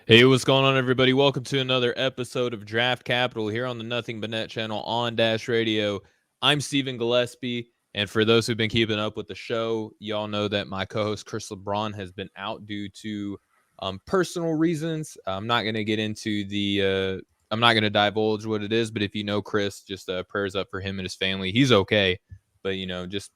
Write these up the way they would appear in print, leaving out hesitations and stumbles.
Hey, what's going on, everybody? Welcome to another episode of Draft Capital here on the Nothing But Net channel on Dash Radio. I'm Stephen Gillespie, and for those who've been keeping up with the show, y'all know that my co-host Chris LeBron has been out due to personal reasons. I'm not going to get into I'm not going to divulge what it is, but if you know Chris, just prayers up for him and his family. He's okay, but just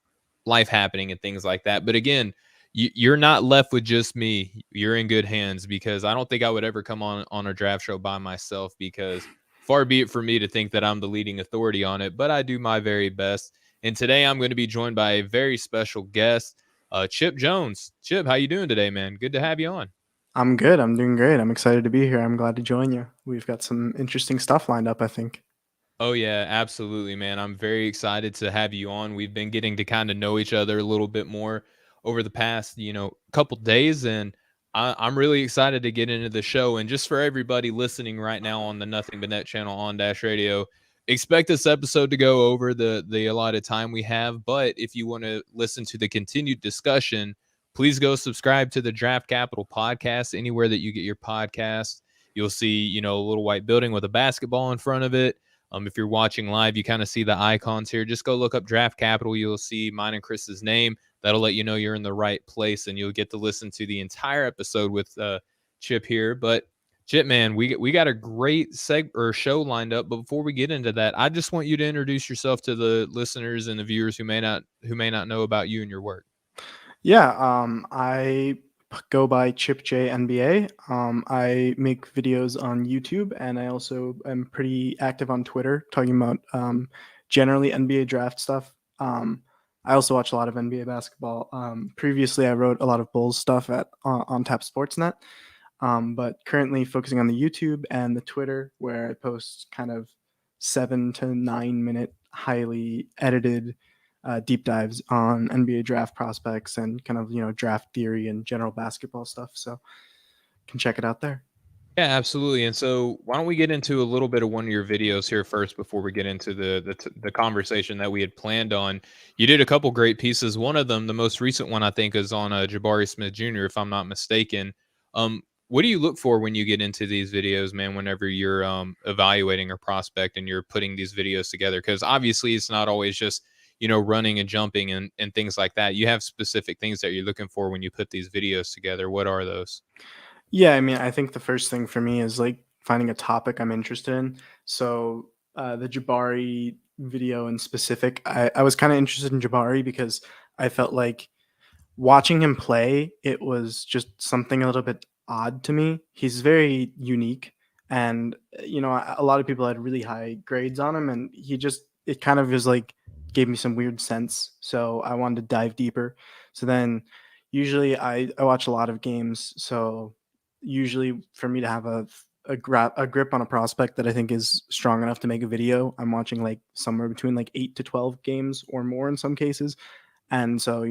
life happening and things like that. But again, you're not left with just me. You're in good hands because I don't think I would ever come on a draft show by myself, because far be it for me to think that I'm the leading authority on it, but I do my very best. And today I'm going to be joined by a very special guest, Chip Jones. Chip, how you doing today, man? Good to have you on. I'm good. I'm doing great. I'm excited to be here. I'm glad to join you. We've got some interesting stuff lined up, I think. Oh yeah, absolutely, man. I'm very excited to have you on. We've been getting to kind of know each other a little bit more over the past, couple days, and I'm really excited to get into the show. And just for everybody listening right now on the Nothing But Net channel on Dash Radio, expect this episode to go over the allotted time we have. But if you want to listen to the continued discussion, please go subscribe to the Draft Capital podcast anywhere that you get your podcast. You'll see, a little white building with a basketball in front of it. If you're watching live, you kind of see the icons here. Just go look up Draft Capital. You'll see mine and Chris's name. That'll let you know you're in the right place, and you'll get to listen to the entire episode with Chip here. But Chip, man, we got a great show lined up. But before we get into that, I just want you to introduce yourself to the listeners and the viewers who may not know about you and your work. Yeah, I go by Chip J NBA. I make videos on YouTube, and I also am pretty active on Twitter, talking about generally NBA draft stuff. I also watch a lot of NBA basketball. Previously, I wrote a lot of Bulls stuff at on Tap Sportsnet, but currently focusing on the YouTube and the Twitter, where I post kind of 7 to 9 minute, highly edited deep dives on NBA draft prospects and kind of draft theory and general basketball stuff. So you can check it out there. Yeah, absolutely. And so, why don't we get into a little bit of one of your videos here first before we get into the conversation that we had planned on? You did a couple great pieces. One of them, the most recent one, I think, is on Jabari Smith Jr., if I'm not mistaken. What do you look for when you get into these videos, man? Whenever you're evaluating a prospect and you're putting these videos together, because obviously it's not always just running and jumping and things like that. You have specific things that you're looking for when you put these videos together. What are those? Yeah, I mean, I think the first thing for me is like finding a topic I'm interested in. So the Jabari video in specific, I was kind of interested in Jabari because I felt like watching him play, it was just something a little bit odd to me. He's very unique, and a lot of people had really high grades on him, and it kind of was like gave me some weird sense. So I wanted to dive deeper. So then, usually I watch a lot of games. So usually for me to have a grip on a prospect that I think is strong enough to make a video, I'm watching like somewhere between like 8 to 12 games or more in some cases. And so,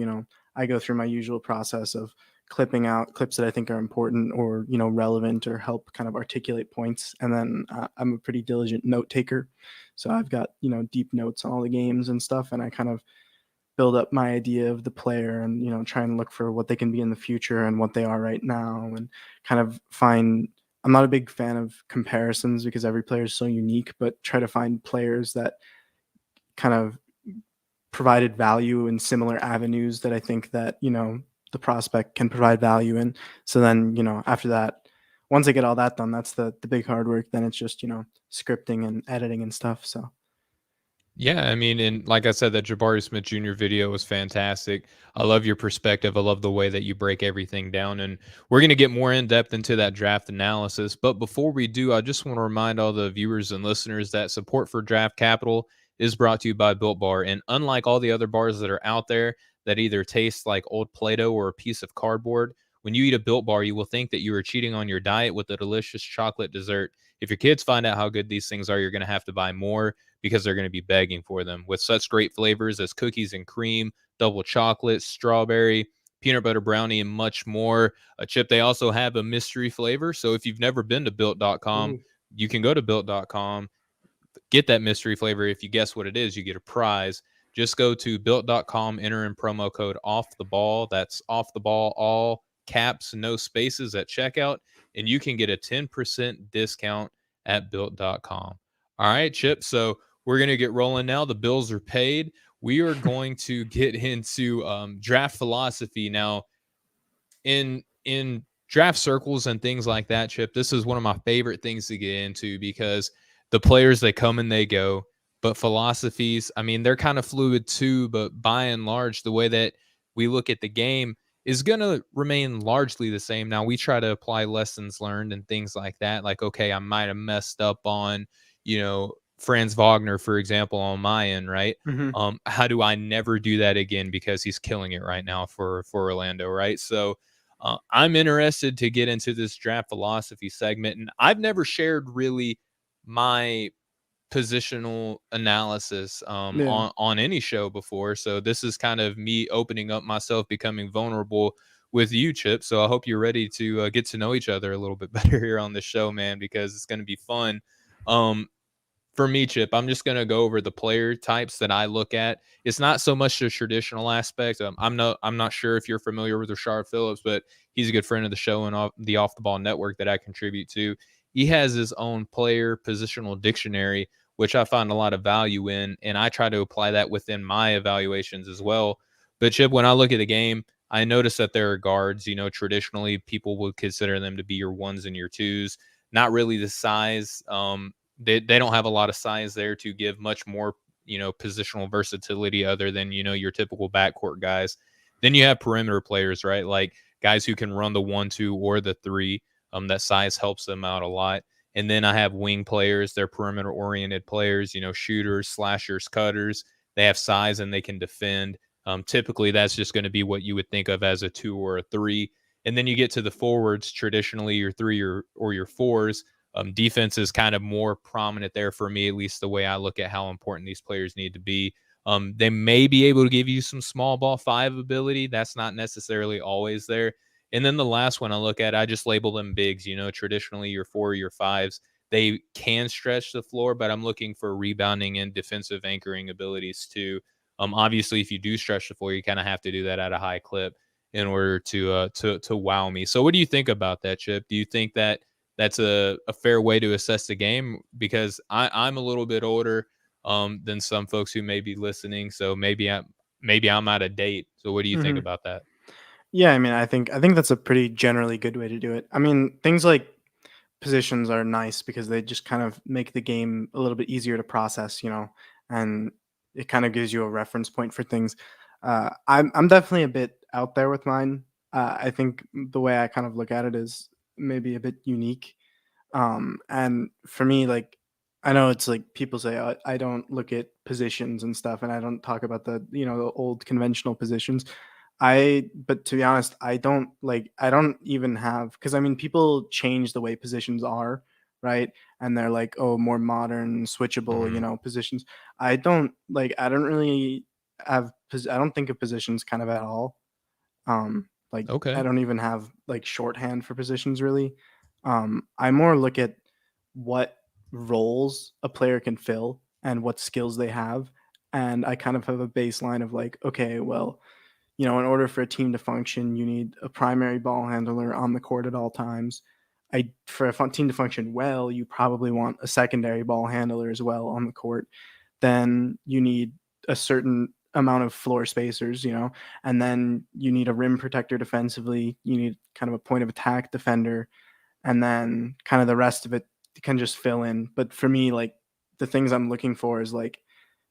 I go through my usual process of clipping out clips that I think are important or relevant or help kind of articulate points. And then I'm a pretty diligent note taker, so I've got deep notes on all the games and stuff, and I kind of build up my idea of the player and try and look for what they can be in the future and what they are right now, and kind of find. I'm not a big fan of comparisons because every player is so unique, but try to find players that kind of provided value in similar avenues that I think that the prospect can provide value in. So then after that, once I get all that done, that's the big hard work. Then it's just scripting and editing and stuff. So Yeah, I mean, and like I said, that Jabari Smith Jr. video was fantastic. I love your perspective. I love the way that you break everything down. And we're going to get more in depth into that draft analysis. But before we do, I just want to remind all the viewers and listeners that support for Draft Capital is brought to you by Built Bar. And unlike all the other bars that are out there that either taste like old Play Doh or a piece of cardboard, when you eat a Built Bar, you will think that you are cheating on your diet with a delicious chocolate dessert. If your kids find out how good these things are, you're going to have to buy more because they're going to be begging for them. With such great flavors as cookies and cream, double chocolate, strawberry, peanut butter brownie, and much more. A Chip, they also have a mystery flavor. So if you've never been to built.com, ooh, you can go to built.com, get that mystery flavor. If you guess what it is, you get a prize. Just go to built.com, enter in promo code off the ball. That's off the ball, all caps, no spaces at checkout, and you can get a 10% discount at built.com. All right, Chip. So we're going to get rolling now. The bills are paid. We are going to get into draft philosophy now. In draft circles and things like that, Chip, this is one of my favorite things to get into because the players, they come and they go, but philosophies, I mean, they're kind of fluid too, but by and large, the way that we look at the game is going to remain largely the same. Now, we try to apply lessons learned and things like that. Like, okay, I might have messed up on, Franz Wagner, for example, on my end, right? Hmm. How do I never do that again because he's killing it right now for Orlando, right? So I'm interested to get into this draft philosophy segment, and I've never shared really my positional analysis Yeah. on any show before. So this is kind of me opening up myself, becoming vulnerable with you, Chip. So I hope you're ready to get to know each other a little bit better here on the show, man, because it's going to be fun. Um, for me, Chip, I'm just gonna go over the player types that I look at. It's not so much the traditional aspect. I'm not sure if you're familiar with Rashard Phillips, but he's a good friend of the show and Off the Ball Network that I contribute to. He has his own player positional dictionary, which I find a lot of value in, and I try to apply that within my evaluations as well. But Chip, when I look at the game, I notice that there are guards. Traditionally people would consider them to be your ones and your twos. Not really the size. They don't have a lot of size there to give much more, positional versatility other than, your typical backcourt guys. Then you have perimeter players, right? Like guys who can run the 1, 2, or the 3. That size helps them out a lot. And then I have wing players. They're perimeter oriented players, shooters, slashers, cutters. They have size and they can defend. Typically, that's just going to be what you would think of as a 2 or a 3. And then you get to the forwards, traditionally your 3 or your 4s. Defense is kind of more prominent there for me, at least the way I look at how important these players need to be. They may be able to give you some small ball 5 ability. That's not necessarily always there. And then the last one I look at, I just label them bigs. Traditionally your 4 or your 5s, they can stretch the floor, but I'm looking for rebounding and defensive anchoring abilities too. Obviously, if you do stretch the floor, you kind of have to do that at a high clip in order to wow me. So, what do you think about that, Chip? Do you think that that's a fair way to assess the game? Because I'm a little bit older than some folks who may be listening, so maybe I'm out of date. So, what do you think Hmm. about that? Yeah, I mean, I think that's a pretty generally good way to do it. I mean, things like positions are nice because they just kind of make the game a little bit easier to process, and it kind of gives you a reference point for things. I'm definitely a bit out there with mine. I think the way I kind of look at it is maybe a bit unique. And for me, like, I know it's like people say I don't look at positions and stuff, and I don't talk about the old conventional positions. But to be honest, I don't even have, because I mean, people change the way positions are, right? And they're like, oh, more modern, switchable, Mhm. positions. I don't really I don't think of positions kind of at all. Like, I Okay. don't even have like shorthand for positions really. I more look at what roles a player can fill and what skills they have. And I kind of have a baseline of like, okay, well, in order for a team to function, you need a primary ball handler on the court at all times. For a team to function well, you probably want a secondary ball handler as well on the court. Then you need a certain amount of floor spacers, and then you need a rim protector defensively. You need kind of a point of attack defender, and then kind of the rest of it can just fill in. But for me, like, the things I'm looking for is like,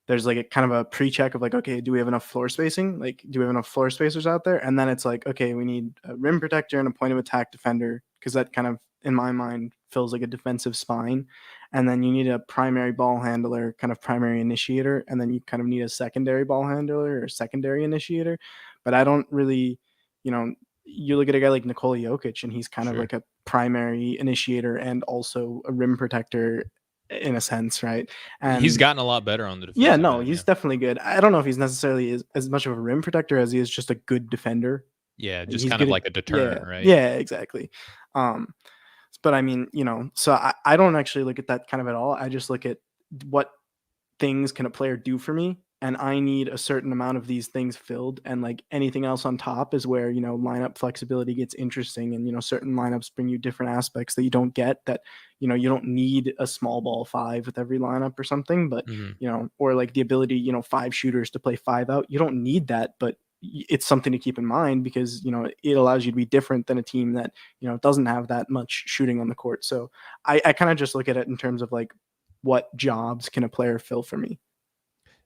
there's like a kind of a pre-check of like, okay, do we have enough floor spacing? Like, do we have enough floor spacers out there? And then it's like, okay, we need a rim protector and a point of attack defender, because that kind of, in my mind, feels like a defensive spine. And then you need a primary ball handler, kind of primary initiator, and then you kind of need a secondary ball handler or secondary initiator. But I don't really, you know, you look at a guy like Nikola Jokic, and he's kind of Sure. like a primary initiator and also a rim protector in a sense, right? He's And gotten a lot better on the yeah, defensive no, end, he's yeah. definitely good. I don't know if he's necessarily as much of a rim protector as he is just a good defender. Yeah, Like, just he's kind of good at, like a yeah, deterrent, right? yeah, exactly. Um, but I mean, so I don't actually look at that kind of at all. I just look at what things can a player do for me, and I need a certain amount of these things filled, and like anything else on top is where, lineup flexibility gets interesting, and certain lineups bring you different aspects that you don't get, that you don't need a small ball five with every lineup or something, but Mhm. or like the ability, five shooters to play five out. You don't need that, but it's something to keep in mind, because it allows you to be different than a team that doesn't have that much shooting on the court. So I kind of just look at it in terms of like, what jobs can a player fill for me.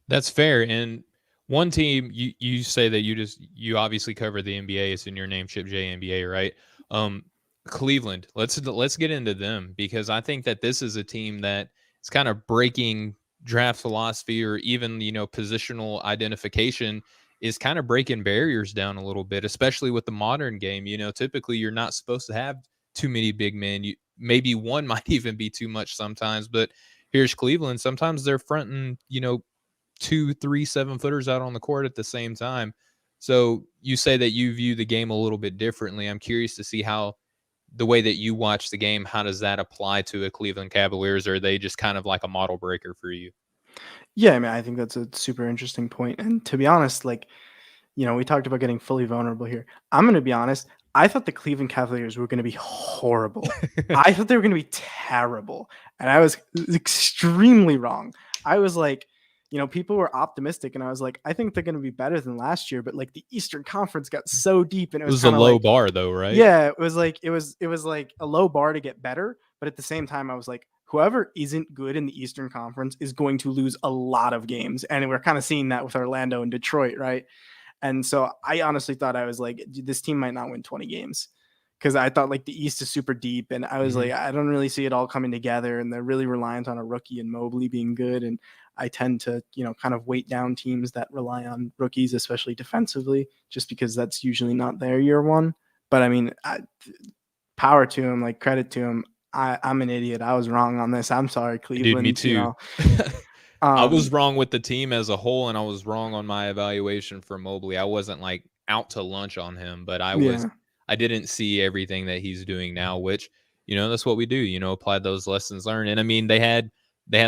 That's fair. And one team you say that you obviously cover the NBA. It's in your name, Chip J NBA, right? Um, Cleveland. Let's get into them, because I think that this is a team that is kind of breaking draft philosophy, or even positional identification, is kind of breaking barriers down a little bit, especially with the modern game. Typically you're not supposed to have too many big men. You maybe one might even be too much sometimes, but here's Cleveland. Sometimes they're fronting, two, three, 7-footers out on the court at the same time. So you say that you view the game a little bit differently. I'm curious to see how the way that you watch the game, how does that apply to a Cleveland Cavaliers? Or are they just kind of like a model breaker for you? Yeah, I mean, I think that's a super interesting point. And to be honest, like, we talked about getting fully vulnerable here. I'm going to be honest. I thought the Cleveland Cavaliers were going to be horrible. I thought they were going to be terrible. And I was extremely wrong. I was like, people were optimistic, and I was like, I think they're going to be better than last year. But like, the Eastern Conference got so deep, and it It was was a kind of low like, bar though, right? yeah, it was like a low bar to get better, but at the same time I was like, whoever isn't good in the Eastern Conference is going to lose a lot of games, and we're kind of seeing that with Orlando and Detroit, right? And so I honestly thought, I was like, this team might not win 20 games, because I thought like the East is super deep, and I was Hmm. like, I don't really see it all coming together, and they're really reliant on a rookie and Mobley being good, and I tend to kind of weight down teams that rely on rookies, especially defensively, just because that's usually not their year one. But I mean, power to him, like credit to him. I'm an idiot. I was wrong on this. I'm sorry, Dude, me Cleveland. too. I Um, was wrong with the team as a whole, and I was wrong on my evaluation for Mobley. I wasn't like out to lunch on him, but yeah, I didn't see everything that he's doing now, which, that's what we do, apply those lessons learned. And I mean, they had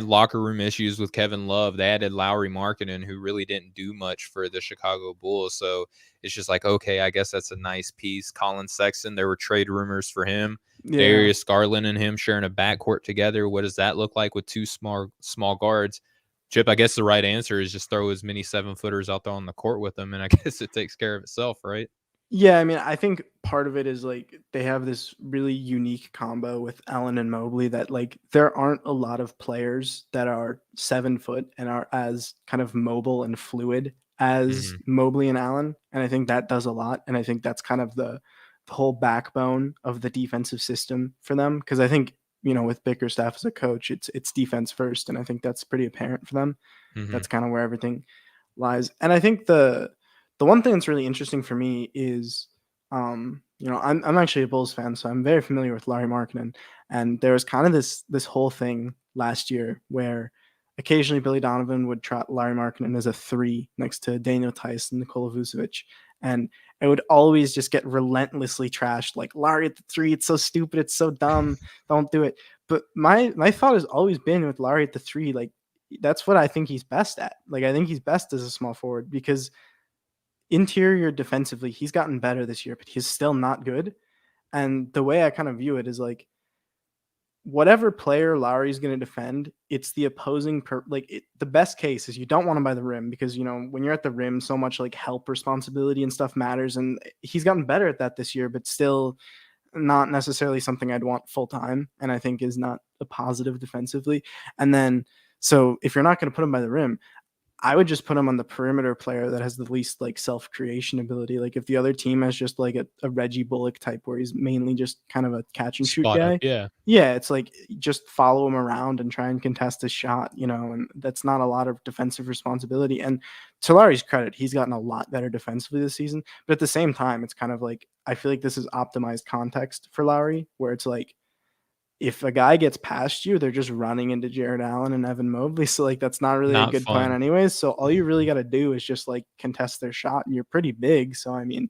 locker room issues with Kevin Love. They added Lowry Markkinen, who really didn't do much for the Chicago Bulls. So it's just like, okay, I guess that's a nice piece. Colin Sexton, there were trade rumors for him. yeah. Darius Garland and him sharing a backcourt together. What does that look like with two small guards? Chip, I guess the right answer is just throw as many 7-footers out there on the court with them, and I guess it takes care of itself, right? Yeah, I mean, I think part of it is like they have this really unique combo with Allen and Mobley, that like there aren't a lot of players that are 7 foot and are as kind of mobile and fluid as Mhm, Mobley and Allen. And I think that does a lot. And I think that's kind of the whole backbone of the defensive system for them. Cause I think, with Bickerstaff as a coach, it's defense first. And I think that's pretty apparent for them. mhm, That's kind of where everything lies. And I think the one thing that's really interesting for me is, I'm actually a Bulls fan, so I'm very familiar with Larry Markkinen. And there was kind of this whole thing last year where occasionally Billy Donovan would trot Larry Markkinen as a three next to Daniel Tice and Nikola Vucevic. And it would always just get relentlessly trashed, like Larry at the three, it's so stupid, it's so dumb, don't do it. But my thought has always been with Larry at the three, like that's what I think he's best at. Like I think he's best as a small forward, because interior defensively, he's gotten better this year, but he's still not good. And the way I kind of view it is like, whatever player Lowry's going to defend, it's the opposing the best case is you don't want him by the rim, because when you're at the rim, so much like help responsibility and stuff matters, and he's gotten better at that this year, but still not necessarily something I'd want full time, and I think is not a positive defensively. And then, so if you're not going to put him by the rim, I would just put him on the perimeter player that has the least like self creation ability. Like if the other team has just like a Reggie Bullock type where he's mainly just kind of a catch and shoot spot up, guy, yeah. yeah, it's like just follow him around and try and contest his shot, and that's not a lot of defensive responsibility. And to Larry's credit, he's gotten a lot better defensively this season. But at the same time, it's kind of like I feel like this is optimized context for Lowry, where it's like, if a guy gets past you, they're just running into Jared Allen and Evan Mobley. So like that's not really a Not good plan fun. anyways. So all you really got to do is just like contest their shot, and you're pretty big. So I mean,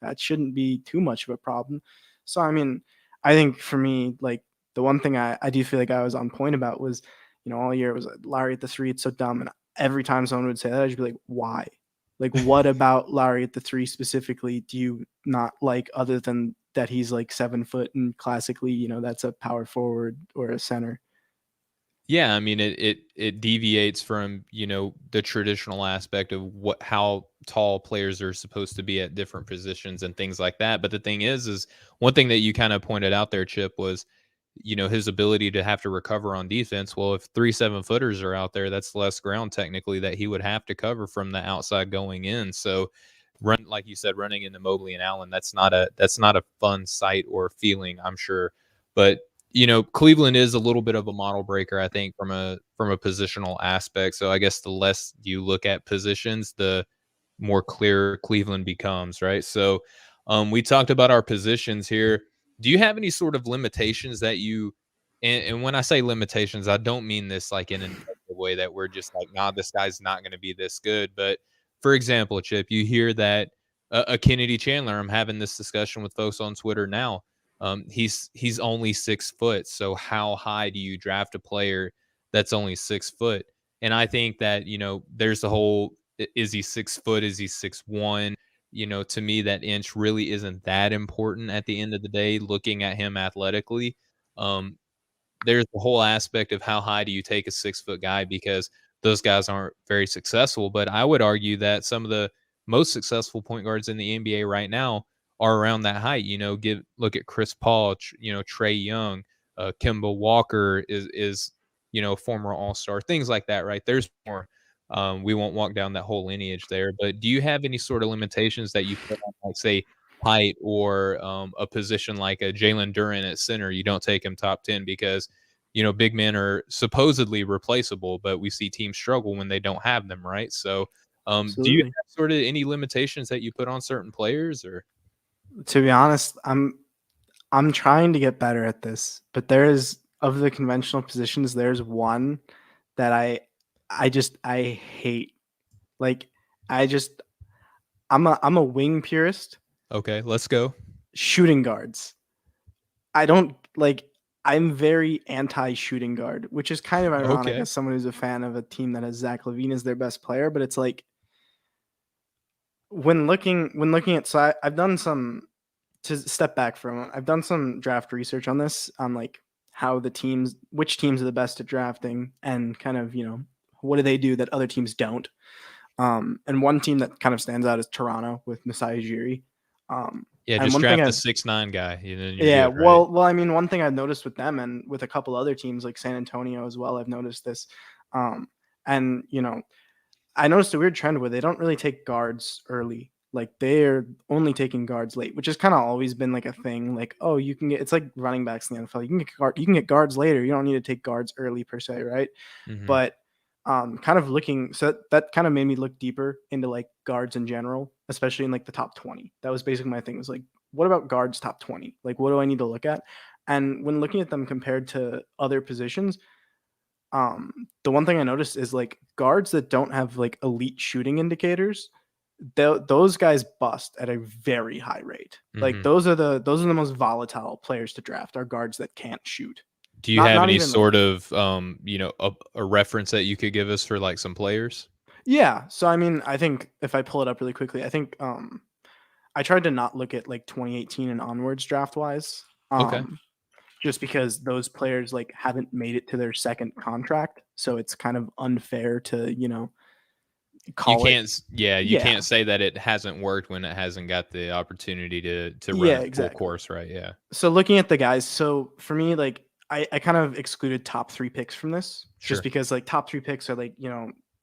that shouldn't be too much of a problem. So I mean, I think for me, like the one thing I do feel like I was on point about was, all year it was like, Larry at the three, it's so dumb. And every time someone would say that, I'd just be like, why? Like, what about Lowry at the 3 specifically do you not like, other than that he's like 7 foot and classically, that's a power forward or a center? Yeah, I mean it deviates from, the traditional aspect of how tall players are supposed to be at different positions and things like that. But the thing is one thing that you kind of pointed out there, Chip, was, his ability to have to recover on defense. Well, if 3 7-footers are out there, that's less ground technically that he would have to cover from the outside going in. So like you said, running into Mobley and Allen, that's not a fun sight or feeling, I'm sure. But Cleveland is a little bit of a model breaker, I think, from a positional aspect. So I guess the less you look at positions, the more clear Cleveland becomes, right? So we talked about our positions here. Do you have any sort of limitations that and when I say limitations, I don't mean this like in a negative way that we're just like, nah, this guy's not going to be this good. But for example, Chip, you hear that a Kennedy Chandler, I'm having this discussion with folks on Twitter now. He's only 6 foot. So how high do you draft a player that's only 6 foot? And I think that, there's the whole, is he 6 foot? Is he 6'1"? To me, that inch really isn't that important at the end of the day, looking at him athletically. Um, there's the whole aspect of how high do you take a 6 foot guy, because those guys aren't very successful. But I would argue that some of the most successful point guards in the NBA right now are around that height. Look at Chris Paul, Trae Young, Kemba Walker is former All-Star, things like that, right? There's more. We won't walk down that whole lineage there, but do you have any sort of limitations that you put on, like, say, height, or a position like a Jalen Duren at center? You don't take him top 10 because, big men are supposedly replaceable, but we see teams struggle when they don't have them, right? So, do you Absolutely. have sort of any limitations that you put on certain players, or? To be honest, I'm trying to get better at this, but there is, of the conventional positions, there's one that I hate. Like, I just I'm a wing purist. Okay, let's go. Shooting guards. I don't like I'm very anti shooting guard, which is kind of ironic Okay. as someone who's a fan of a team that has Zach LaVine as their best player, but it's like, when looking at, I've done some, to step back for a moment, I've done some draft research on this, on like how which teams are the best at drafting, and kind of, what do they do that other teams don't. And one team that kind of stands out is Toronto with Masai Ujiri. Yeah, And just one thing draft the I've 6'9" guy, and you're Yeah, good, right? well, I mean, one thing I've noticed with them and with a couple other teams like San Antonio as well, I've noticed this. Um, and I noticed a weird trend where they don't really take guards early. Like, they're only taking guards late, which has kind of always been like a thing. Like, oh, it's like running backs in the NFL. You can get guards later. You don't need to take guards early per se, right? Mhm. But kind of looking, so that kind of made me look deeper into like guards in general, especially in like the top 20. That was basically my thing, was like, what about guards top 20? Like, what do I need to look at? And when looking at them compared to other positions, the one thing I noticed is like guards that don't have like elite shooting indicators, those guys bust at a very high rate. Like, Mhm. those are the most volatile players to draft, are guards that can't shoot. Do you Not have not any even like sort of, a reference that you could give us for, like, some players? Yeah. So I mean, I think if I pull it up really quickly, I think I tried to not look at like 2018 and onwards draft wise. Okay. Just because those players like haven't made it to their second contract, so it's kind of unfair to, You call it. can't s Yeah, you Yeah. can't say that it hasn't worked when it hasn't got the opportunity to run Yeah, its full exactly. course, right? Yeah. So looking at the guys, so for me, like, I kind of excluded top 3 picks from this, just Sure. because like top 3 picks are like,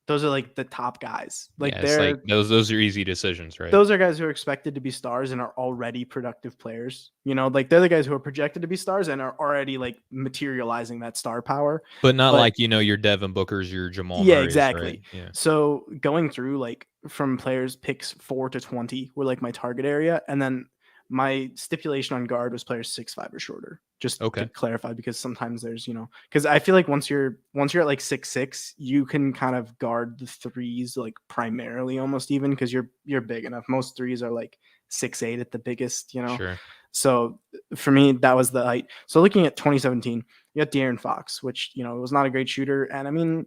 those are like the top guys. Like, Yeah, it's like those are easy decisions, right? those are guys who are expected to be stars and are already productive players. Like, they're the guys who are projected to be stars and are already like materializing that star power. But not But like, your Devin Bookers, your Jamal yeah, Murrays, right? exactly. Yeah. So going through like from players picks 4 to 20 were like my target area, and then my stipulation on guard was players 6'5" or shorter. Just to Okay. clarify, because sometimes there's, because I feel like once you're at like 6'6", you can kind of guard the threes like primarily, almost, even because you're big enough. Most threes are like 6'8" at the biggest. Sure. So for me, that was the height. So looking at 2017, you got De'Aaron Fox, which was not a great shooter, and I mean,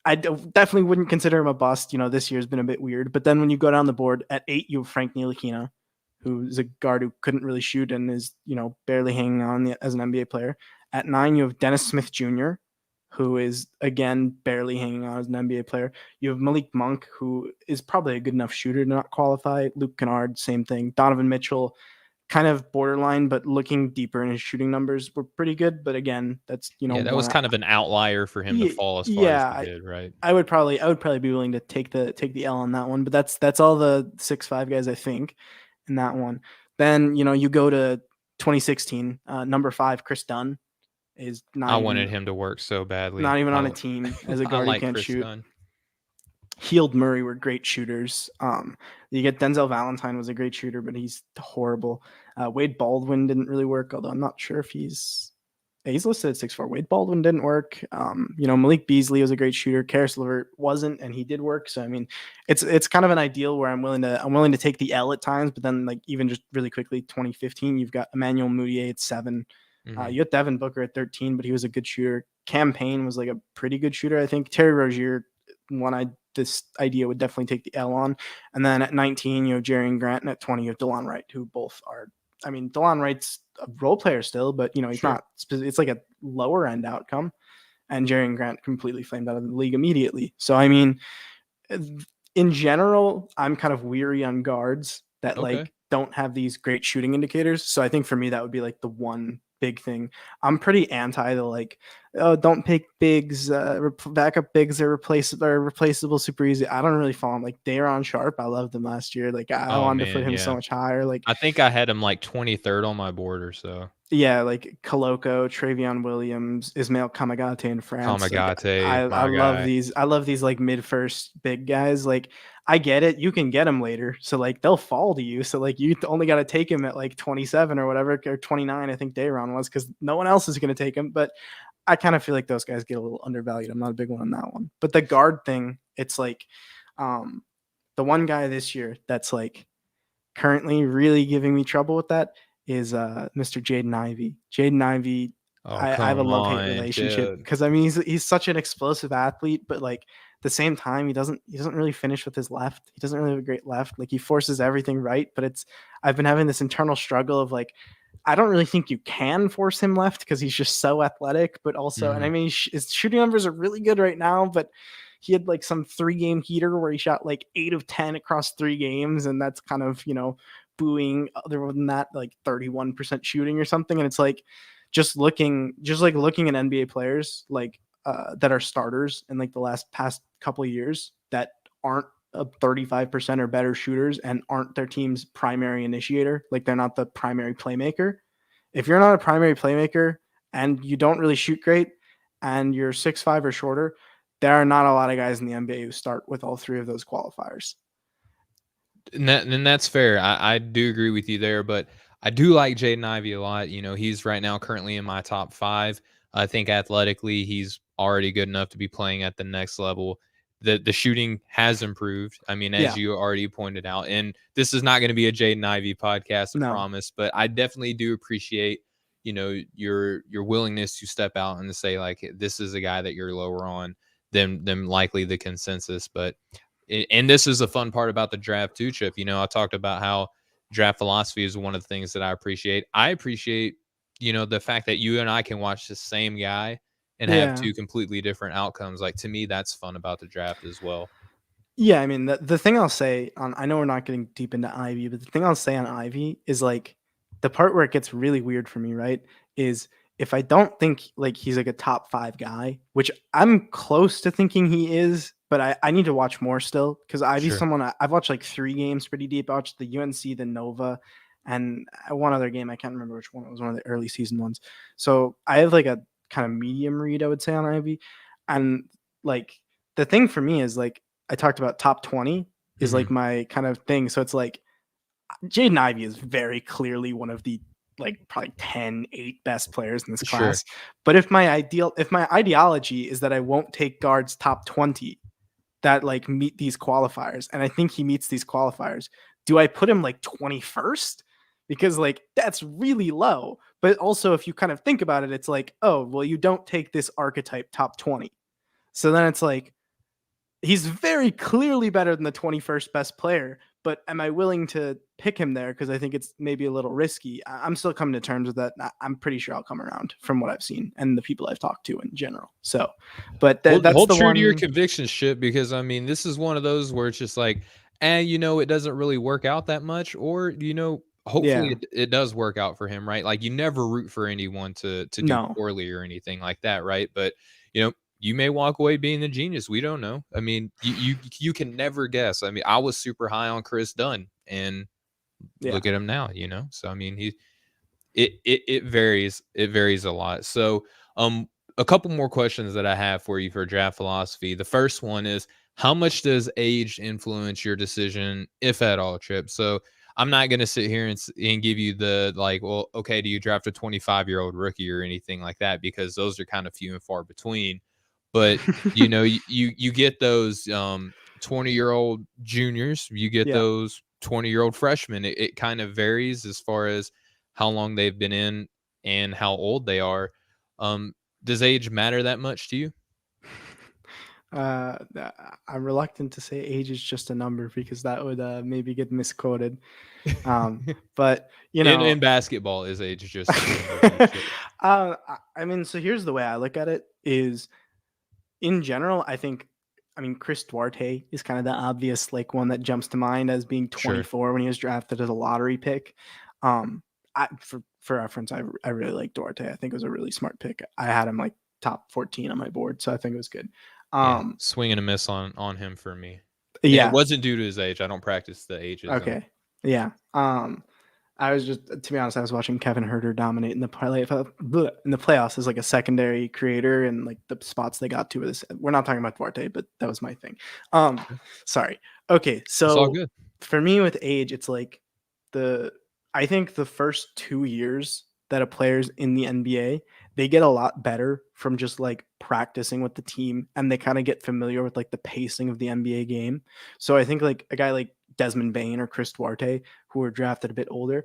definitely wouldn't consider him a bust. This year's been a bit weird. But then when you go down the board at 8, you have Frank Ntilikina, who's a guard who couldn't really shoot and is, barely hanging on as an NBA player. At 9, you have Dennis Smith Jr., who is, again, barely hanging on as an NBA player. You have Malik Monk, who is probably a good enough shooter to not qualify. Luke Kennard, same thing. Donovan Mitchell, kind of borderline, but looking deeper in his shooting numbers were pretty good. But again, that's, Yeah, that was kind of an outlier for him to fall as far as yeah, he did, right? I would probably be willing to take the L on that one. But that's all the 6'5" guys, I think, in that one. Then, you go to 2016, number 5, Chris Dunn is I wanted him to work so badly. not even on a team as a I guard who like can't Chris shoot. Dunn. Heald Murray were great shooters. You get Denzel Valentine was a great shooter, but he's horrible. Wade Baldwin didn't really work, although I'm not sure if he's listed at 6'4". Wade Baldwin didn't work. Malik Baisley was a great shooter. Karis LeVert wasn't, and he did work. So I mean, it's kind of an ideal where I'm willing to take the L at times, but then like even just really quickly, 2015, you've got Emmanuel Mudiay at 7. You got Devin Booker at 13, but he was a good shooter. Cam Payne was like a pretty good shooter, I think. Terry Rozier, this idea would definitely take the L on. And then at 19, you have Jerry and Grant, and at 20, you have DeLon Wright, who both are. I mean, DeLon Wright's a role player still, but he's not. It's like a lower end outcome. And Jerry and Grant completely flamed out of the league immediately. So I mean, in general, I'm kind of weary on guards that like don't have these great shooting indicators. So I think for me, that would be like the one big thing. I'm pretty anti the like, oh, don't pick bigs, backup bigs are replaceable super easy. I don't really fall in like Daron Sharp. I loved him last year. Like I wanted to put him so much higher. Like I think I had him like 23rd on my board or so. Yeah, like Koloko, Travion Williams, Ismail Kamagate in France. Kamagate, I love these. I love these like mid-first big guys. Like I get it, you can get them later, so like they'll fall to you. So like you only got to take him at like 27 or whatever, or 29. I think Dayron was, because no one else is going to take him. But I kind of feel like those guys get a little undervalued. I'm not a big one on that one. But the guard thing, it's like the one guy this year that's like currently really giving me trouble with that is Mr. Jaden Ivey. Jaden Ivey, I have a love-hate relationship because I mean he's such an explosive athlete, but like at the same time he doesn't really finish with his left. He doesn't really have a great left. Like he forces everything right, but I've been having this internal struggle of like I don't really think you can force him left because he's just so athletic, but also and I mean his shooting numbers are really good right now, but he had like some 3-game heater where he shot like 8 of 10 across 3 games, and that's kind of booing. Other than that, like 31% shooting or something. And it's like just looking at NBA players like that are starters in like the past couple of years that aren't 35% or better shooters and aren't their team's primary initiator. Like they're not the primary playmaker. If you're not a primary playmaker and you don't really shoot great and you're 6'5" or shorter, there are not a lot of guys in the NBA who start with all 3 of those qualifiers. And that's fair. I do agree with you there, but I do like Jaden Ivey a lot. He's right now currently in my top 5. I think athletically he's already good enough to be playing at the next level. The shooting has improved. I mean, as you already pointed out, and this is not going to be a Jaden Ivey podcast, I promise, but I definitely do appreciate, your willingness to step out and to say like, this is a guy that you're lower on than likely the consensus. But and this is a fun part about the draft too, Chip. I talked about how draft philosophy is one of the things that I appreciate. I appreciate, the fact that you and I can watch the same guy and have 2 completely different outcomes. Like to me, that's fun about the draft as well. Yeah, I mean the thing I'll say on, I know we're not getting deep into Ivy, but the thing I'll say on Ivy is like the part where it gets really weird for me, right? Is if I don't think like he's like a top 5 guy, which I'm close to thinking he is, but I need to watch more still because Ivy's someone I've watched like 3 games pretty deep. I watched the UNC, the Nova, and one other game. I can't remember which one. It was one of the early season ones. So I have like a kind of medium read, I would say, on Ivy. And like the thing for me is like I talked about top 20 is like my kind of thing. So it's like Jaden Ivey is very clearly one of the like probably 8 best players in this class. But if my ideology is that I won't take guards top 20 that like meet these qualifiers, and I think he meets these qualifiers, do I put him like 21st? Because like that's really low. But also if you kind of think about it, it's like, oh, well, you don't take this archetype top 20. So then it's like, he's very clearly better than the 21st best player. But am I willing to pick him there? Because I think it's maybe a little risky. I'm still coming to terms with that. I'm pretty sure I'll come around from what I've seen and the people I've talked to in general. So, but that's Hold the true to your one. convictions, shit, because I mean, this is one of those where it's just like, it doesn't really work out that much, or hopefully Yeah. it does work out for him, right? Like you never root for anyone to do No. poorly or anything like that, right? But you may walk away being the genius. We don't know. I mean, you can never guess. I mean, I was super high on Chris Dunn, and Yeah. look at him now. So I mean, it varies. It varies a lot. So, a couple more questions that I have for you for draft philosophy. The first one is, how much does age influence your decision, if at all, Trip? So I'm not going to sit here and give you the like, well, okay, do you draft a 25-year-old rookie or anything like that? Because those are kind of few and far between. But you get those 20-year-old juniors, you get Yeah. those 20-year-old freshmen. It kind of varies as far as how long they've been in and how old they are. Um, does age matter that much to you? Uh, I'm reluctant to say age is just a number because that would maybe get misquoted. Um, but In basketball, is age just a number to you? Chip? I mean, so here's the way I look at it: is in general, I mean, Chris Duarte is kind of the obvious like one that jumps to mind as being Sure. 24 when he was drafted as a lottery pick. Um, for reference, I really like Duarte. I think it was a really smart pick. I had him like top 14 on my board, so I think it was good. Yeah, Um, swing and a miss on him for me, and it yeah, wasn't due to his age. I don't practice the ageism. okay, yeah. I was just, to be honest, I was watching Kevin Herter dominate in the playoffs as like a secondary creator and like the spots they got to with this. We're not talking about Duarte, but that was my thing. Okay. Sorry. Okay, It's all so good. for me with age, it's like the I think the first 2 years that a player's in the NBA, they get a lot better from just like practicing with the team and they kind of get familiar with like the pacing of the NBA game. So I think like a guy like Desmond Bain or Chris Duarte, who were drafted a bit older,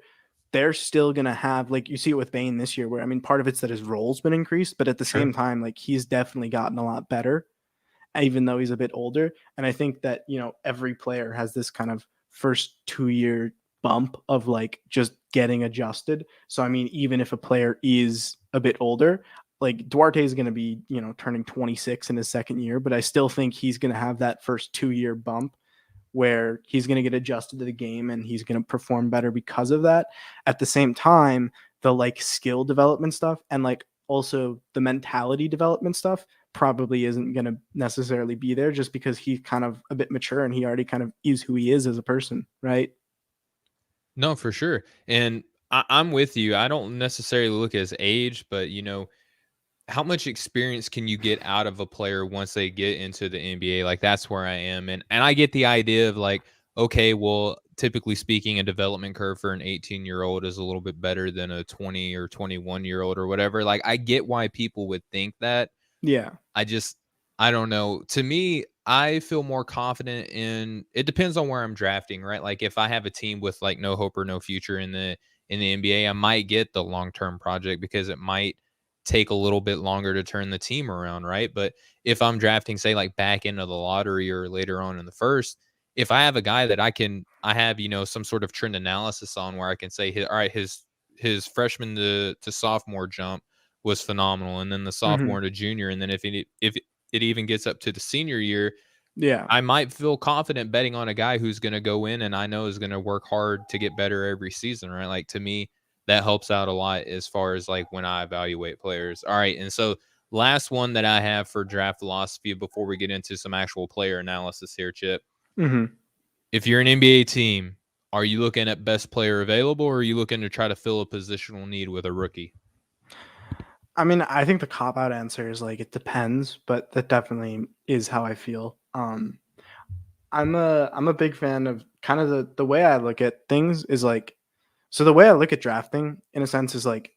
they're still gonna have like you see it with Bain this year, where I mean part of it's that his role's been increased, but at the Sure. same time, like he's definitely gotten a lot better, even though he's a bit older. And I think that every player has this kind of first 2 year bump of like just getting adjusted. So I mean, even if a player is a bit older, like Duarte is going to be turning 26 in his second year, but I still think he's going to have that first 2 year bump where he's going to get adjusted to the game and he's going to perform better because of that. At the same time, the like skill development stuff and like also the mentality development stuff probably isn't going to necessarily be there just because he's kind of a bit mature and he already kind of is who he is as a person, right? No, for sure. And I'm with you. I don't necessarily look at his age, but how much experience can you get out of a player once they get into the NBA? Like that's where I am. And I get the idea of like, okay, well, typically speaking, a development curve for an 18-year-old is a little bit better than a 20 or 21-year-old or whatever. Like I get why people would think that. Yeah. I just I don't know. To me, I feel more confident in it depends on where I'm drafting, right? Like if I have a team with like no hope or no future in the NBA, I might get the long-term project because it might take a little bit longer to turn the team around, right? But if I'm drafting say like back into the lottery or later on in the first, if I have a guy that I have, some sort of trend analysis on where I can say, all right, his freshman to sophomore jump was phenomenal. And then the Mm-hmm. sophomore to junior, and then if it even gets up to the senior year, Yeah. I might feel confident betting on a guy who's going to go in and I know is going to work hard to get better every season, right? Like to me, that helps out a lot as far as like when I evaluate players. All right, and so last one that I have for draft philosophy before we get into some actual player analysis here, Chip. Mm-hmm. If you're an NBA team, are you looking at best player available or are you looking to try to fill a positional need with a rookie? I mean, I think the cop out answer is like it depends, but that definitely is how I feel. I'm a big fan of kind of the way I look at things is like, so the way I look at drafting in a sense is like,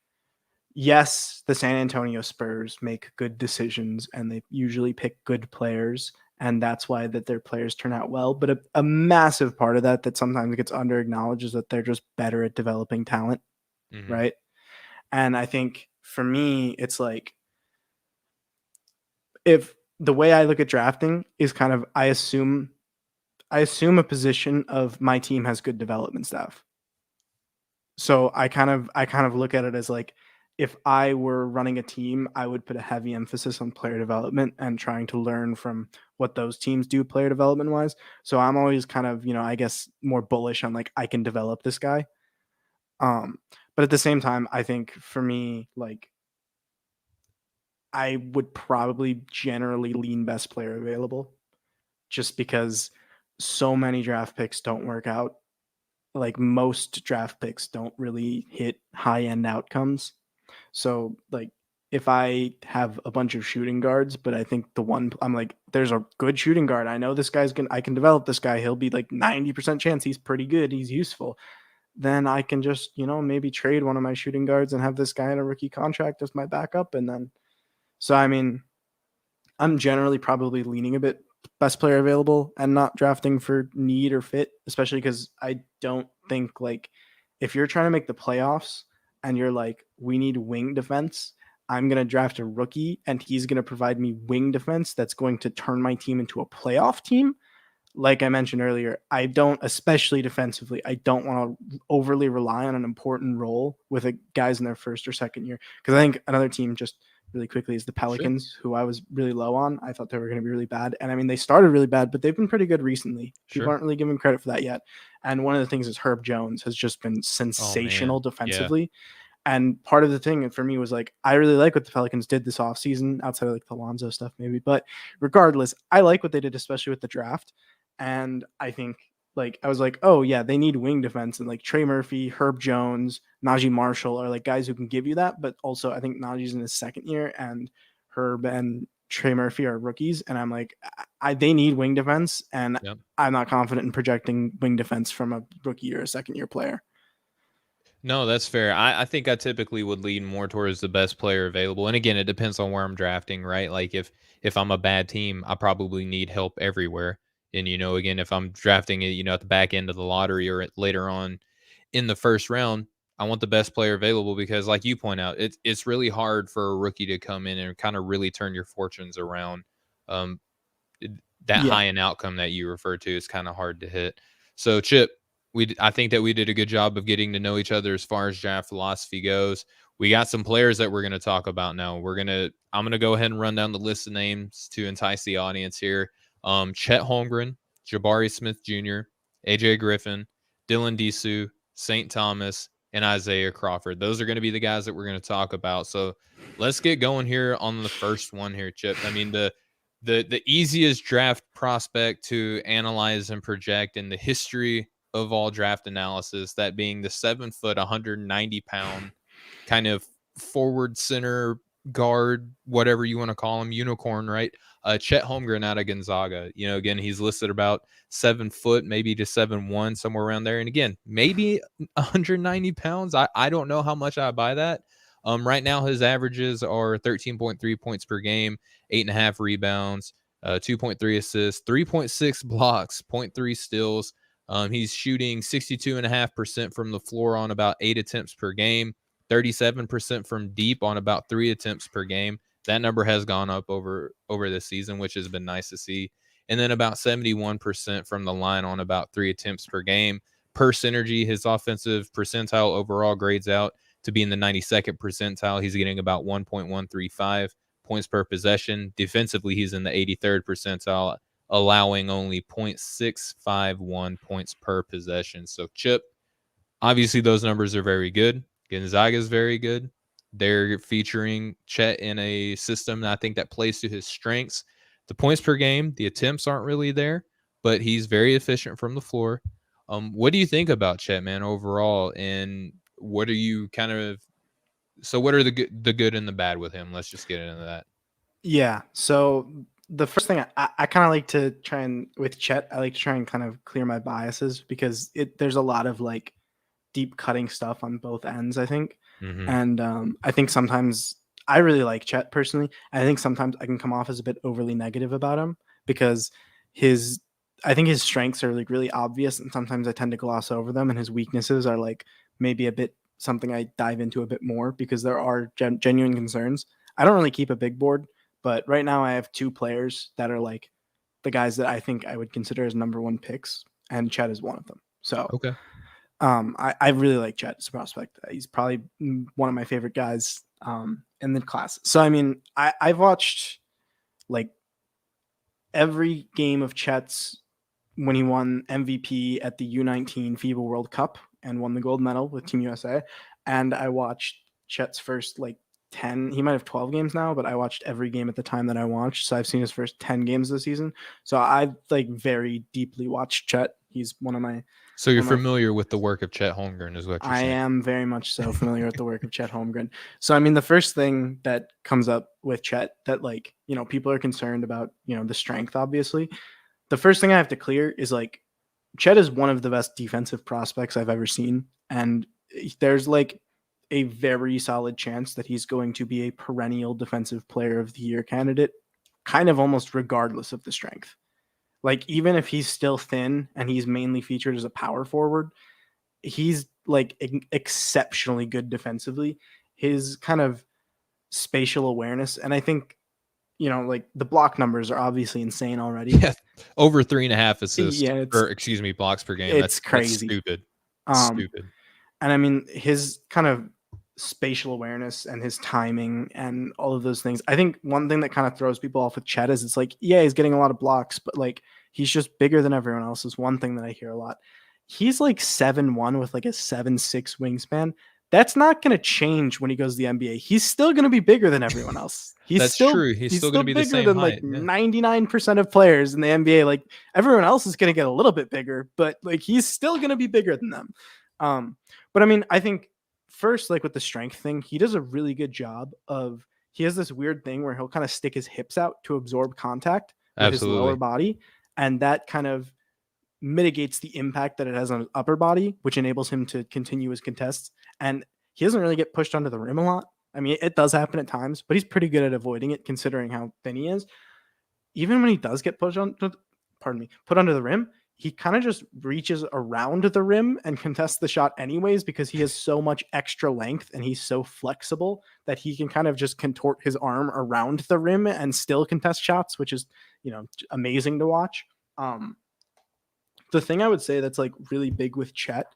yes, the San Antonio Spurs make good decisions and they usually pick good players, and that's why that their players turn out well. But a massive part of that sometimes gets under acknowledged is that they're just better at developing talent, Hmm. right? And I think for me, it's like if the way I look at drafting is kind of I assume a position of my team has good development staff. So I kind of look at it as like, if I were running a team, I would put a heavy emphasis on player development and trying to learn from what those teams do player development wise. So I'm always kind of, I guess more bullish on like I can develop this guy. Um but at the same time, I think for me, like, I would probably generally lean best player available, just because so many draft picks don't work out. Like, most draft picks don't really hit high end outcomes. So, like, if I have a bunch of shooting guards, but I think the one I'm like, there's a good shooting guard. I know this guy's I can develop this guy. He'll be like 90% chance he's pretty good. He's useful. Then I can just, maybe trade one of my shooting guards and have this guy in a rookie contract as my backup. And then, so I mean, I'm generally probably leaning a bit best player available and not drafting for need or fit, especially because I don't think, like, if you're trying to make the playoffs and you're like, we need wing defense, I'm going to draft a rookie and he's going to provide me wing defense that's going to turn my team into a playoff team. Like I mentioned earlier, I don't, especially defensively, I don't want to overly rely on an important role with guys in their first or second year. Because I think another team, just really quickly, is the Sure. Pelicans, who I was really low on. I thought they were going to be really bad. And I mean, they started really bad, but they've been pretty good recently. People Sure. aren't really giving credit for that yet. And one of the things is Herb Jones has just been Oh man. sensational Yeah. defensively. And part of the thing for me was like, I really like what the Pelicans did this offseason, outside of like the Lonzo stuff, maybe. But regardless, I like what they did, especially with the draft. And I think, like, I was like, oh yeah, they need wing defense, and like Trey Murphy, Herb Jones, Najee Marshall are like guys who can give you that. But also, I think Najee's in his second year, and Herb and Trey Murphy are rookies, and I'm like, they need wing defense, and Yep. I'm not confident in projecting wing defense from a rookie or a second year player. No, that's fair. I think I typically would lean more towards the best player available. And again, it depends on where I'm drafting, right? Like if I'm a bad team, I probably need help everywhere. And again, if I'm drafting it, at the back end of the lottery or later on in the first round, I want the best player available because, like you point out, it's really hard for a rookie to come in and kind of really turn your fortunes around. Um, it- that Yeah. high end outcome that you refer to is kind of hard to hit. So, Chip, I think that we did a good job of getting to know each other as far as draft philosophy goes. We got some players that we're going to talk about now. I'm gonna go ahead and run down the list of names to entice the audience here. Chet Holmgren, Jabari Smith Jr., AJ Griffin, Dylan Disu, St. Thomas, and Isaiah Crawford. Those are going to be the guys that we're going to talk about. So let's get going here on the first one here, Chip. I mean, the easiest draft prospect to analyze and project in the history of all draft analysis, that being the 7 foot, 190 pound kind of forward center guard, whatever you want to call him, unicorn, right? Chet Holmgren out of Gonzaga. Again, he's listed about 7 foot, maybe to 7'1", somewhere around there. And again, maybe 190 pounds. I don't know how much I buy that. Right now, his averages are 13.3 points per game, 8.5 rebounds, 2.3 assists, 3.6 blocks, zero point 0.3 steals. He's shooting 62.5% from the floor on about 8 attempts per game, 37% from deep on about 3 attempts per game. That number has gone up over this season, which has been nice to see. And then about 71% from the line on about 3 attempts per game. Per synergy, his offensive percentile overall grades out to be in the 92nd percentile. He's getting about 1.135 points per possession. Defensively, he's in the 83rd percentile, allowing only 0.651 points per possession. So, Chip, obviously those numbers are very good. Gonzaga is very good. They're featuring Chet in a system that I think that plays to his strengths. The points per game, the attempts aren't really there, but he's very efficient from the floor. What do you think about Chet, man, overall? And what are you kind of what are the good and the bad with him? Let's just get into that. Yeah. So the first thing I kind of like to try and, with Chet, I like to try and kind of clear my biases, because there's a lot of like deep cutting stuff on both ends, I think. Mm-hmm. And I think sometimes I really like Chet personally. I think sometimes I can come off as a bit overly negative about him, because his I think his strengths are like really obvious, and sometimes I tend to gloss over them, and his weaknesses are like maybe a bit something I dive into a bit more, because there are genuine concerns. I don't really keep a big board, But right now I have two players that are like the guys that I think I would consider as number one picks, and Chet is one of them. So Okay. I really like Chet as a prospect. He's probably one of my favorite guys in the class. So I mean, I've watched like every game of Chet's when he won MVP at the U19 FIBA World Cup and won the gold medal with Team USA. And I watched Chet's first like 10, he might have 12 games now, but I watched every game at the time that I watched. So I've seen his first 10 games this season. So I've like very deeply watched Chet. He's one of my So you're one of my familiar with the work of Chet Holmgren, is what you're I saying? am very much so familiar with the work of Chet Holmgren. So, I mean, the first thing that comes up with Chet that, like, people are concerned about, the strength, obviously. The first thing I have to clear is, like, Chet is one of the best defensive prospects I've ever seen. And there's, like, a very solid chance that he's going to be a perennial defensive player of the year candidate, kind of almost regardless of the strength. Like, even if he's still thin and he's mainly featured as a power forward, he's like exceptionally good defensively. His kind of spatial awareness, and I think like the block numbers are obviously insane already. Yeah, over 3.5 assists, Yeah, or excuse me, blocks per game. it's That's crazy. stupid. Um, Stupid. and I mean his kind of spatial awareness and his timing and all of those things. I think one thing that kind of throws people off with Chet is it's like, yeah, he's getting a lot of blocks, but like he's just bigger than everyone else is one thing that I hear a lot. He's like 7'1" with like a 7'6" wingspan. That's not going to change when he goes to the NBA. He's still going to be bigger than everyone else. That's true. He's still going to be the bigger same than height. like Yeah. 99% of players in the NBA. Like everyone else is going to get a little bit bigger, but like he's still going to be bigger than them. But I mean, I think first, like with the strength thing, he does a really good job of, he has this weird thing where he'll kind of stick his hips out to absorb contact with his lower body. And that kind of mitigates the impact that it has on his upper body, which enables him to continue his contests. And he doesn't really get pushed onto the rim a lot. I mean, it does happen at times, but he's pretty good at avoiding it considering how thin he is. Even when he does get put under the rim, he kind of just reaches around the rim and contests the shot anyways because he has so much extra length and he's so flexible that he can kind of just contort his arm around the rim and still contest shots, which is, amazing to watch. The thing I would say that's like really big with Chet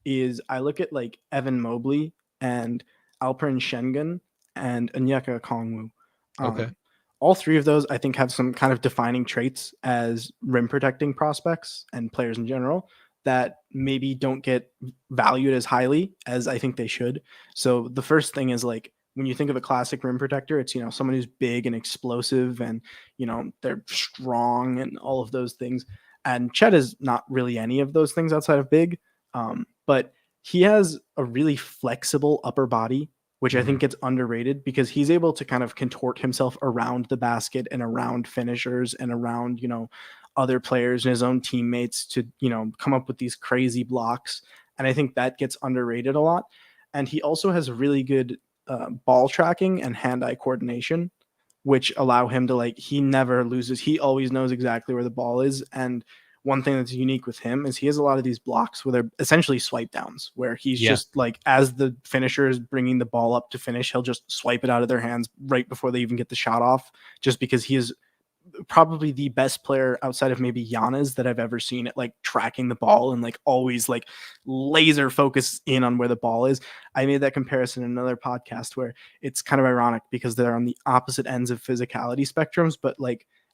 is I look at like Evan Mobley and Alperen Şengün and Onyeka Okongwu. Okay. All three of those I think have some kind of defining traits as rim protecting prospects and players in general that maybe don't get valued as highly as I think they should. So the first thing is like, when you think of a classic rim protector, it's, someone who's big and explosive and, they're strong and all of those things. And Chet is not really any of those things outside of big, but he has a really flexible upper body, which I think gets underrated because he's able to kind of contort himself around the basket and around finishers and around, other players and his own teammates to, come up with these crazy blocks. And I think that gets underrated a lot. And he also has really good ball tracking and hand-eye coordination, which allow him to he never loses. He always knows exactly where the ball is. And one thing that's unique with him is he has a lot of these blocks where they're essentially swipe downs, where he's just like, as the finisher is bringing the ball up to finish, he'll just swipe it out of their hands right before they even get the shot off, just because he is probably the best player outside of maybe Giannis that I've ever seen at tracking the ball and always laser focus in on where the ball is. I made that comparison in another podcast where it's kind of ironic because they're on the opposite ends of physicality spectrums, but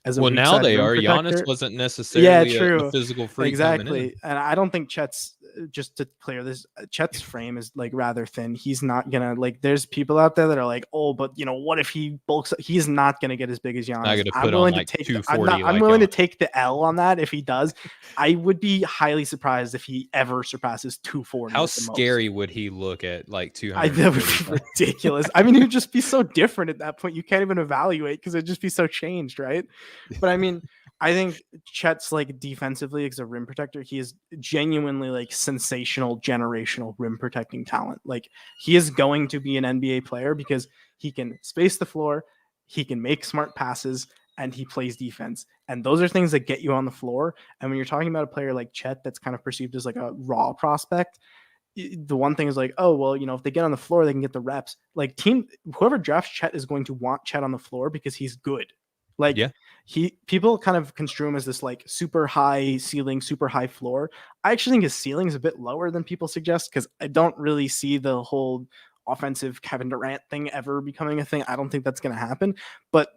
as a now they are. Giannis wasn't necessarily a physical freak. Exactly. And I don't think Chet's, just to clear this, Chet's frame is rather thin. He's not gonna there's people out there that are oh, but what if he bulks up? He's not gonna get as big as Giannis. I'm willing to take I'm willing to take the L on that if he does. I would be highly surprised if he ever surpasses 240. How scary would he look at 200? That would be ridiculous. I mean, he would just be so different at that point. You can't even evaluate because it'd just be so changed, right? But I mean, I think Chet's defensively as a rim protector, he is genuinely sensational generational rim protecting talent. He is going to be an NBA player because he can space the floor, he can make smart passes, and he plays defense. And those are things that get you on the floor. And when you're talking about a player like Chet that's kind of perceived as a raw prospect, the one thing is like, oh well, if they get on the floor, they can get the reps. Like whoever drafts Chet is going to want Chet on the floor because he's good. Like Yeah. people kind of construe him as this like super high ceiling, super high floor. I actually think his ceiling is a bit lower than people suggest because I don't really see the whole offensive Kevin Durant thing ever becoming a thing. I don't think that's going to happen, but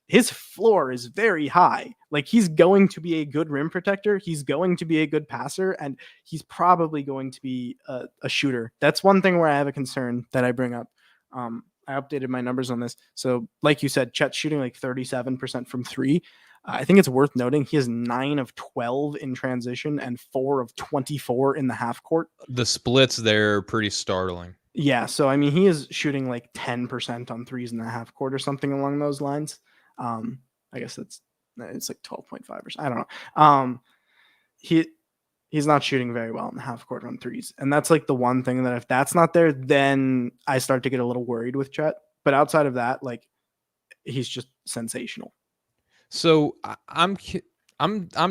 his floor is very high. Like he's going to be a good rim protector. He's going to be a good passer, and he's probably going to be a shooter. That's one thing where I have a concern that I bring up. I updated my numbers on this. So, like you said, Chet's shooting like 37% from three. I think it's worth noting he has 9 of 12 in transition and 4 of 24 in the half court. The splits there are pretty startling. Yeah, so I mean, he is shooting like 10% on threes in the half court or something along those lines. I guess it's like 12.5 or something. I don't know. He's not shooting very well in the half court on threes. And that's like the one thing that if that's not there, then I start to get a little worried with Chet. But outside of that, like he's just sensational. So I'm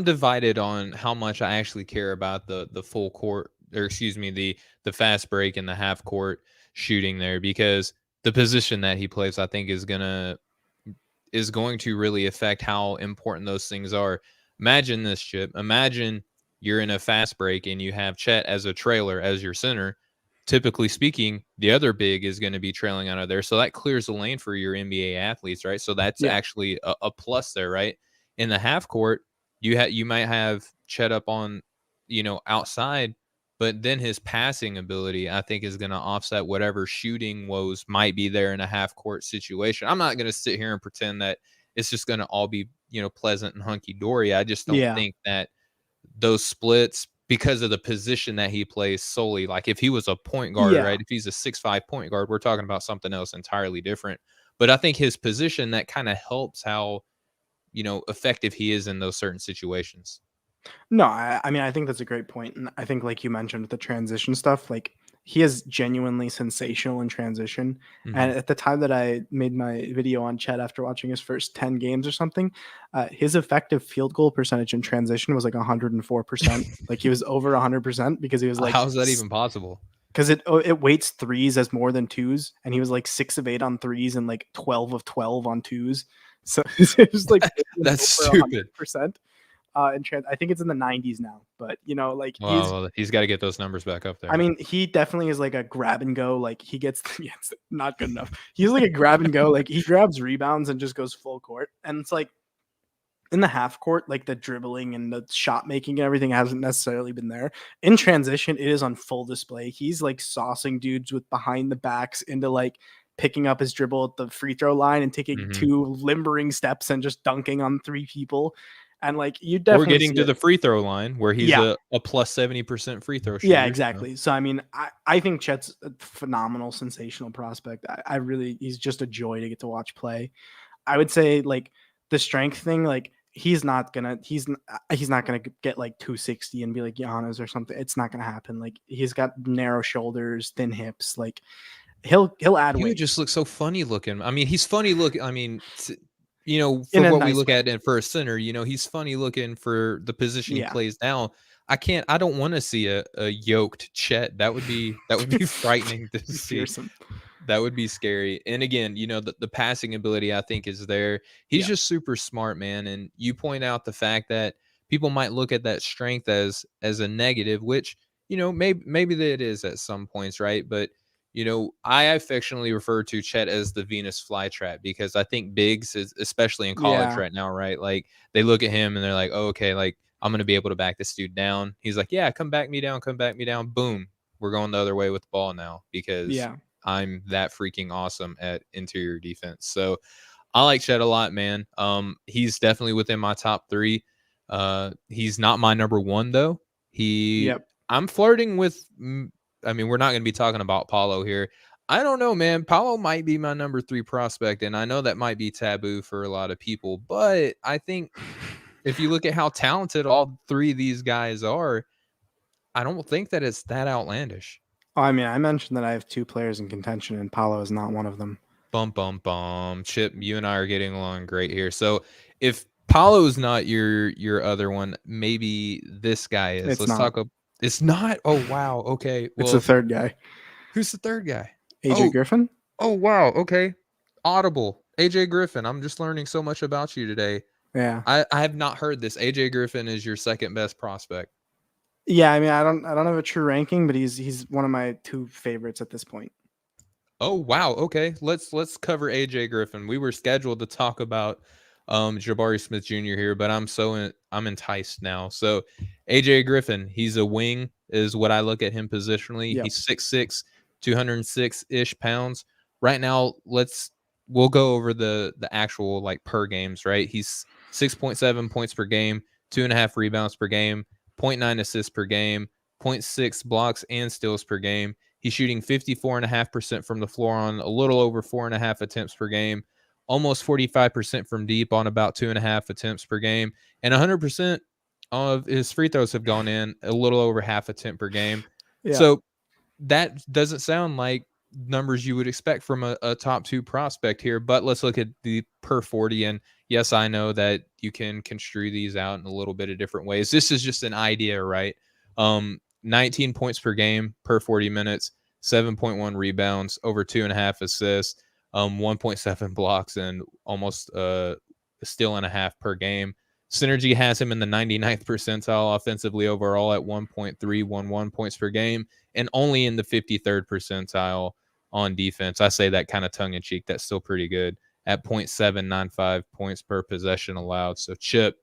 divided on how much I actually care about the full court, or excuse me, the fast break and the half court shooting there, because the position that he plays, I think, is going to really affect how important those things are. Imagine this, Chip. Imagine you're in a fast break and you have Chet as a trailer as your center. Typically speaking, the other big is going to be trailing out of there. So that clears the lane for your NBA athletes, right? So that's actually a plus there, right? In the half court, you might have Chet up on, outside, but then his passing ability, I think, is going to offset whatever shooting woes might be there in a half court situation. I'm not going to sit here and pretend that it's just going to all be, pleasant and hunky dory. I just don't think that those splits, because of the position that he plays solely, like if he was a point guard, right? If he's a 6'5" point guard, we're talking about something else entirely different. But I think his position, that kind of helps how, effective he is in those certain situations. No, I mean, I think that's a great point. And I think, like you mentioned with the transition stuff, like he is genuinely sensational in transition. Mm-hmm. And at the time that I made my video on Chet after watching his first 10 games or something, his effective field goal percentage in transition was like 104%. Like he was over 100% because he was like, how's that even possible? Because it weights threes as more than twos. And he was like 6 of 8 on threes and like 12 of 12 on twos. So it was like, that's stupid. 100%. I think it's in the 90s now, but like he's got to get those numbers back up there. I mean, he definitely is like a grab and go. Like he gets, it's not good enough. He's like a grab and go. Like he grabs rebounds and just goes full court. And it's like in the half court, like the dribbling and the shot making and everything hasn't necessarily been there. In transition, it is on full display. He's like saucing dudes with behind the backs into like picking up his dribble at the free throw line and taking 2 limbering steps and just dunking on 3 people. And like you definitely getting to the free throw line where he's a plus 70% free throw shooter. Yeah, exactly. So I mean, I think Chet's a phenomenal, sensational prospect. I really, he's just a joy to get to watch play. I would say like the strength thing, like he's not gonna get like 260 and be like Giannis or something. It's not gonna happen. Like he's got narrow shoulders, thin hips. Like he'll add weight. He just looks so funny looking. I mean, he's funny looking. I mean, for what we look at for a center, he's funny looking for the position he plays now. I don't want to see a yoked Chet. That would be frightening to see. Fearsome. That would be scary. And again, the passing ability, I think, is there. He's just super smart, man. And you point out the fact that people might look at that strength as a negative, which, maybe that it is at some points, right? But I affectionately refer to Chet as the Venus flytrap, because I think bigs, especially in college right now, right? Like they look at him and they're like, oh, okay, like I'm going to be able to back this dude down. He's like, yeah, come back me down. Boom. We're going the other way with the ball now because I'm that freaking awesome at interior defense. So I like Chet a lot, man. He's definitely within my top 3. He's not my number 1 though. I'm flirting with, I mean, we're not going to be talking about Paulo here. I don't know, man. Paulo might be my number 3 prospect, and I know that might be taboo for a lot of people, but I think if you look at how talented all 3 of these guys are, I don't think that it's that outlandish. Oh, I mean, I mentioned that I have 2 players in contention, and Paulo is not one of them. Bum, bum, bum. Chip, you and I are getting along great here. So if Paulo's not your other one, maybe this guy is. Let's talk It's not. Oh wow. Okay. It's the Well, third guy, who's the third guy? AJ Oh, Griffin. oh wow. Okay. Audible. AJ Griffin. I'm just learning so much about you today. Yeah. I have not heard this. AJ Griffin is your second best prospect. Yeah, I mean, I don't have a true ranking, but he's one of my two favorites at this point. Oh wow. Okay. Let's cover AJ Griffin. We were scheduled to talk about Jabari Smith Jr. here, but I'm enticed now. So AJ Griffin, he's a wing, is what I look at him positionally. Yep. He's 6'6", 206-ish pounds. Right now, we'll go over the actual like per games, right? He's 6.7 points per game, 2.5 rebounds per game, 0.9 assists per game, 0.6 blocks and steals per game. He's shooting 54.5% from the floor on a little over 4.5 attempts per game, almost 45% from deep on about 2.5 attempts per game, and 100% of his free throws have gone in a little over half attempt per game. Yeah. So that doesn't sound like numbers you would expect from a top two prospect here, but let's look at the per 40. And yes, I know that you can construe these out in a little bit of different ways. This is just an idea, right? 19 points per game per 40 minutes, 7.1 rebounds, over 2.5 assists, 1.7 blocks, and almost a steal and a half per game. Synergy has him in the 99th percentile offensively overall at 1.311 points per game, and only in the 53rd percentile on defense. I say that kind of tongue in cheek. That's still pretty good at 0.795 points per possession allowed. So Chip,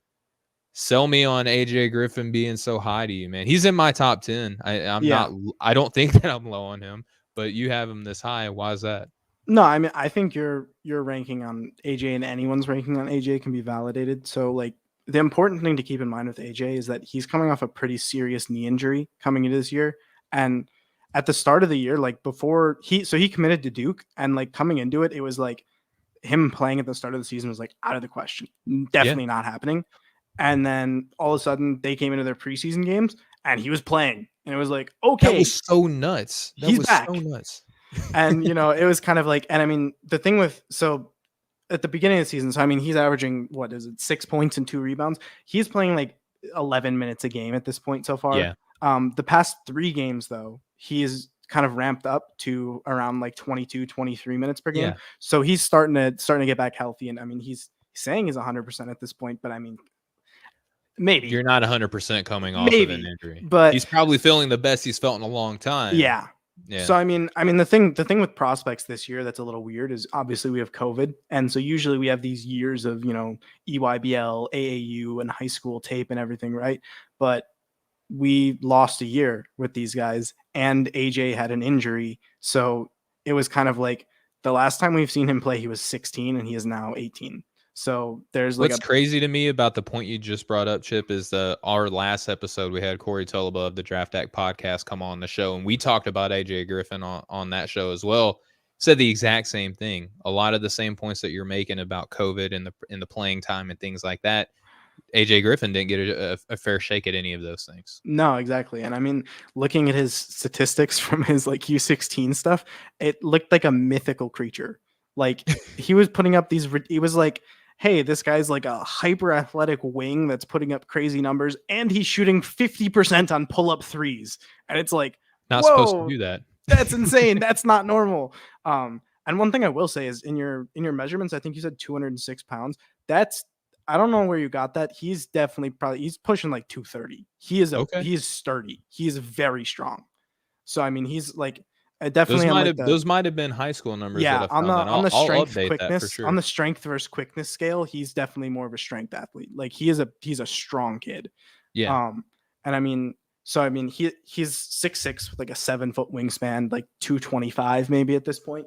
sell me on AJ Griffin being so high to you, man. He's in my top 10. I'm Yeah. not, I don't think that I'm low on him, but you have him this high. Why is that? No, I mean, I think your ranking on AJ and anyone's ranking on AJ can be validated. So like the important thing to keep in mind with AJ is that he's coming off a pretty serious knee injury coming into this year. And at the start of the year, like before he committed to Duke, and like coming into it, it was like him playing at the start of the season was like out of the question. Yeah. Definitely not happening. And then all of a sudden they came into their preseason games and he was playing. And it was like, That okay, was so nuts. That he's was so back. nuts. And it was kind of like, and I mean, the thing with so at the beginning of the season, so I mean, he's averaging what is it, 6 points and 2 rebounds. He's playing like 11 minutes a game at this point so far. Yeah. The past 3 games though, he is kind of ramped up to around like 22, 23 minutes per game. Yeah. So he's starting to get back healthy. And I mean, he's saying he's 100% at this point, but I mean, maybe, You're not 100% coming off of an maybe, injury. but He's probably feeling the best he's felt in a long time. yeah. Yeah. So I mean the thing with prospects this year that's a little weird is obviously we have COVID, and so usually we have these years of EYBL, AAU, and high school tape and everything, right? But we lost a year with these guys, and AJ had an injury, so it was kind of like the last time we've seen him play, he was 16, and he is now 18. So there's like What's crazy to me about the point you just brought up, Chip, is our last episode we had Corey Tulaba of the Draft Act podcast come on the show, and we talked about AJ Griffin on that show as well. Said the exact same thing. A lot of the same points that you're making about COVID and the playing time and things like that. AJ Griffin didn't get a fair shake at any of those things. No, exactly. And I mean, looking at his statistics from his like U16 stuff, it looked like a mythical creature. Like he was putting up he was like, hey, this guy's like a hyper athletic wing that's putting up crazy numbers, and he's shooting 50% on pull up threes. And it's like, Not supposed to whoa, do that. that's insane. That's not normal. And one thing I will say is in your measurements, I think you said 206 pounds. That's, I don't know where you got that. He's definitely he's pushing like 230. Okay. He is sturdy. He is very strong. So I mean, he's like definitely on like Those might have been high school numbers that yeah, I found. on the I'll strength update that for quickness, sure. on the strength versus quickness scale, he's definitely more of a strength athlete. Like he's a strong kid. Yeah. And I mean, so I mean, he's 6'6" with like a 7-foot wingspan, like 225 maybe at this point.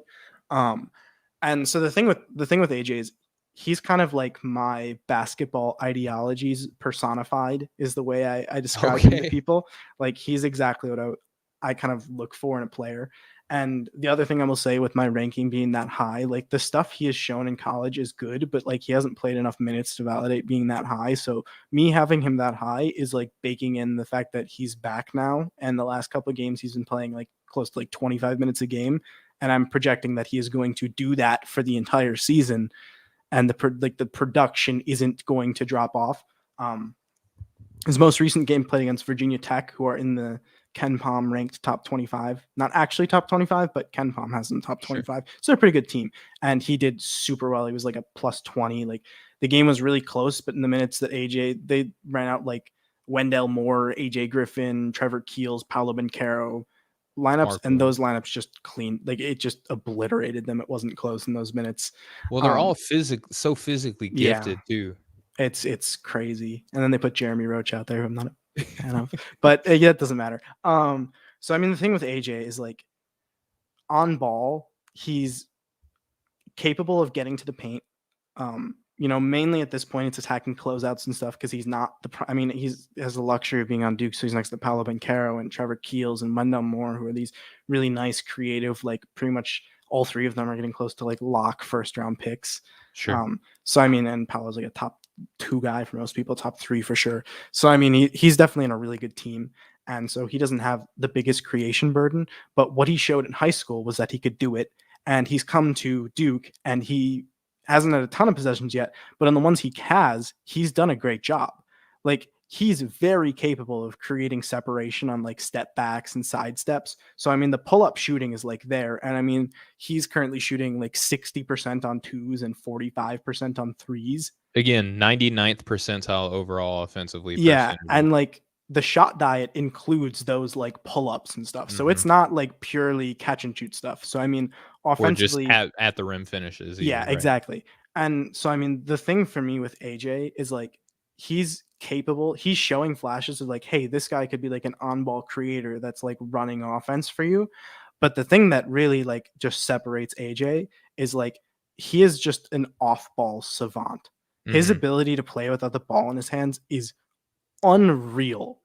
And so the thing with AJ is he's kind of like my basketball ideologies personified is the way I describe him to people. Like he's exactly what I kind of look for in a player. And the other thing I will say with my ranking being that high, like the stuff he has shown in college is good, but like he hasn't played enough minutes to validate being that high. So me having him that high is like baking in the fact that he's back now. And the last couple of games he's been playing like close to like 25 minutes a game. And I'm projecting that he is going to do that for the entire season. And the production isn't going to drop off. His most recent game played against Virginia Tech, who are in the Ken Palm ranked top 25. Not actually top 25, but Ken Palm has them top Sure. 25. So they're a pretty good team. And he did super well. He was like a plus 20. Like the game was really close, but in the minutes that they ran out like Wendell Moore, AJ Griffin, Trevor Keels, Paolo Banchero lineups, Smart and move. those lineups just clean. Like it just obliterated them. It wasn't close in those minutes. Well, they're all so physically Yeah, gifted too. it's crazy. And then they put Jeremy Roach out there, who I'm not a big fan of, but yeah, it doesn't matter. So I mean, the thing with AJ is like on ball, he's capable of getting to the paint. Mainly at this point, it's attacking closeouts and stuff because he's not I mean, he has the luxury of being on Duke, so he's next to Paolo Banchero and Trevor Keels and Wendell Moore, who are these really nice, creative, like pretty much all three of them are getting close to like lock first round picks. Sure. So I mean, and Paolo's like a top 2 guy for most people, top 3 for sure. So I mean, he's definitely in a really good team. And so he doesn't have the biggest creation burden, but what he showed in high school was that he could do it. And he's come to Duke and he hasn't had a ton of possessions yet, but on the ones he has, he's done a great job. Like he's very capable of creating separation on like step backs and side steps. So I mean, the pull up shooting is like there, and I mean, he's currently shooting like 60% on twos and 45% on threes. Again, 99th percentile overall offensively Yeah, percentage. and like the shot diet includes those like pull ups and stuff. So Mm-hmm. it's not like purely catch and shoot stuff. So I mean, Or just offensively, at the rim finishes, yeah, even, right? exactly. And so, I mean, the thing for me with AJ is like he's capable. He's showing flashes of like, hey, this guy could be like an on-ball creator that's like running offense for you. But the thing that really like just separates AJ is like he is just an off-ball savant. His Mm-hmm. ability to play without the ball in his hands is unreal.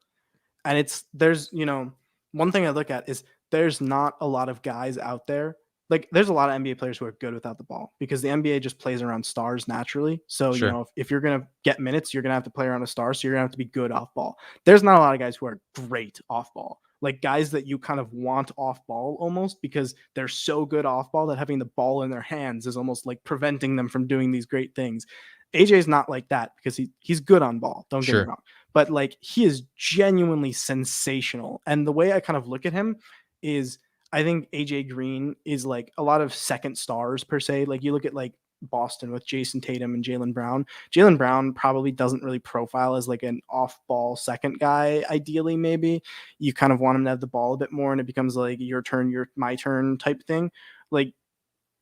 And there's, one thing I look at is there's not a lot of guys out there. Like there's a lot of NBA players who are good without the ball because the NBA just plays around stars naturally. So, Sure. if you're going to get minutes, you're going to have to play around a star. So you're going to have to be good off ball. There's not a lot of guys who are great off ball. Like guys that you kind of want off ball almost because they're so good off ball that having the ball in their hands is almost like preventing them from doing these great things. AJ's not like that because he's good on ball. Don't get me Sure. wrong, but like he is genuinely sensational. And the way I kind of look at him is I think AJ Green is like a lot of second stars per se. Like you look at like Boston with Jason Tatum and Jaylen Brown. Jaylen Brown probably doesn't really profile as like an off ball second guy. Ideally, maybe you kind of want him to have the ball a bit more and it becomes like your turn, my turn type thing. Like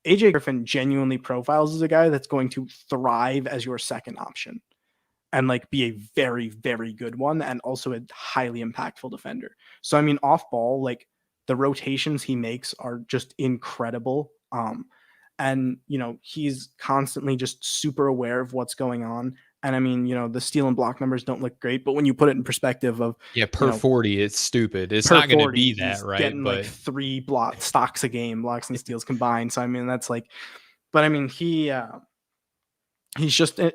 AJ Griffin genuinely profiles as a guy that's going to thrive as your second option and like be a very, very good one and also a highly impactful defender. So I mean, off ball, like the rotations he makes are just incredible. And he's constantly just super aware of what's going on. And I mean, the steal and block numbers don't look great, but when you put it in perspective of, Yeah, you per know, 40, it's stupid. It's per not gonna 40, be that, he's right? getting like But 3 stocks a game, blocks and steals combined. So I mean, that's like, but I mean, he's just an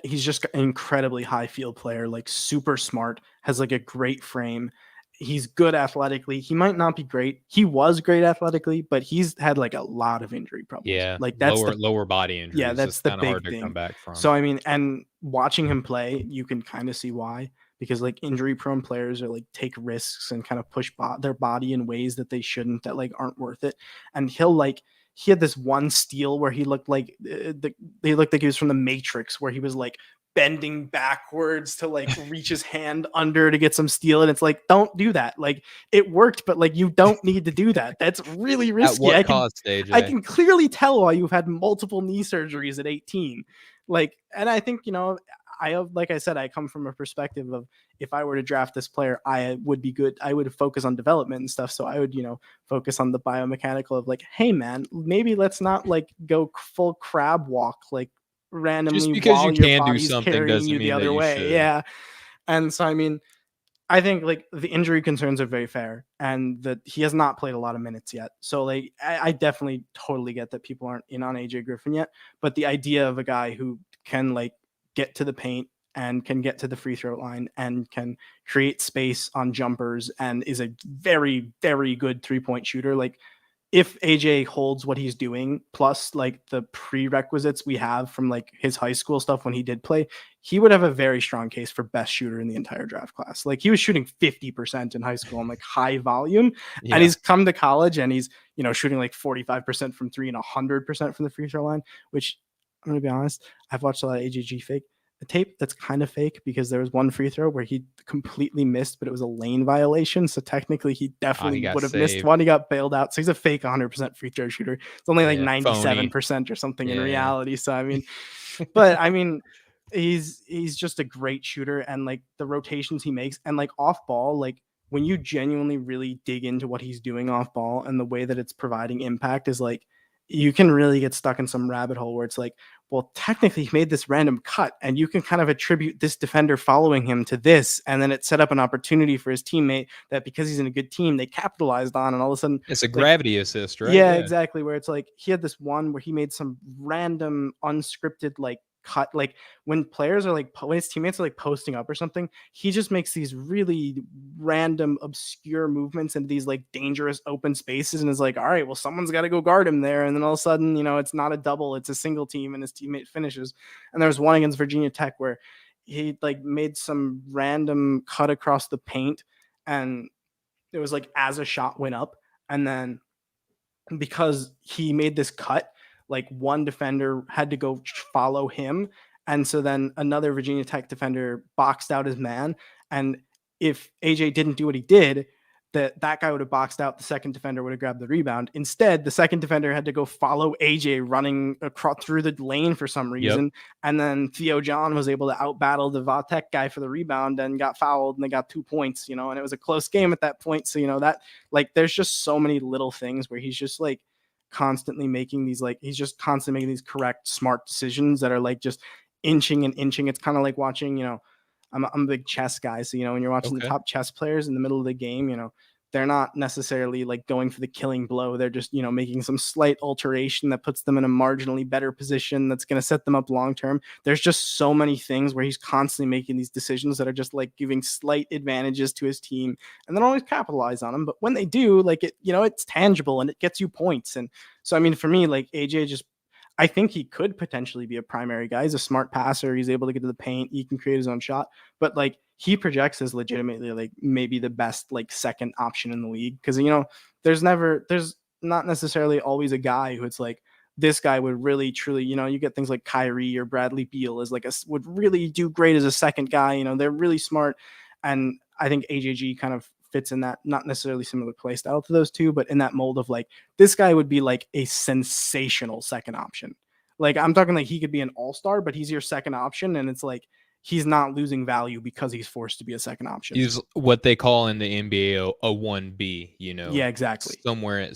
incredibly high field player, like super smart, has like a great frame. He's good athletically. He might not be great. He was great athletically, but he's had like a lot of injury problems. yeah, Like lower body yeah, injuries, it's that's the kinda hard big to come thing. back from. So I mean, and watching him play, you can kind of see why because like injury prone players are like take risks and kind of push their body in ways that they shouldn't that like aren't worth it. And he had this one steal where he looked like he was from the Matrix, where he was like bending backwards to like reach his hand under to get some steal, and it's like don't do that. Like it worked, but like you don't need to do that. That's really At risky. what I can cost, I AJ? can clearly tell why you've had multiple knee surgeries at 18. Like, and I think like I said, I come from a perspective of if I were to draft this player, I would be good. I would focus on development and stuff. So I would, focus on the biomechanical of like, hey man, maybe let's not like go full crab walk like Just randomly because while you your can do body's something carrying doesn't you the mean that other you way. should. Yeah. And so I mean, I think like the injury concerns are very fair and that he has not played a lot of minutes yet. So like I definitely totally get that people aren't in on AJ Griffin yet. But the idea of a guy who can like get to the paint and can get to the free throw line and can create space on jumpers and is a very, very good 3-point shooter, like if AJ holds what he's doing, plus like the prerequisites we have from like his high school stuff when he did play, he would have a very strong case for best shooter in the entire draft class. Like he was shooting 50% in high school on like high volume, and Yeah. he's come to college and he's, shooting like 45% from three and 100% from the free throw line, which I'm going to be honest, I've watched a lot of AJG fake a tape that's kind of fake because there was one free throw where he completely missed, but it was a lane violation. So technically, he He definitely got would have missed saved. one. He got bailed out. So he's a fake 100% free throw shooter. It's only like Yeah. Phony. 97% or something in Yeah. reality. So, but he's just a great shooter, and like the rotations he makes and like off ball, like when you genuinely really dig into what he's doing off ball and the way that it's providing impact is like you can really get stuck in some rabbit hole where it's like, well, technically he made this random cut and you can kind of attribute this defender following him to this. And then it set up an opportunity for his teammate that because he's in a good team, they capitalized on. And all of a sudden, It's a like, gravity assist, right? yeah, Yeah. exactly. Where it's like he had this one where he made some random unscripted like cut, like when players are like when his teammates are like posting up or something, he just makes these really random obscure movements into these like dangerous open spaces and is like, all right, well, someone's got to go guard him there. And then all of a sudden, it's not a double, it's a single team and his teammate finishes. And there was one against Virginia Tech where he like made some random cut across the paint and it was like as a shot went up. And then because he made this cut, like one defender had to go follow him. And so then another Virginia Tech defender boxed out his man. And if AJ didn't do what he did, that guy would have boxed out. The second defender would have grabbed the rebound. Instead, the second defender had to go follow AJ running across through the lane for some Yep. reason. And then Theo John was able to outbattle the Vatek guy for the rebound and got fouled and they got 2 points, and it was a close game at that point. So, that like there's just so many little things where he's just like constantly making these like he's just constantly making these correct, smart decisions that are like just inching and inching. It's kind of like watching, I'm a big chess guy. So, when you're watching the Okay. top chess players in the middle of the game, they're not necessarily like going for the killing blow. They're just, making some slight alteration that puts them in a marginally better position that's going to set them up long term. There's just so many things where he's constantly making these decisions that are just like giving slight advantages to his team and then always capitalize on them. But when they do, like it's tangible and it gets you points. And so, for me, like AJ just I think he could potentially be a primary guy. He's a smart passer. He's able to get to the paint. He can create his own shot. But like he projects as legitimately like maybe the best like second option in the league. Cause there's not necessarily always a guy who it's like this guy would really truly, you get things like Kyrie or Bradley Beal as like would really do great as a second guy. They're really smart. And I think AJG kind of fits in that, not necessarily similar play style to those two, but in that mold of like, this guy would be like a sensational second option. Like I'm talking like he could be an all-star, but he's your second option. And it's like, he's not losing value because he's forced to be a second option. He's what they call in the NBA a 1B, Yeah, exactly. somewhere in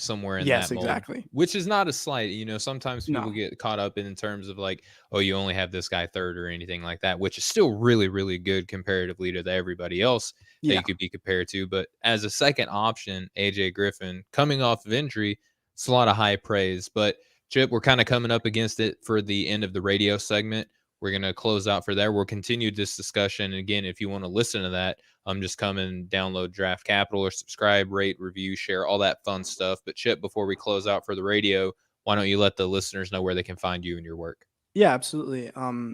Yes, that mold, exactly. which is not a slight. Sometimes people No. get caught up in terms of like, oh, you only have this guy third or anything like that, which is still really, really good comparatively to everybody else that Yeah. you could be compared to. But as a second option, AJ Griffin coming off of injury, it's a lot of high praise. But Chip, we're kind of coming up against it for the end of the radio segment. We're going to close out for there. We'll continue this discussion. And again, if you want to listen to that, just come and download Draft Capital or subscribe, rate, review, share, all that fun stuff. But Chip, before we close out for the radio, why don't you let the listeners know where they can find you and your work? Yeah, absolutely.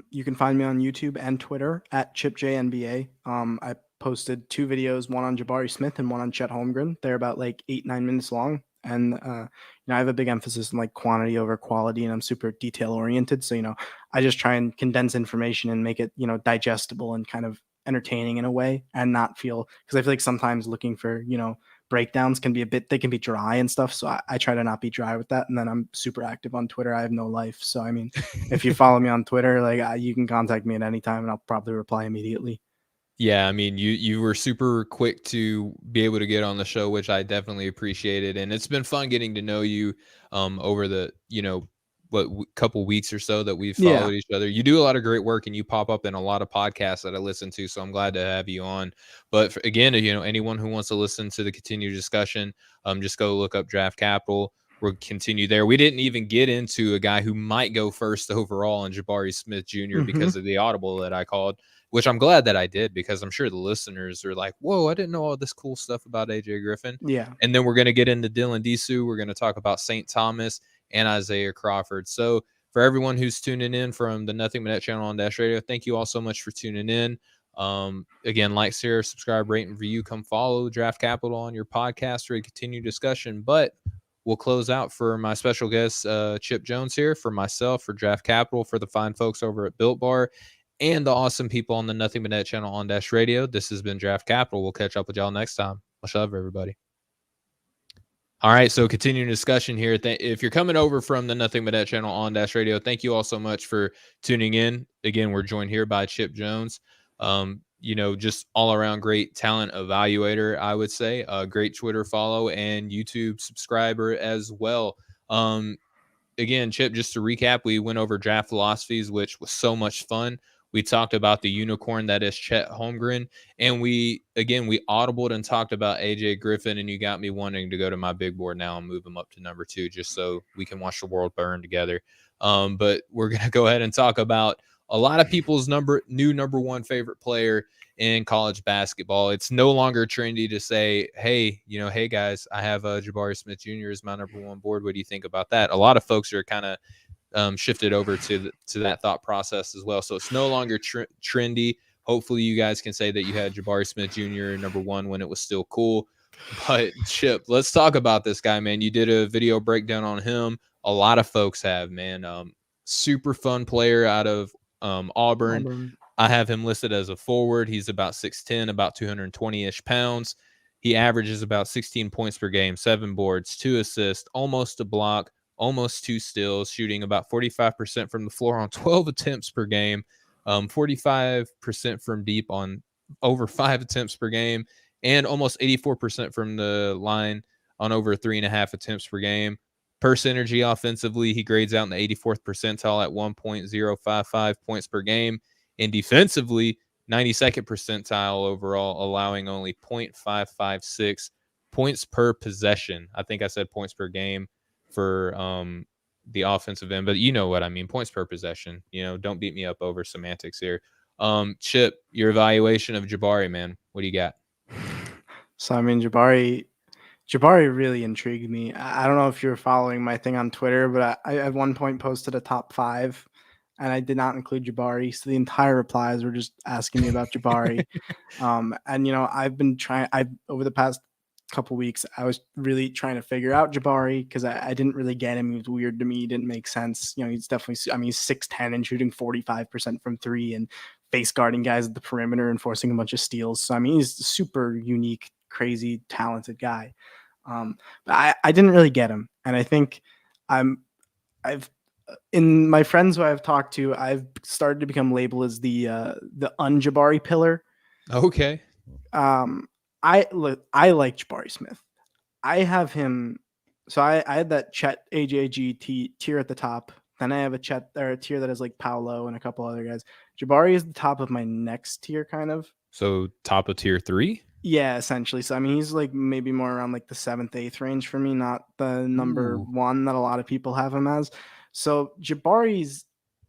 You can find me on YouTube and Twitter at ChipJNBA. I posted 2 videos, one on Jabari Smith and one on Chet Holmgren. They're about like 8-9 minutes long. And I have a big emphasis on like quantity over quality, and I'm super detail oriented. So I just try and condense information and make it digestible and kind of entertaining in a way, and not feel, because I feel like sometimes looking for breakdowns can be they can be dry and stuff. So I try to not be dry with that. And then I'm super active on Twitter. I have no life. So if you follow me on Twitter, like you can contact me at any time and I'll probably reply immediately. Yeah, you were super quick to be able to get on the show, which I definitely appreciated, and it's been fun getting to know you over the couple weeks or so that we've Yeah. followed each other. You do a lot of great work, and you pop up in a lot of podcasts that I listen to, so I'm glad to have you on. But again, anyone who wants to listen to the continued discussion, just go look up Draft Capital. we'll continue there. We didn't even get into a guy who might go first overall in Jabari Smith Jr. Hmm. because of the audible that I called, which I'm glad that I did, because I'm sure the listeners are like, whoa, I didn't know all this cool stuff about AJ Griffin. Yeah. And then we're going to get into Dylan Disu. We're going to talk about St. Thomas and Isaiah Crawford. So for everyone who's tuning in from the Nothing But Net channel on Dash Radio, thank you all so much for tuning in. Again, like, share, subscribe, rate, and review. Come follow Draft Capital on your podcast for a continued discussion. But we'll close out for my special guest, Chip Jones here, for myself, for Draft Capital, for the fine folks over at Built Bar, and the awesome people on the Nothing But Net channel on Dash Radio. This has been Draft Capital. We'll catch up with y'all next time. Much love, everybody. All right, so continuing discussion here. If you're coming over from the Nothing But Net channel on Dash Radio, thank you all so much for tuning in. Again, we're joined here by Chip Jones. Just all around great talent evaluator, I would say. A great Twitter follow and YouTube subscriber as well. Again, Chip, just to recap, we went over draft philosophies, which was so much fun. We talked about the unicorn that is Chet Holmgren, and we audibled and talked about AJ Griffin, and you got me wanting to go to my big board now and move him up to number 2 just so we can watch the world burn together. But we're going to go ahead and talk about a lot of people's new number 1 favorite player in college basketball. It's no longer trendy to say, hey guys, I have Jabari Smith Jr. as my number 1 board. What do you think about that? A lot of folks are kind of shifted over to that thought process as well. So it's no longer trendy. Hopefully you guys can say that you had Jabari Smith Jr. number 1 when it was still cool. But Chip, let's talk about this guy, man. You did a video breakdown on him. A lot of folks have, man. Super fun player out of Auburn. I have him listed as a forward. He's about 6'10", about 220-ish pounds. He averages about 16 points per game, 7 boards, 2 assists, almost a block, almost 2 steals, shooting about 45% from the floor on 12 attempts per game, 45% from deep on over 5 attempts per game, and almost 84% from the line on over 3.5 attempts per game. Per synergy offensively, he grades out in the 84th percentile at 1.055 points per game. And defensively, 92nd percentile overall, allowing only 0.556 points per possession. I think I said points per game for the offensive end, but you know what I mean, points per possession. Don't beat me up over semantics here. Chip, your evaluation of Jabari, man. What do you got? So, I mean, Jabari really intrigued me. I don't know if you're following my thing on Twitter, but I at one point posted a top 5, and I did not include Jabari. So the entire replies were just asking me about Jabari. And I've been trying. Over the past couple weeks, I was really trying to figure out Jabari because I didn't really get him. He was weird to me. He didn't make sense. He's definitely. I mean, he's 6'10" and shooting 45% from 3, and face guarding guys at the perimeter and forcing a bunch of steals. So I mean, he's a super unique, crazy, talented guy. But I didn't really get him, and I think I've in my friends who I've talked to, I've started to become labeled as the un-Jabari pillar. Okay. I like Jabari Smith. I have him. So I had that Chet AJG tier at the top. Then I have a tier that is like Paolo and a couple other guys. Jabari is the top of my next tier, kind of. So top of tier 3? Yeah, essentially. So I mean, he's like maybe more around like the 7th, 8th range for me, not the number 1 that a lot of people have him as. So Jabari's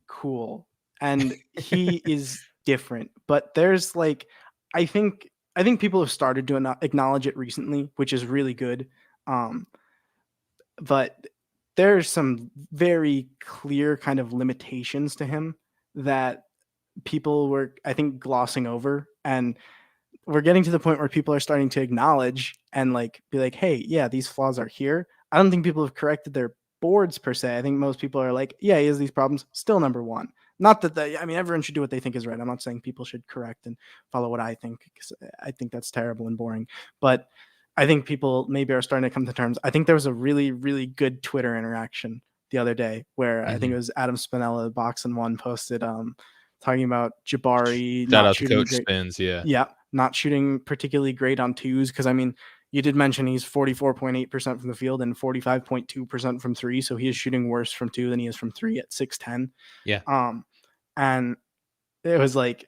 cool and he is different, but there's like, I think people have started to acknowledge it recently, which is really good. But there's some very clear kind of limitations to him that people were, I think, glossing over, and we're getting to the point where people are starting to acknowledge and like be like, hey, yeah, these flaws are here. I don't think people have corrected their boards per se. I think most people are like, yeah, he has these problems, still number 1. Not that everyone should do what they think is right. I'm not saying people should correct and follow what I think, because I think that's terrible and boring. But I think people maybe are starting to come to terms. I think there was a really, really good Twitter interaction the other day where I think it was Adam Spinella, Box and One, posted talking about Jabari. Shout out to Coach Spins, yeah. Yeah, not shooting particularly great on 2s, because I mean, you did mention he's 44.8% from the field and 45.2% from 3, so he is shooting worse from 2 than he is from 3 at 6'10". Yeah. And it was like,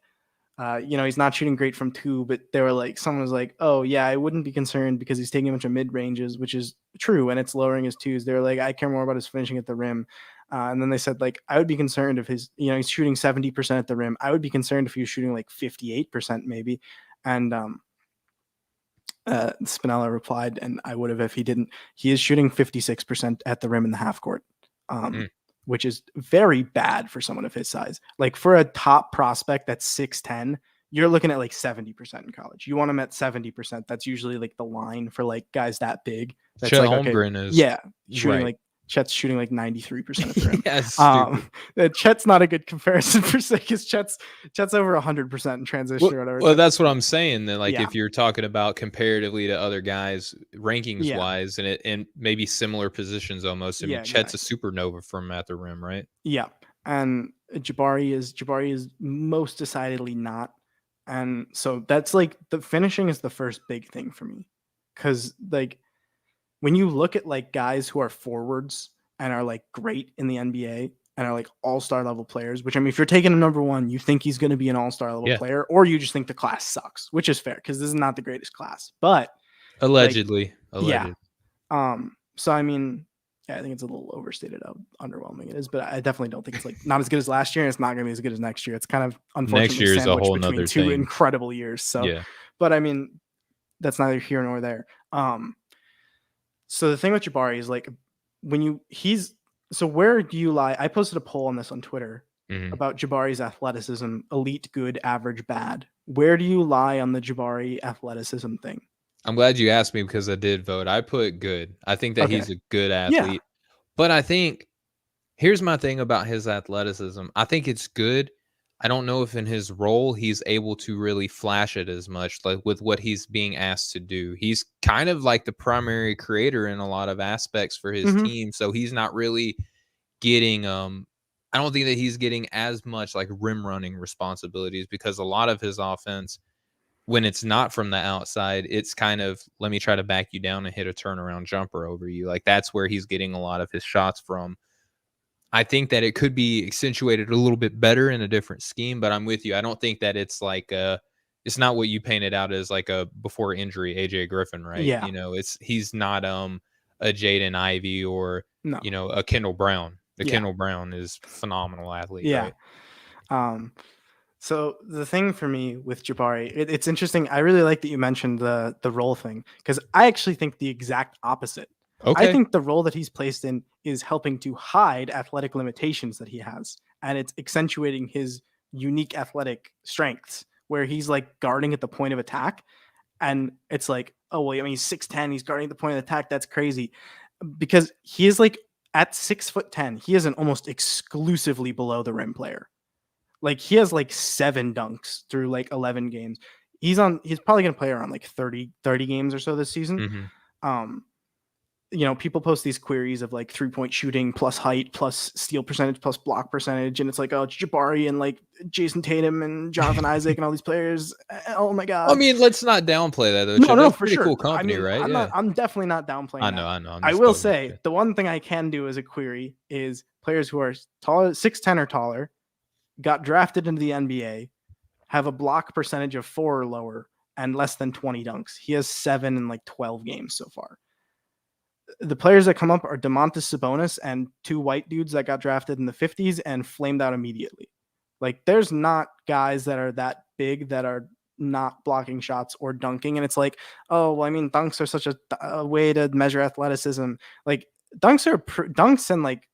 He's not shooting great from 2, but they were like, someone was like, oh yeah, I wouldn't be concerned because he's taking a bunch of mid ranges, which is true, and it's lowering his 2s. They were like, I care more about his finishing at the rim. And then they said, like, I would be concerned if he's shooting 70% at the rim. I would be concerned if he was shooting like 58% maybe. And Spinella replied, and I would have if he didn't. He is shooting 56% at the rim in the half court, which is very bad for someone of his size. Like for a top prospect that's 6'10", you're looking at like 70% in college. You want him at 70%. That's usually like the line for like guys that big. That's Chet like, Holmgren okay, is shooting right. like Chet's shooting like 93% at the rim. Yeah, Chet's not a good comparison per se because Chet's over 100% in transition or whatever. Well, that's what I'm saying. That like Yeah. if you're talking about comparatively to other guys, rankings wise, and maybe similar positions almost. I mean, Chet's a supernova from at the rim, right? Yeah, and Jabari is most decidedly not. And so that's like the finishing is the first big thing for me, because like when you look at like guys who are forwards and are like great in the NBA and are like all-star level players, which I mean, if you're taking a number 1, you think he's going to be an all-star level player, or you just think the class sucks, which is fair because this is not the greatest class, but allegedly. Yeah. So I mean, I think it's a little overstated how underwhelming it is, but I definitely don't think it's like not as good as last year, and it's not going to be as good as next year. It's kind of unfortunately Next year is a whole between nother 2 thing. incredible years. So, but I mean, that's neither here nor there. So the thing with Jabari is like where do you lie? I posted a poll on this on Twitter about Jabari's athleticism: elite, good, average, bad. Where do you lie on the Jabari athleticism thing? I'm glad you asked me because I did vote. I put good. I think that he's a good athlete. But I think here's my thing about his athleticism. I think it's good. I don't know if in his role he's able to really flash it as much, like with what he's being asked to do. He's kind of like the primary creator in a lot of aspects for his team, so he's not really getting I don't think that he's getting as much like rim running responsibilities, because a lot of his offense, when it's not from the outside, it's kind of, let me try to back you down and hit a turnaround jumper over you. Like that's where he's getting a lot of his shots from. I think that it could be accentuated a little bit better in a different scheme, but I'm with you. I don't think that it's like it's not what you painted out as like a before injury AJ Griffin, right? Yeah. He's not a Jaden Ivey or a Kendall Brown. Kendall Brown is phenomenal athlete, right? So the thing for me with Jabari, it's interesting. I really like that you mentioned the role thing, because I actually think the exact opposite. I think the role that he's placed in is helping to hide athletic limitations that he has, and it's accentuating his unique athletic strengths, where he's like guarding at the point of attack, and it's like, oh well, I mean, he's 6'10", he's guarding at the point of attack. That's crazy, because he is like at 6'10", he is an almost exclusively below the rim player. Like he has like 7 dunks through like 11 games. He's probably going to play around like 30 games or so this season. People post these queries of like 3-point shooting plus height plus steal percentage plus block percentage, and it's like, oh, it's Jabari and like Jason Tatum and Jonathan Isaac and all these players. Oh my god! I mean, let's not downplay that though. No, for sure. Cool company, right? I'm definitely not downplaying. I know. I will say the one thing I can do as a query is players who are taller, 6'10" or taller, got drafted into the NBA, have a block percentage of 4 or lower, and less than 20 dunks. He has 7 in like 12 games so far. The players that come up are Domantas Sabonis and 2 white dudes that got drafted in the 50s and flamed out immediately. Like there's not guys that are that big that are not blocking shots or dunking. And it's like, oh, well, I mean, dunks are such a way to measure athleticism. Like dunks and like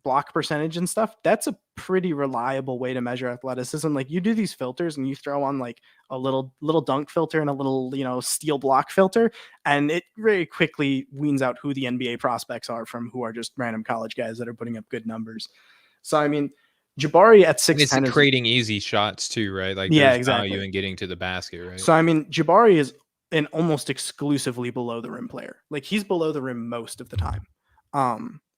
block percentage and stuff, that's a pretty reliable way to measure athleticism. Like you do these filters and you throw on like a little dunk filter and a little steal block filter, and it very quickly weans out who the NBA prospects are from who are just random college guys that are putting up good numbers. So I mean, Jabari at 6'10" is creating easy shots too, right? Like exactly. value in getting to the basket, right? So I mean, Jabari is an almost exclusively below the rim player. Like he's below the rim most of the time.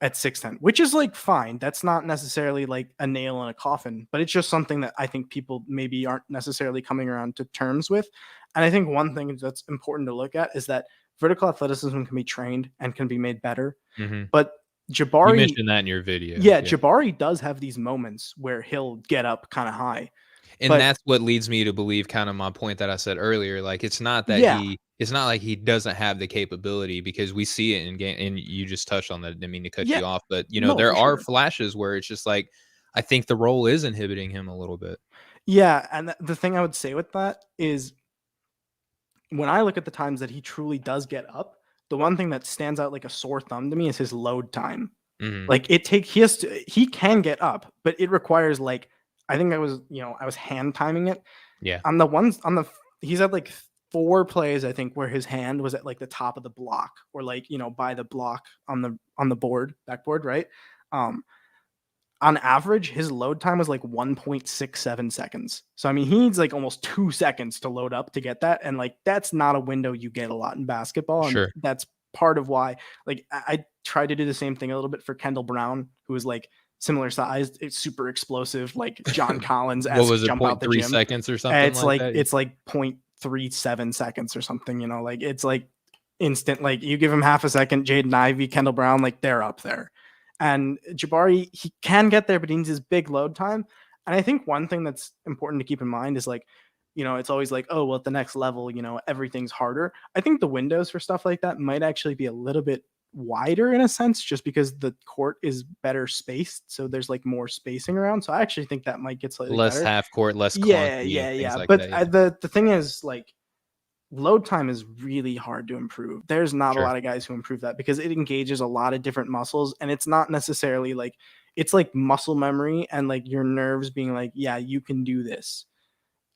At 6'10", which is like fine. That's not necessarily like a nail in a coffin, but it's just something that I think people maybe aren't necessarily coming around to terms with. And I think one thing that's important to look at is that vertical athleticism can be trained and can be made better. But Jabari, you mentioned that in your video. Yeah, Jabari does have these moments where he'll get up kind of high. And But that's what leads me to believe kind of my point that I said earlier. Like yeah, it's not like he doesn't have the capability because we see it in game and you just touched on that. I didn't mean to cut yeah, you off, but no, there for are sure. flashes where it's just like I think the role is inhibiting him a little bit. Yeah, and the thing I would say with that is when I look at the times that he truly does get up, the one thing that stands out like a sore thumb to me is his load time. Hmm. Like he can get up, but it requires like I think I was hand timing it Yeah, on the ones on the he's had like 4 plays I think where his hand was at like the top of the block or like by the block on the backboard, right? Um, on average, his load time was like 1.67 seconds. So I mean, he needs like almost 2 seconds to load up to get that, and like that's not a window you get a lot in basketball, and sure. that's part of why. Like I tried to do the same thing a little bit for Kendall Brown, who was like similar sized, it's super explosive, like John Collins What esque was it, jump out point the three gym. seconds or And something like that? it's like 0.37 seconds or something. Like it's like instant. Like you give him half a second, Jaden Ivey, Kendall Brown, like they're up there. And Jabari, he can get there, but he needs his big load time. And I think one thing that's important to keep in mind is like, it's always like, oh, well, at the next level, everything's harder. I think the windows for stuff like that might actually be a little bit wider in a sense, just because the court is better spaced. So there's like more spacing around. So I actually think that might get slightly Less better. half court, less Yeah, clunky, and yeah, things yeah. like But that. Yeah, the thing is, like, load time is really hard to improve. There's not a sure. lot of guys who improve that because it engages a lot of different muscles, and it's not necessarily like it's like muscle memory and like your nerves being like, yeah, you can do this.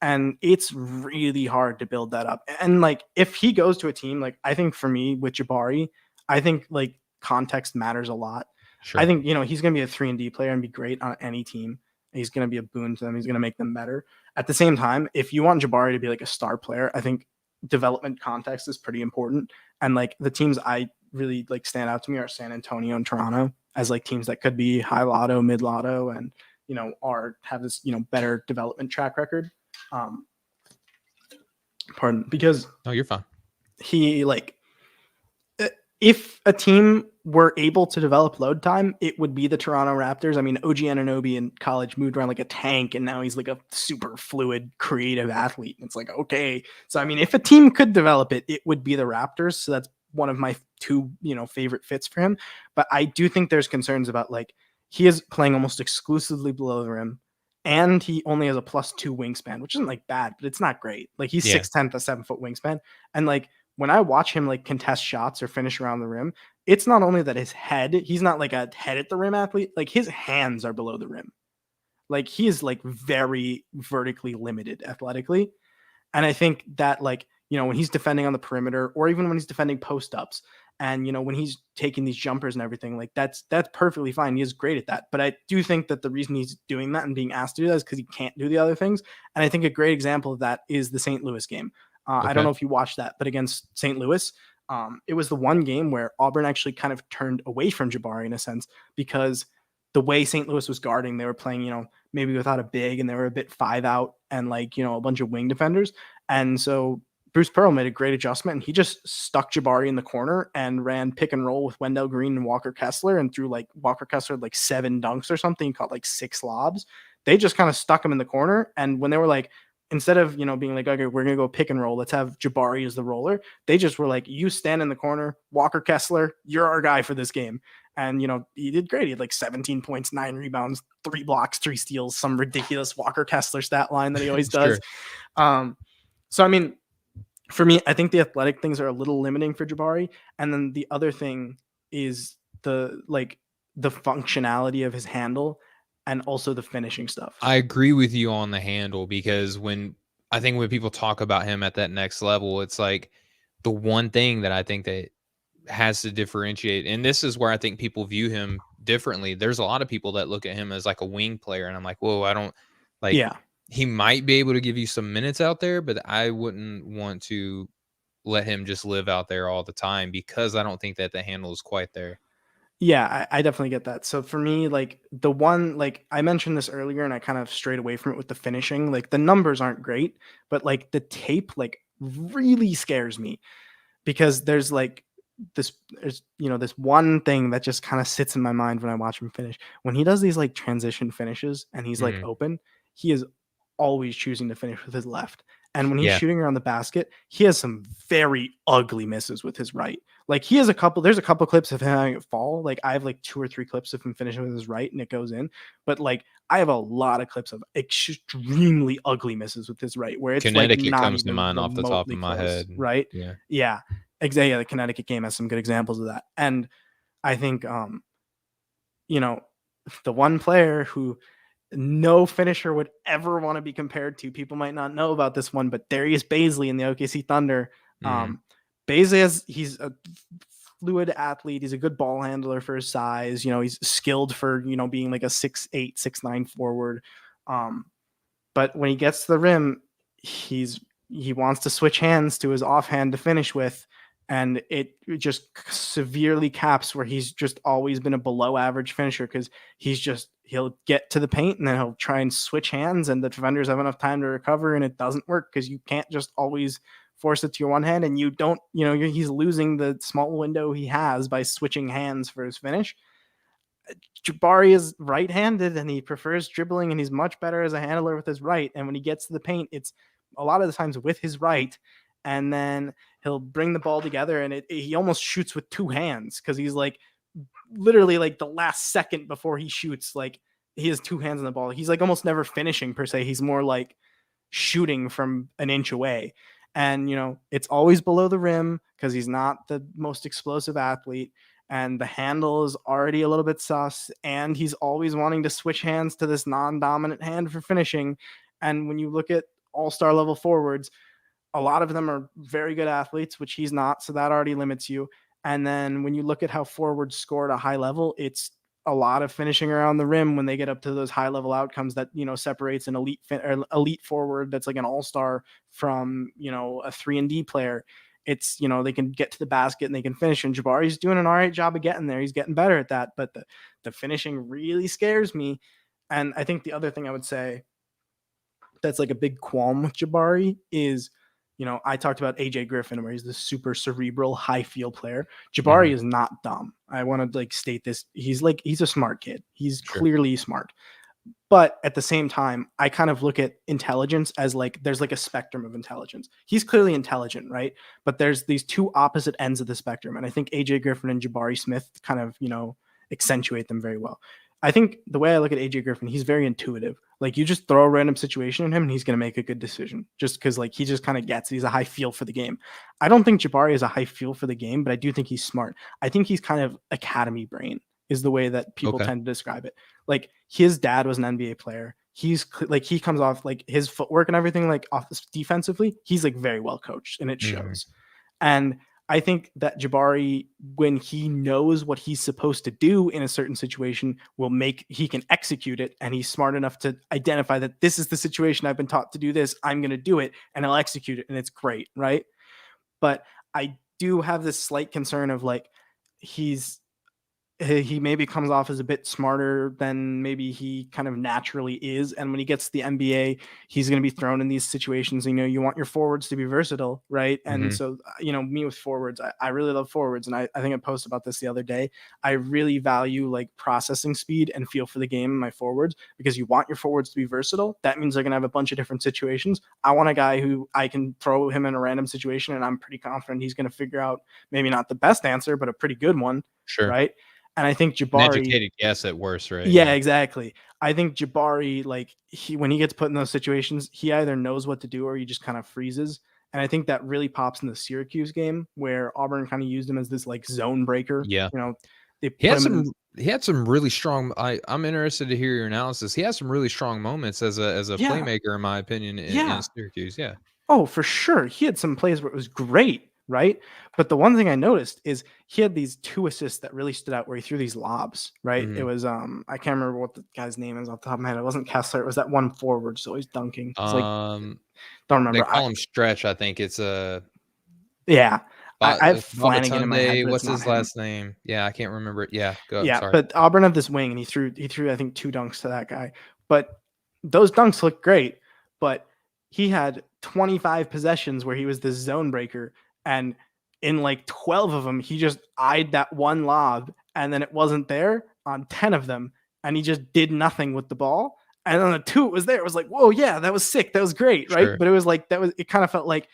And it's really hard to build that up. And like if he goes to a team, like I think for me with Jabari, I think like context matters a lot. I Sure. think, he's gonna be a 3-and-D player and be great on any team. He's gonna be a boon to them. He's gonna make them better. At the same time, if you want Jabari to be like a star player, I think development context is pretty important. And like the teams I really like stand out to me are San Antonio and Toronto as like teams that could be high lotto, mid lotto, and are have this better development track record. Um, pardon, because No, you're fine. he like if a team were able to develop load time, it would be the Toronto Raptors. I mean, OG Anunoby in college moved around like a tank, and now he's like a super fluid, creative athlete. And it's like, okay. So, I mean, if a team could develop it, it would be the Raptors. So that's one of my 2, favorite fits for him. But I do think there's concerns about like he is playing almost exclusively below the rim, and he only has a +2 wingspan, which isn't like bad, but it's not great. Like he's Yeah, 6'10", a 7-foot wingspan, and like when I watch him like contest shots or finish around the rim, it's not only that he's not like a head at the rim athlete, like his hands are below the rim. Like he is like very vertically limited athletically. And I think that like, when he's defending on the perimeter or even when he's defending post ups and, when he's taking these jumpers and everything, like that's perfectly fine. He is great at that. But I do think that the reason he's doing that and being asked to do that is because he can't do the other things. And I think a great example of that is the St. Louis game. I don't okay. know if you watched that, but against St. Louis, it was the one game where Auburn actually kind of turned away from Jabari in a sense because the way St. Louis was guarding, they were playing, maybe without a big and they were a bit 5 out and like, a bunch of wing defenders. And so Bruce Pearl made a great adjustment and he just stuck Jabari in the corner and ran pick and roll with Wendell Green and Walker Kessler and threw like Walker Kessler had like 7 dunks or something. He caught like 6 lobs. They just kind of stuck him in the corner. And when they were like, instead of, being like, okay, we're going to go pick and roll, let's have Jabari as the roller. They just were like, you stand in the corner, Walker Kessler, you're our guy for this game. And, he did great. He had like 17 points, 9 rebounds, 3 blocks, 3 steals, some ridiculous Walker Kessler stat line that he always does. Sure. So, I mean, for me, I think the athletic things are a little limiting for Jabari. And then the other thing is the functionality of his handle and also the finishing stuff. I agree with you on the handle because I think when people talk about him at that next level, it's like the one thing that I think that has to differentiate, and this is where I think people view him differently. There's a lot of people that look at him as like a wing player, and I'm like, whoa, I don't like. Yeah. He might be able to give you some minutes out there, but I wouldn't want to let him just live out there all the time because I don't think that the handle is quite there. Yeah, I definitely get that. So for me, like the one, like I mentioned this earlier and I kind of strayed away from it with the finishing, like the numbers aren't great, but like the tape, like really scares me because there's one thing that just kind of sits in my mind when I watch him finish. When he does these like transition finishes and he's like Mhm. open, he is always choosing to finish with his left. And when he's Yeah. shooting around the basket, he has some very ugly misses with his right. Like there's a couple clips of him having it fall. Like I have like 2 or 3 clips of him finishing with his right and it goes in. But like I have a lot of clips of extremely ugly misses with his right where it's like Connecticut not comes to even mind off the top of remotely my close, head. right? Yeah. Yeah. Exactly. Yeah, the Connecticut game has some good examples of that. And I think you know, the one player who no finisher would ever want to be compared to. People might not know about this one, but Darius Baisley in the OKC Thunder. Mhm. Baisley he's a fluid athlete. He's a good ball handler for his size. He's skilled for, being like a 6'8", 6'9" forward. But when he gets to the rim, he wants to switch hands to his offhand to finish with, and it just severely caps where he's just always been a below average finisher because he'll get to the paint and then he'll try and switch hands and the defenders have enough time to recover and it doesn't work because you can't just always force it to your one hand and you don't, he's losing the small window he has by switching hands for his finish. Jabari is right-handed and he prefers dribbling and he's much better as a handler with his right. And when he gets to the paint, it's a lot of the times with his right. And then he'll bring the ball together and he almost shoots with 2 hands because he's like literally like the last second before he shoots, like he has 2 hands on the ball. He's like almost never finishing per se. He's more like shooting from an inch away. And, it's always below the rim because he's not the most explosive athlete. And the handle is already a little bit sus. And he's always wanting to switch hands to this non-dominant hand for finishing. And when you look at all-star level forwards, a lot of them are very good athletes, which he's not. So that already limits you. And then when you look at how forwards score at a high level, it's a lot of finishing around the rim when they get up to those high level outcomes that, separates an elite forward that's like an all-star from, a 3-and-D player. It's, they can get to the basket and they can finish. And Jabari's doing an all right job of getting there. He's getting better at that. But the finishing really scares me. And I think the other thing I would say that's like a big qualm with Jabari is, I talked about AJ Griffin, where he's the super cerebral, high feel player. Jabari Mhm. is not dumb. I want to like state this. He's a smart kid. He's Sure. clearly smart. But at the same time, I kind of look at intelligence as like there's like a spectrum of intelligence. He's clearly intelligent, right? But there's these 2 opposite ends of the spectrum. And I think AJ Griffin and Jabari Smith kind of, accentuate them very well. I think the way I look at AJ Griffin, he's very intuitive. Like you just throw a random situation in him and he's going to make a good decision just because like he just kind of gets, he's a high feel for the game. I don't think Jabari is a high feel for the game, but I do think he's smart. I think he's kind of academy brain is the way that people Okay. tend to describe it. Like his dad was an NBA player. He's like, he comes off like his footwork and everything, like off defensively, he's like very well coached and it Mhm. shows. And I think that Jabari, when he knows what he's supposed to do in a certain situation, he can execute it. And he's smart enough to identify that this is the situation I've been taught to do this. I'm going to do it and I'll execute it. And it's great. Right. But I do have this slight concern of like, he maybe comes off as a bit smarter than maybe he kind of naturally is. And when he gets to the NBA, he's going to be thrown in these situations. You want your forwards to be versatile, right? And Mhm. so, me with forwards, I really love forwards. And I think I posted about this the other day. I really value like processing speed and feel for the game in my forwards because you want your forwards to be versatile. That means they're going to have a bunch of different situations. I want a guy who I can throw him in a random situation and I'm pretty confident he's going to figure out maybe not the best answer, but a pretty good one, Sure. right? And I think An Jabari, educated guess at worst, right? yeah, Yeah. exactly. I think Jabari, like when he gets put in those situations, he either knows what to do or he just kind of freezes. And I think that really pops in the Syracuse game where Auburn kind of used him as this like zone breaker. Yeah. They He put had him in. some really strong I'm interested to hear your analysis. He has some really strong moments as a Yeah, playmaker, in my opinion, in yeah. Syracuse. Yeah. Oh, for sure. He had some plays where it was great, right? But the one thing I noticed is he had these 2 assists that really stood out where he threw these lobs, right? It Mhm. was I can't remember what the guy's name is off the top of my head. It wasn't Kessler. It was that one forward, so he's dunking. It's like Um, don't they remember. call him Stretch, I think it's, Yeah. I have Flanagan in my head, Babatunde, but it's what's not his him. last name? Yeah, I can't remember it. Yeah, go Yeah, sorry. but Auburn had this wing and he threw I think 2 dunks to that guy. But those dunks looked great, but he had 25 possessions where he was this zone breaker and in like 12 of them he just eyed that one lob and then it wasn't there on 10 of them and he just did nothing with the ball And then the two it was there. It was like, whoa, yeah, that was sick. That was great, right? Sure. But it was like it kind of felt like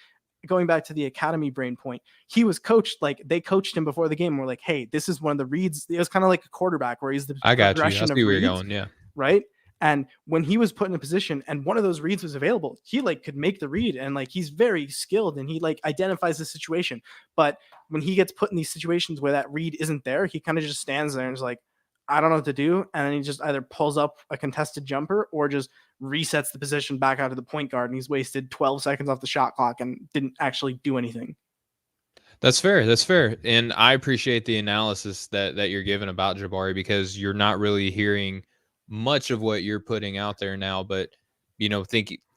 going back to the academy brain point. He was coached, like they coached him before the game. We're like, hey, this is one of the reads. It was kind of like a quarterback where he's the I got you. I progression see of where you're reads, going. Yeah. right? And when he was put in a position and one of those reads was available, he like could make the read, and like he's very skilled and he like identifies the situation. But when he gets put in these situations where that read isn't there, he kind of just stands there and is like, I don't know what to do. And then he just either pulls up a contested jumper or just resets the position back out to the point guard, and he's wasted 12 seconds off the shot clock and didn't actually do anything. That's fair. That's fair. And I appreciate the analysis that you're giving about Jabari, because you're not really hearing much of what you're putting out there now. But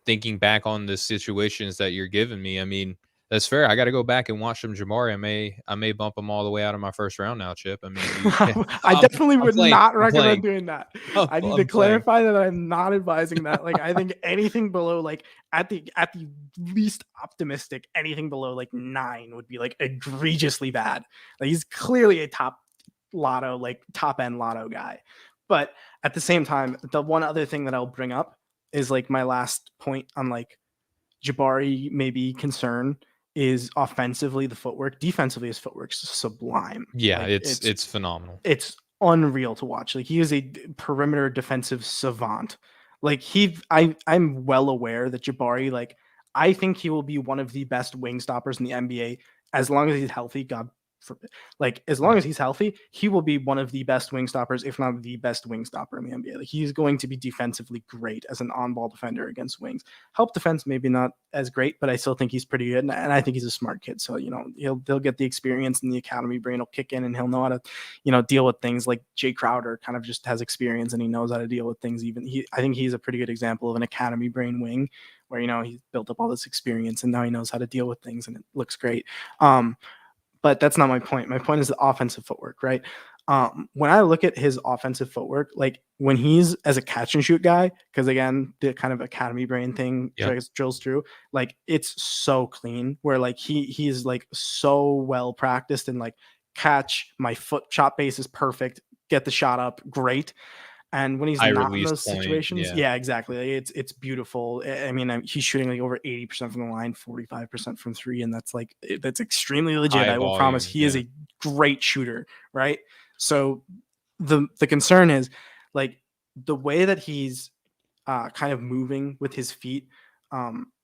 thinking back on the situations that you're giving me, I mean, that's fair. I got to go back and watch some Jabari. I may bump him all the way out of my first round now, Chip. I mean, I definitely I'm would playing. not I'm playing. recommend doing that. I'm, I need to I'm playing. clarify that I'm not advising that. Like, I think anything below, like at the least optimistic, anything below like 9 would be like egregiously bad. Like, he's clearly a top end lotto guy. But at the same time, the one other thing that I'll bring up is like my last point on like Jabari maybe concern is offensively the footwork. Defensively, his footwork's sublime. Yeah, Like, it's phenomenal. it's unreal to watch. Like, he is a perimeter defensive savant. Like, I'm well aware that Jabari, like, I think he will be one of the best wing stoppers in the NBA as long as he's healthy. God forbid. Like, as long as he's healthy, he will be one of the best wing stoppers, if not the best wing stopper in the NBA. Like, he's going to be defensively great as an on-ball defender against wings. Help defense, maybe not as great, but I still think he's pretty good. And I think he's a smart kid. So, he'll get the experience, and the academy brain will kick in, and he'll know how to, deal with things. Like Jay Crowder kind of just has experience and he knows how to deal with things. I think he's a pretty good example of an academy brain wing where, he's built up all this experience and now he knows how to deal with things, and it looks great. But that's not my point. My point is the offensive footwork, right? When I look at his offensive footwork, like when he's as a catch and shoot guy, because again, the kind of academy brain thing drills through, like it's so clean where like he's like so well practiced and like catch, my foot shot base is perfect, get the shot up, great. And when he's not in those situations, yeah, exactly. It's beautiful. I mean, he's shooting like over 80% from the line, 45% from three. And that's extremely legit. I will promise he is a great shooter, right? So the concern is like the way that he's kind of moving with his feet,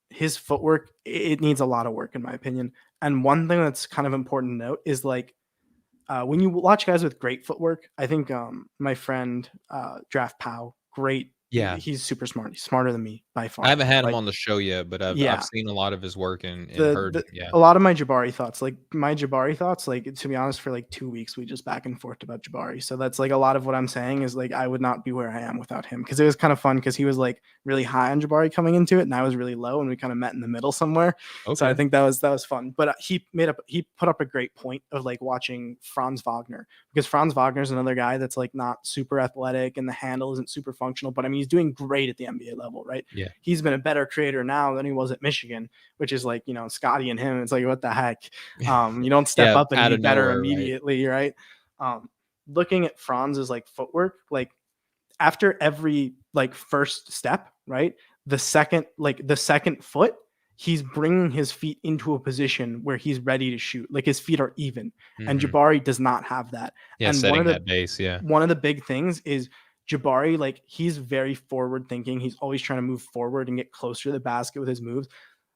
his footwork, it needs a lot of work in my opinion. And one thing that's kind of important to note is like, when you watch guys with great footwork, I think my friend Draft Pow, great. Yeah, he's super smart. He's smarter than me by far. I haven't had him on the show yet, but I've seen a lot of his work and heard. A lot of my Jabari thoughts, like to be honest, for like 2 weeks we just back and forth about Jabari. So that's like a lot of what I'm saying is like I would not be where I am without him, because it was kind of fun because he was like really high on Jabari coming into it and I was really low, and we kind of met in the middle somewhere. Okay. So I think that was fun. But he put up a great point of like watching Franz Wagner, because Franz Wagner is another guy that's like not super athletic and the handle isn't super functional, but I mean he's doing great at the NBA level, right? Yeah, he's been a better creator now than he was at Michigan, which is like, Scotty and him, it's like, what the heck? You don't step up and be better immediately, right? Looking at Franz's like footwork, like after every like first step, right? The second foot, he's bringing his feet into a position where he's ready to shoot. Like his feet are even. Mm-hmm. And Jabari does not have that. Yeah, and setting that base, yeah. One of the big things is Jabari, like he's very forward thinking. He's always trying to move forward and get closer to the basket with his moves.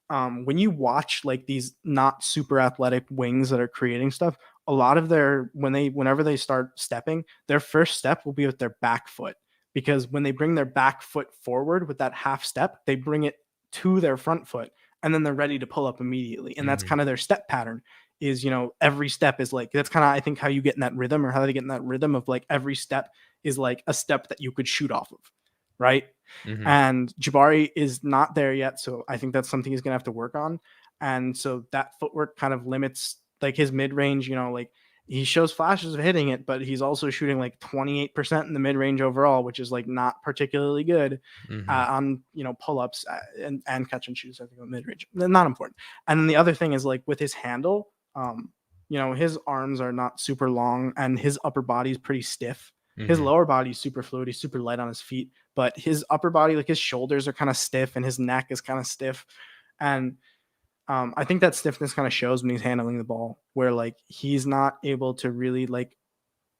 When you watch like these not super athletic wings that are creating stuff, a lot of whenever they start stepping, their first step will be with their back foot, because when they bring their back foot forward with that half step, they bring it to their front foot and then they're ready to pull up immediately. And that's kind of their step pattern is, every step is like, that's kind of, I think, how you get in that rhythm, or how they get in that rhythm of like every step is like a step that you could shoot off of. Right. Mm-hmm. And Jabari is not there yet. So I think that's something he's going to have to work on. And so that footwork kind of limits like his mid-range, like he shows flashes of hitting it, but he's also shooting like 28% in the mid-range overall, which is like not particularly good on, pull-ups and catch and shoots. I think mid-range, not important. And then the other thing is like with his handle, his arms are not super long and his upper body is pretty stiff. His Mhm. lower body is super fluid. He's super light on his feet, but his upper body, like his shoulders are kind of stiff and his neck is kind of stiff. And I think that stiffness kind of shows when he's handling the ball, where like he's not able to really like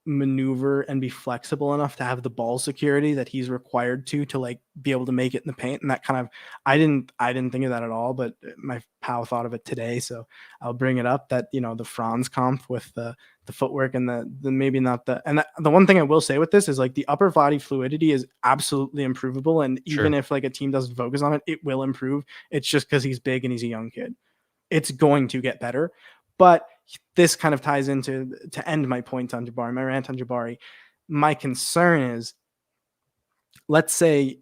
maneuver and be flexible enough to have the ball security that he's required to like be able to make it in the paint. And that kind of I didn't think of that at all, but my pal thought of it today, so I'll bring it up. That the Franz comp with the footwork and the maybe not the one thing I will say with this is like the upper body fluidity is absolutely improvable, and even Sure. if like a team doesn't focus on it, it will improve. It's just because he's big and he's a young kid. It's going to get better. But this kind of ties into to end my point on Jabari, my rant on Jabari. My concern is, let's say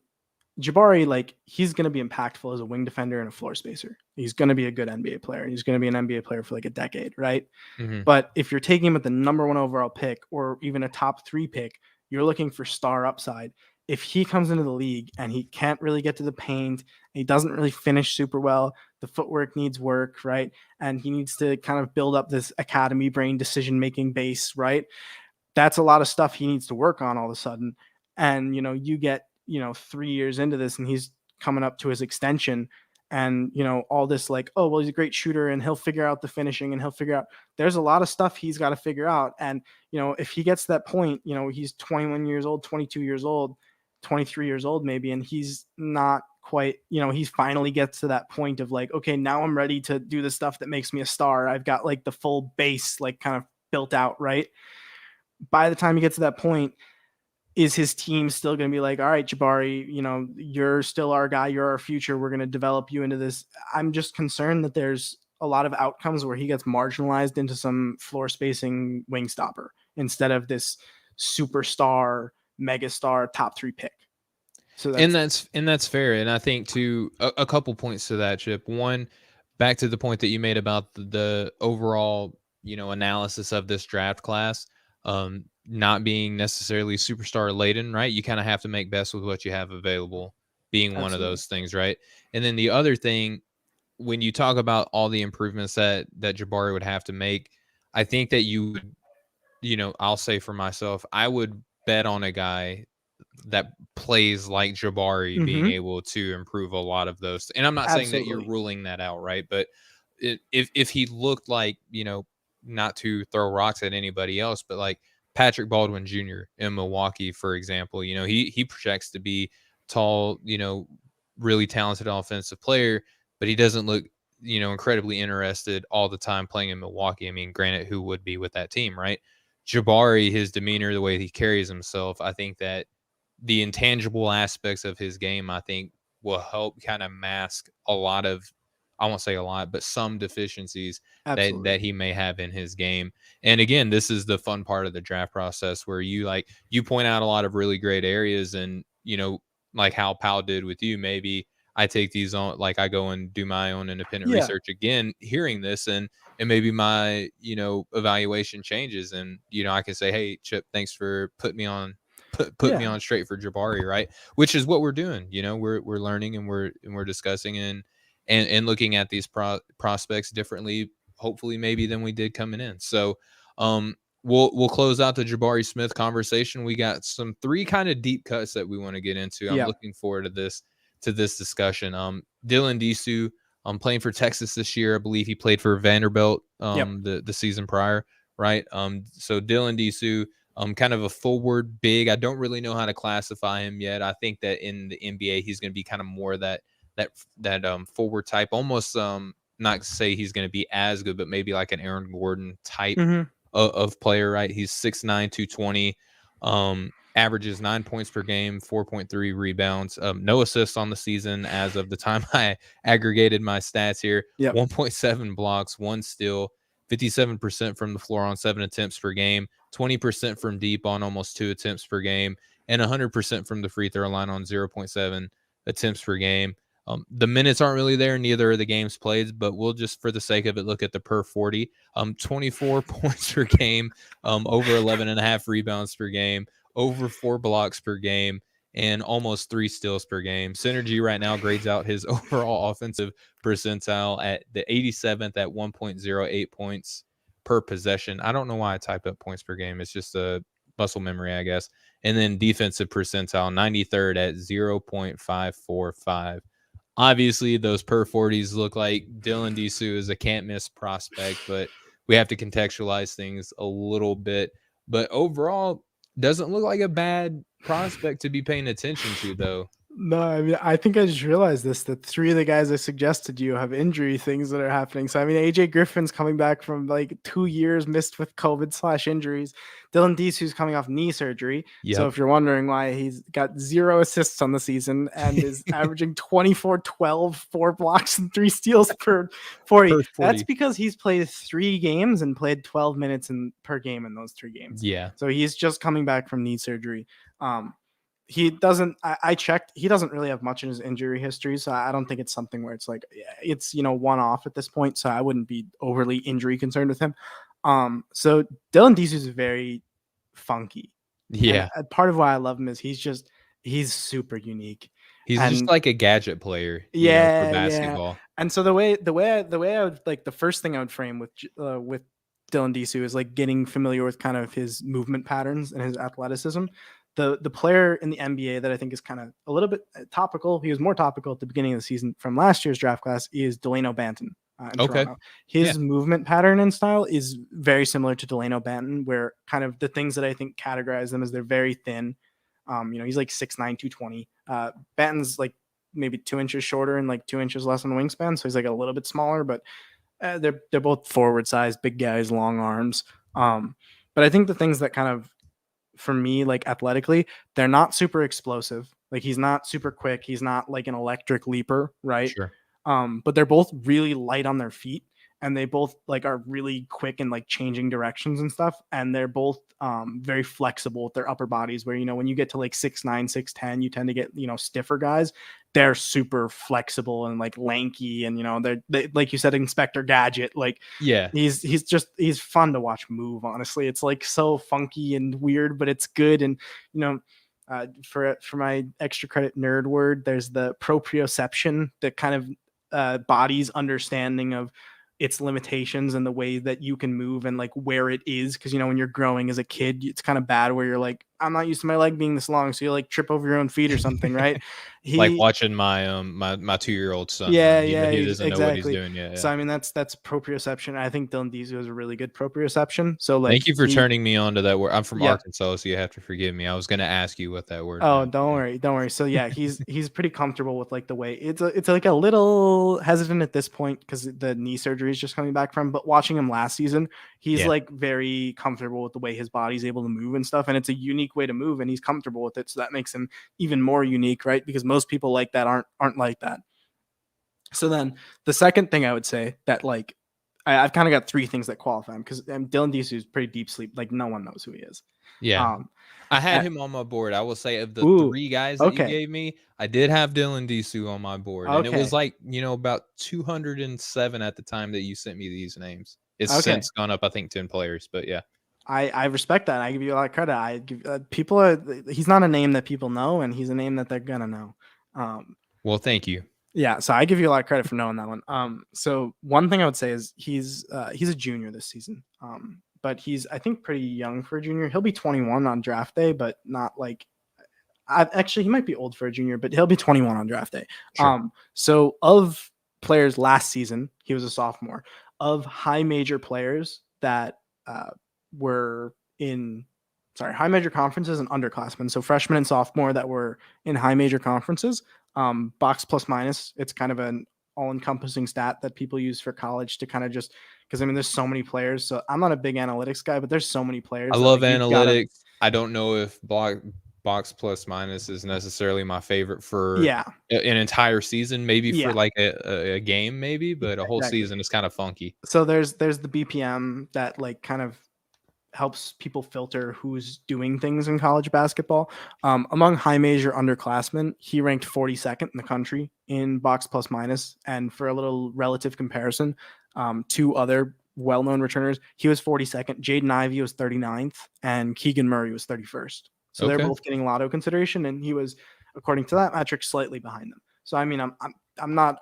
Jabari, like he's going to be impactful as a wing defender and a floor spacer. He's going to be a good NBA player. He's going to be an NBA player for like a decade, right? Mhm. But if you're taking him at the number one overall pick or even a top 3 pick, you're looking for star upside. If he comes into the league and he can't really get to the paint, he doesn't really finish super well, the footwork needs work, right? And he needs to kind of build up this academy brain decision making base, right? That's a lot of stuff he needs to work on all of a sudden. And you get 3 years into this and he's coming up to his extension, and all this like, oh well, he's a great shooter and he'll figure out the finishing and he'll figure out, there's a lot of stuff he's got to figure out. And if he gets to that point, he's 21 years old, 22 years old, 23 years old maybe, and he's not quite, he's finally gets to that point of like, okay, now I'm ready to do the stuff that makes me a star. I've got like the full base like kind of built out, right? By the time he gets to that point, is his team still going to be like, all right, Jabari, you're still our guy, you're our future, we're going to develop you into this? I'm just concerned that there's a lot of outcomes where he gets marginalized into some floor spacing wing stopper instead of this superstar, megastar, top 3 pick. So And that's that's fair. And I think too a couple points to that, Chip. One, back to the point that you made about the overall, analysis of this draft class, not being necessarily superstar laden, right? You kind of have to make best with what you have available, being one of absolutely. those things, right? And then the other thing, when you talk about all the improvements that Jabari would have to make, I think that you would, I'll say for myself, I would bet on a guy that plays like Jabari being Mm-hmm. able to improve a lot of those. And I'm not saying that you're Absolutely. ruling that out, right? But if he looked like, not to throw rocks at anybody else, but like Patrick Baldwin Jr. in Milwaukee, for example, he projects to be tall, really talented offensive player, but he doesn't look, incredibly interested all the time playing in Milwaukee. I mean, granted, who would be with that team, right? Jabari, his demeanor, the way he carries himself, I think that the intangible aspects of his game, I think, will help kind of mask a lot of, I won't say a lot, but some deficiencies that Absolutely. he may have in his game. And again, this is the fun part of the draft process where you point out a lot of really great areas, and like how Powell did with you, maybe I take these on, like I go and do my own independent Yeah. research again, hearing this, and maybe my evaluation changes, and I can say, hey Chip, thanks for putting me on put me Yeah. on straight for Jabari, right? Which is what we're doing. We're learning, and we're discussing, and looking at these prospects differently, hopefully maybe than we did coming in. So we'll close out the Jabari Smith conversation. We got some 3 kind of deep cuts that we want to get into. I'm Yeah. looking forward to this discussion. Dylan Disu, playing for Texas this year. I believe he played for Vanderbilt Yep. the season prior, right? So Dylan Disu, kind of a forward big. I don't really know how to classify him yet. I think that in the NBA, he's going to be kind of more that forward type, almost not to say he's going to be as good, but maybe like an Aaron Gordon type Mm-hmm. of player, right? He's 6'9", 220, averages 9 points per game, 4.3 rebounds, no assists on the season as of the time I aggregated my stats here, Yep. 1.7 blocks, 1 steal, 57% from the floor on 7 attempts per game, 20% from deep on almost 2 attempts per game, and 100% from the free throw line on 0.7 attempts per game. The minutes aren't really there, neither are the games played, but we'll just, for the sake of it, look at the per 40. 24 points per game, over 11 and a half rebounds per game, over 4 blocks per game, and almost 3 steals per game. Synergy right now grades out his overall offensive percentile at the 87th at 1.08 points per possession. I don't know why I type up points per game. It's just a muscle memory, I guess. And then defensive percentile, 93rd at 0.545. Obviously, those per 40s look like Dylan Disu is a can't miss prospect, but we have to contextualize things a little bit. But overall, doesn't look like a bad prospect to be paying attention to, though. No, I mean, I think I just realized this, that three of the guys I suggested you have injury things that are happening. So, I mean, AJ Griffin's coming back from like 2 years missed with COVID/injuries. Dylan Disu's coming off knee surgery. So, Yep. if you're wondering why he's got 0 assists on the season and is averaging 24, 12, 4 blocks, and 3 steals per 40, Per that's 40. because he's played 3 games and played 12 minutes per game in those 3 games. Yeah. So, he's just coming back from knee surgery. He doesn't, I checked, he doesn't really have much in his injury history. So I don't think it's something where it's like, it's, one off at this point. So I wouldn't be overly injury concerned with him. So Dylan Disu is very funky. Yeah. And part of why I love him is he's super unique. He's just like a gadget player, for Yeah. basketball. And so the way I would like, the first thing I would frame with Dylan Disu is like getting familiar with kind of his movement patterns and his athleticism. The player in the NBA that I think is kind of a little bit topical, he was more topical at the beginning of the season from last year's draft class, is Delano Banton. In Toronto. His movement pattern and style is very similar to Delano Banton, where kind of the things that I think categorize them as they're very thin. He's like 6'9", 220. Banton's like maybe 2 inches shorter and like 2 inches less on wingspan, so he's like a little bit smaller, but they're both forward size, big guys, long arms. But I think the things that kind of, for me, like athletically, they're not super explosive. Like he's not super quick. He's not like an electric leaper, right? Sure. But they're both really light on their feet, and they both like are really quick and like changing directions and stuff. And they're both very flexible with their upper bodies, where, when you get to like 6'9", 6'10", you tend to get, stiffer guys. They're super flexible and like lanky, and they like you said, Inspector Gadget. Like, Yeah, he's fun to watch move. Honestly, it's like so funky and weird, but it's good. And for my extra credit nerd word, there's the proprioception, that kind of body's understanding of its limitations and the way that you can move and like where it is. Because when you're growing as a kid, it's kind of bad where you're like, I'm not used to my leg being this long, so you like trip over your own feet or something, right? like watching my my 2-year-old son. Yeah, he doesn't know what he's doing yet. So I mean, that's proprioception. I think Dylan Disu has a really good proprioception. So like, thank you for turning me on to that word. I'm from Arkansas, so you have to forgive me. I was going to ask you what that word. Oh, don't worry. So yeah, he's pretty comfortable with like the way it's like a little hesitant at this point because the knee surgery is just coming back from. But watching him last season, he's like very comfortable with the way his body's able to move and stuff, and it's a unique way to move, and he's comfortable with it. So that makes him even more unique, right? Because most people like that aren't like that. So then the second thing I would say that like I've kind of got 3 things that qualify him, because Dylan Disu is pretty deep sleep. Like no one knows who he is. Yeah. I had him on my board. I will say, of the 3 guys that you gave me, I did have Dylan Disu on my board. And it was like, about 207 at the time that you sent me these names. It's since gone up, I think, 10 players. But yeah. I respect that. I give you a lot of credit. I give he's not a name that people know, and he's a name that they're gonna know. Well, thank you. Yeah, so I give you a lot of credit for knowing that one. So one thing I would say is he's a junior this season. But he's, I think, pretty young for a junior. He'll be 21 on draft day, but not like actually he might be old for a junior, but he'll be 21 on draft day. Sure. So of players last season, he was a sophomore. Of high major players that were in high major conferences and underclassmen, so freshmen and sophomore that were in high major conferences, box plus minus, it's kind of an all-encompassing stat that people use for college to kind of just, because I mean there's so many players. So I'm not a big analytics guy, but there's so many players. I love analytics. I don't know if box plus minus is necessarily my favorite for an entire season, maybe for like a game, maybe, but a whole season is kind of funky. So there's the BPM that like kind of helps people filter who's doing things in college basketball. Among high major underclassmen, he ranked 42nd in the country in box plus minus. And for a little relative comparison, 2 other well-known returners, he was 42nd. Jaden Ivey was 39th, and Keegan Murray was 31st. So they're both getting lotto consideration, and he was, according to that metric, slightly behind them. So I mean, I'm not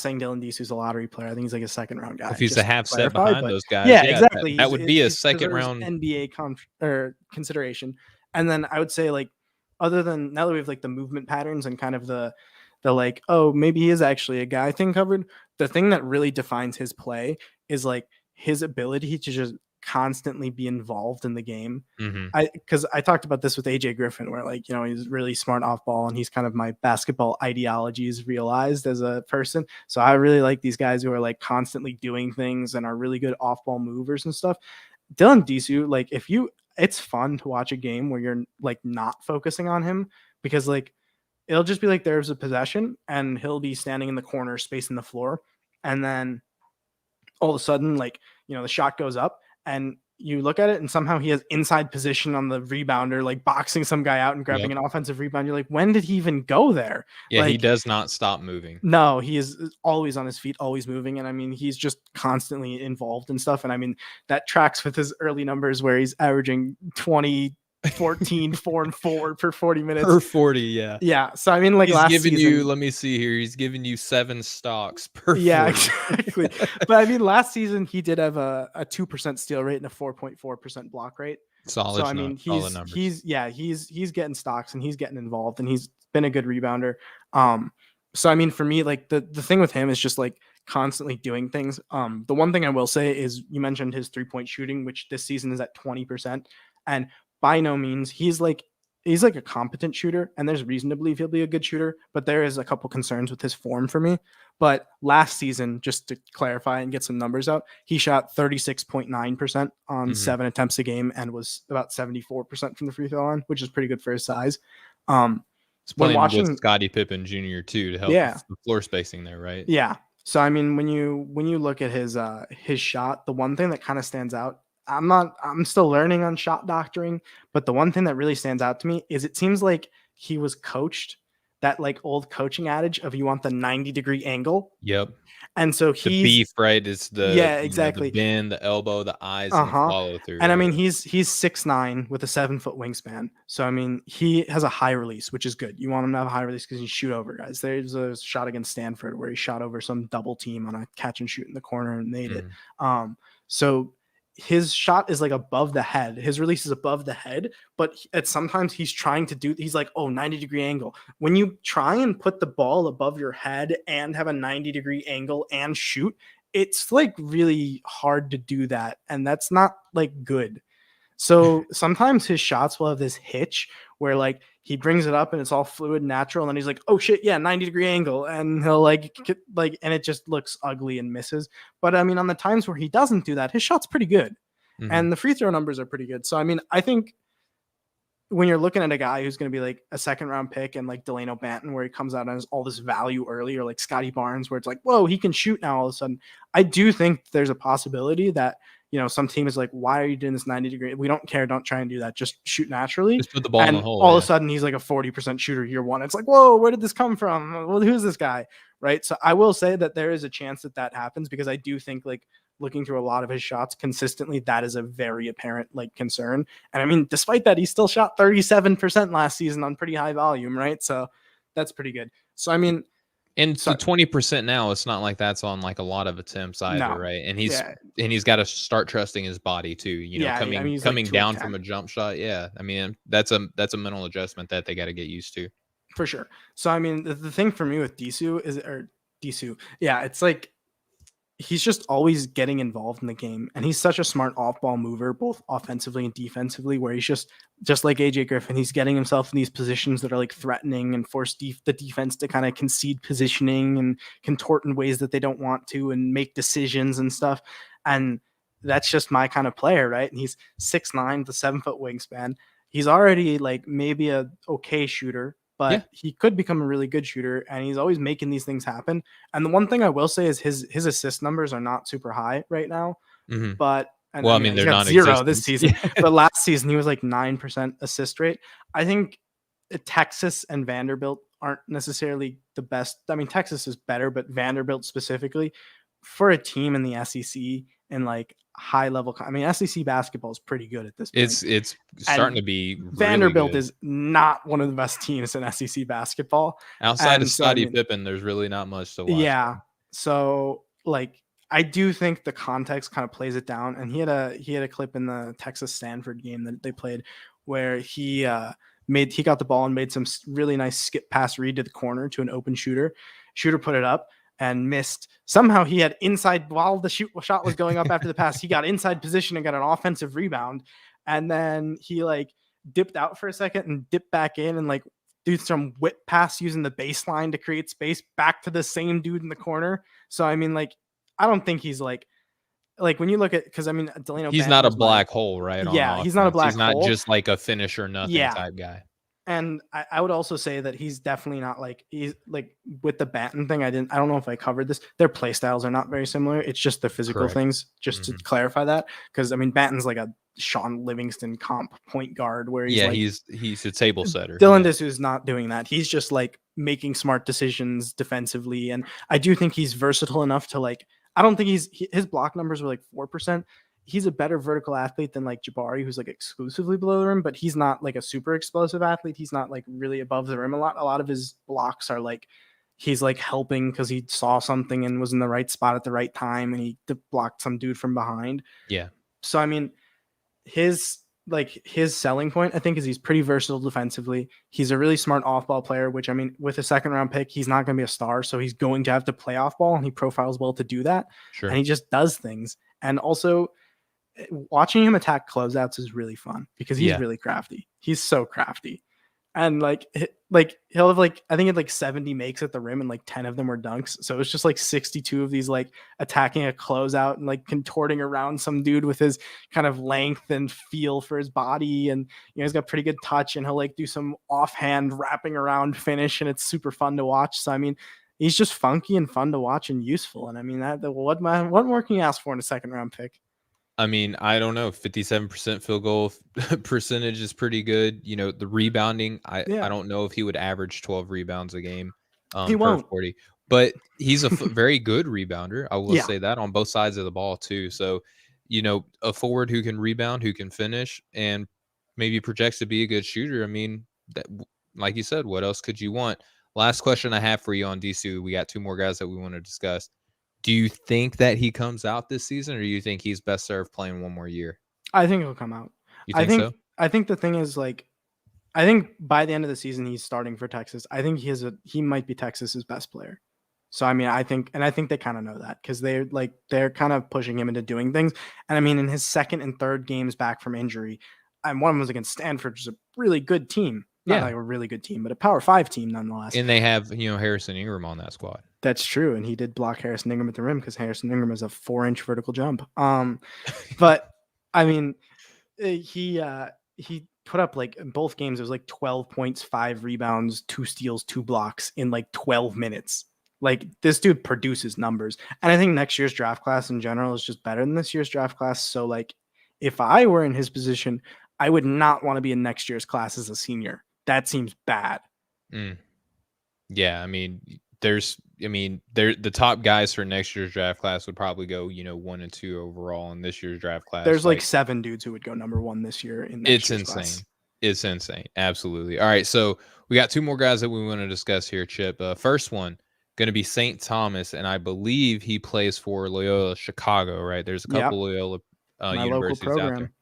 saying Dylan Disu is a lottery player. I think he's like a second round guy. If he's a half step behind those guys, exactly. That would be a second round NBA consideration. And then I would say like, other than now that we have like the movement patterns and kind of the like, oh, maybe he is actually a guy thing covered. The thing that really defines his play is like his ability to just constantly be involved in the game. Hmm. Because I talked about this with AJ Griffin, where like, he's really smart off ball and he's kind of my basketball ideologies realized as a person. So I really like these guys who are like constantly doing things and are really good off ball movers and stuff. Dylan Disu, like it's fun to watch a game where you're like not focusing on him, because like it'll just be like there's a possession and he'll be standing in the corner, spacing the floor, and then all of a sudden, like, the shot goes up and you look at it and somehow he has inside position on the rebounder, like boxing some guy out and grabbing Yep. an offensive rebound. You're like, when did he even go there? Yeah, he Like, does not stop moving. no, he is always on his feet, always moving. And I mean, he's just constantly involved and stuff. And I mean, that tracks with his early numbers where he's averaging 20, 14, 4 and 4 per 40 minutes. Per 40, yeah. Yeah. So I mean, like He's last giving season, you, let me see here, he's giving you 7 stocks per yeah, 40. exactly. But I mean, last season he did have a 2% steal rate and a 4.4% block rate. So I mean, Solid numbers. he's getting stocks and he's getting involved and he's been a good rebounder. So I mean, for me, like the thing with him is just like constantly doing things. The one thing I will say is you mentioned his 3-point shooting, which this season is at 20%, and by no means he's like a competent shooter, and there's reason to believe he'll be a good shooter, but there is a couple concerns with his form for me. But last season, just to clarify and get some numbers out, he shot 36.9% on 7 attempts a game and was about 74% from the free throw line, which is pretty good for his size. He's When playing with watching, Scottie Pippen Jr. too to help yeah, with the floor spacing there, right? yeah. So I mean, when you look at his shot, the one thing that kind of stands out, I'm still learning on shot doctoring, but the one thing that really stands out to me is it seems like he was coached that like old coaching adage of you want the 90-degree angle. Yep. And so The he's, beef, right? It's yeah, the exactly. bend, the elbow, the eyes, and the Uh-huh. follow through, And I mean, right? he's 6'9" with a 7-foot wingspan. So I mean, he has a high release, which is good. You want him to have a high release because you shoot over guys. There's a shot against Stanford where he shot over some double team on a catch and shoot in the corner and made it. Mhm. So his shot is like above the head. His release is above the head, but at sometimes he's trying to do, he's like, oh, 90-degree angle. When you try and put the ball above your head and have a 90-degree angle and shoot, it's like really hard to do that. And that's not like good. So sometimes his shots will have this hitch where like he brings it up and it's all fluid, natural, and then he's like, "Oh shit, yeah, 90-degree angle," and he'll like and it just looks ugly and misses. But I mean, on the times where he doesn't do that, his shot's pretty good, Mhm. and the free throw numbers are pretty good. So I mean, I think when you're looking at a guy who's going to be like a second round pick and like Delano Banton, where he comes out and has all this value early, or like Scotty Barnes, where it's like, whoa, he can shoot now all of a sudden. I do think there's a possibility that, some team is like, why are you doing this 90-degree? We don't care. Don't try and do that. Just shoot naturally. Just put the ball in the And hole, all of yeah. a sudden he's like a 40% shooter year one. It's like, whoa, where did this come from? Well, who's this guy? Right. So I will say that there is a chance that happens, because I do think like looking through a lot of his shots consistently, that is a very apparent like concern. And I mean, despite that, he still shot 37% last season on pretty high volume, right? So that's pretty good. So I mean, And so the 20% now, it's not like that's on like a lot of attempts either, no, right? And yeah, he's got to start trusting his body too. yeah. I mean, he's like Coming 2 of down from 10 a jump shot. Yeah, I mean that's a mental adjustment that they got to get used to. for sure. So I mean, the thing for me with Disu, yeah, it's like he's just always getting involved in the game, and he's such a smart off-ball mover, both offensively and defensively, where he's just like AJ Griffin, he's getting himself in these positions that are like threatening and force the defense to kind of concede positioning and contort in ways that they don't want to and make decisions and stuff. And that's just my kind of player, right? And he's 6'9" with a 7-foot wingspan. He's already like maybe a okay shooter, Yeah. but he could become a really good shooter, and he's always making these things happen. And the one thing I will say is his assist numbers are not super high right now, Hmm. but and Well, I I mean mean he's they're got 0 this non-existent. season, but last season he was like 9% assist rate. I think Texas and Vanderbilt aren't necessarily the best. I mean, Texas is better, but Vanderbilt specifically for a team in the SEC and like high level. I mean, SEC basketball is pretty good at this point. It's starting And to be really Vanderbilt good. is not one of the best teams in SEC basketball. Outside of And so, I Scottie mean, Pippen, there's really not much to watch yeah. there. So like I do think the context kind of plays it down. And he had a clip in the Texas Stanford game that they played where he got the ball and made some really nice skip pass read to the corner to an open shooter. Shooter put it up and missed. Somehow he had inside while the shot was going up after the pass. He got inside position and got an offensive rebound, and then he like dipped out for a second and dipped back in and like do some whip pass using the baseline to create space back to the same dude in the corner. So I mean, like, I don't think he's like when you look at, because I mean, Delano He's Banton not a was black hole, right? On yeah, he's not a offense, black he's not hole. just like a finish or nothing Yeah. type guy. And I would also say that he's definitely not like, he's like with the Banton thing. I don't know if I covered this. Their play styles are not very similar. It's just the physical Correct. things, just to clarify that. Because I mean, Banton's like a Sean Livingston comp point guard where he's like, he's a table setter. Dylan Disu's not doing that. He's just like making smart decisions defensively. And I do think he's versatile enough to like, I don't think his block numbers were like 4%. He's a better vertical athlete than like Jabari, who's like exclusively below the rim, but he's not like a super explosive athlete. He's not like really above the rim a lot. A lot of his blocks are like, he's like helping because he saw something and was in the right spot at the right time and he blocked some dude from behind. Yeah. So, I mean, his selling point, I think, is he's pretty versatile defensively. He's a really smart off-ball player, which, I mean, with a second-round pick, he's not going to be a star, so he's going to have to play off-ball, and he profiles well to do that. Sure. And he just does things. And also, watching him attack closeouts is really fun because he's really crafty. He's so crafty. And like he'll have like, I think it like 70 makes at the rim and like 10 of them were dunks. So it's just like 62 of these like attacking a closeout and like contorting around some dude with his kind of length and feel for his body. And, you know, he's got pretty good touch and he'll like do some offhand wrapping around finish and it's super fun to watch. So, I mean, he's just funky and fun to watch and useful. And I mean, what more can you ask for in a second round pick? I mean, I don't know. 57% field goal percentage is pretty good. You know, the rebounding, I don't know if he would average 12 rebounds a game he won't. per 40. But he's a very good rebounder. I will say that on both sides of the ball, too. So, you know, a forward who can rebound, who can finish, and maybe projects to be a good shooter. I mean, that, like you said, what else could you want? Last question I have for you on Disu. We got two more guys that we want to discuss. Do you think that he comes out this season, or do you think he's best served playing one more year? I think he'll come out. You think so? I think the thing is, like, I think by the end of the season he's starting for Texas. I think he might be Texas's best player. So I mean, I think they kind of know that because they're kind of pushing him into doing things. And I mean, in his second and third games back from injury, and one of them was against Stanford, which is a really good team. Not like a really good team, but a Power 5 team nonetheless. And they have, you know, Harrison Ingram on that squad. That's true, and he did block Harrison Ingram at the rim because Harrison Ingram is a 4-inch vertical jump. But I mean, he put up like in both games. It was like 12 points, 5 rebounds, 2 steals, 2 blocks in like 12 minutes. Like this dude produces numbers, and I think next year's draft class in general is just better than this year's draft class. So like, if I were in his position, I would not want to be in next year's class as a senior. That seems bad. Yeah, I mean, the top guys for next year's draft class would probably go, you know, 1 and 2 overall in this year's draft class. There's like 7 dudes who would go number 1 this year in next year's insane. Class. It's insane. Absolutely. All right, so we got 2 more guys that we want to discuss here, Chip. First one going to be St. Thomas, and I believe he plays for Loyola Chicago, right? There's a couple Loyola universities out there.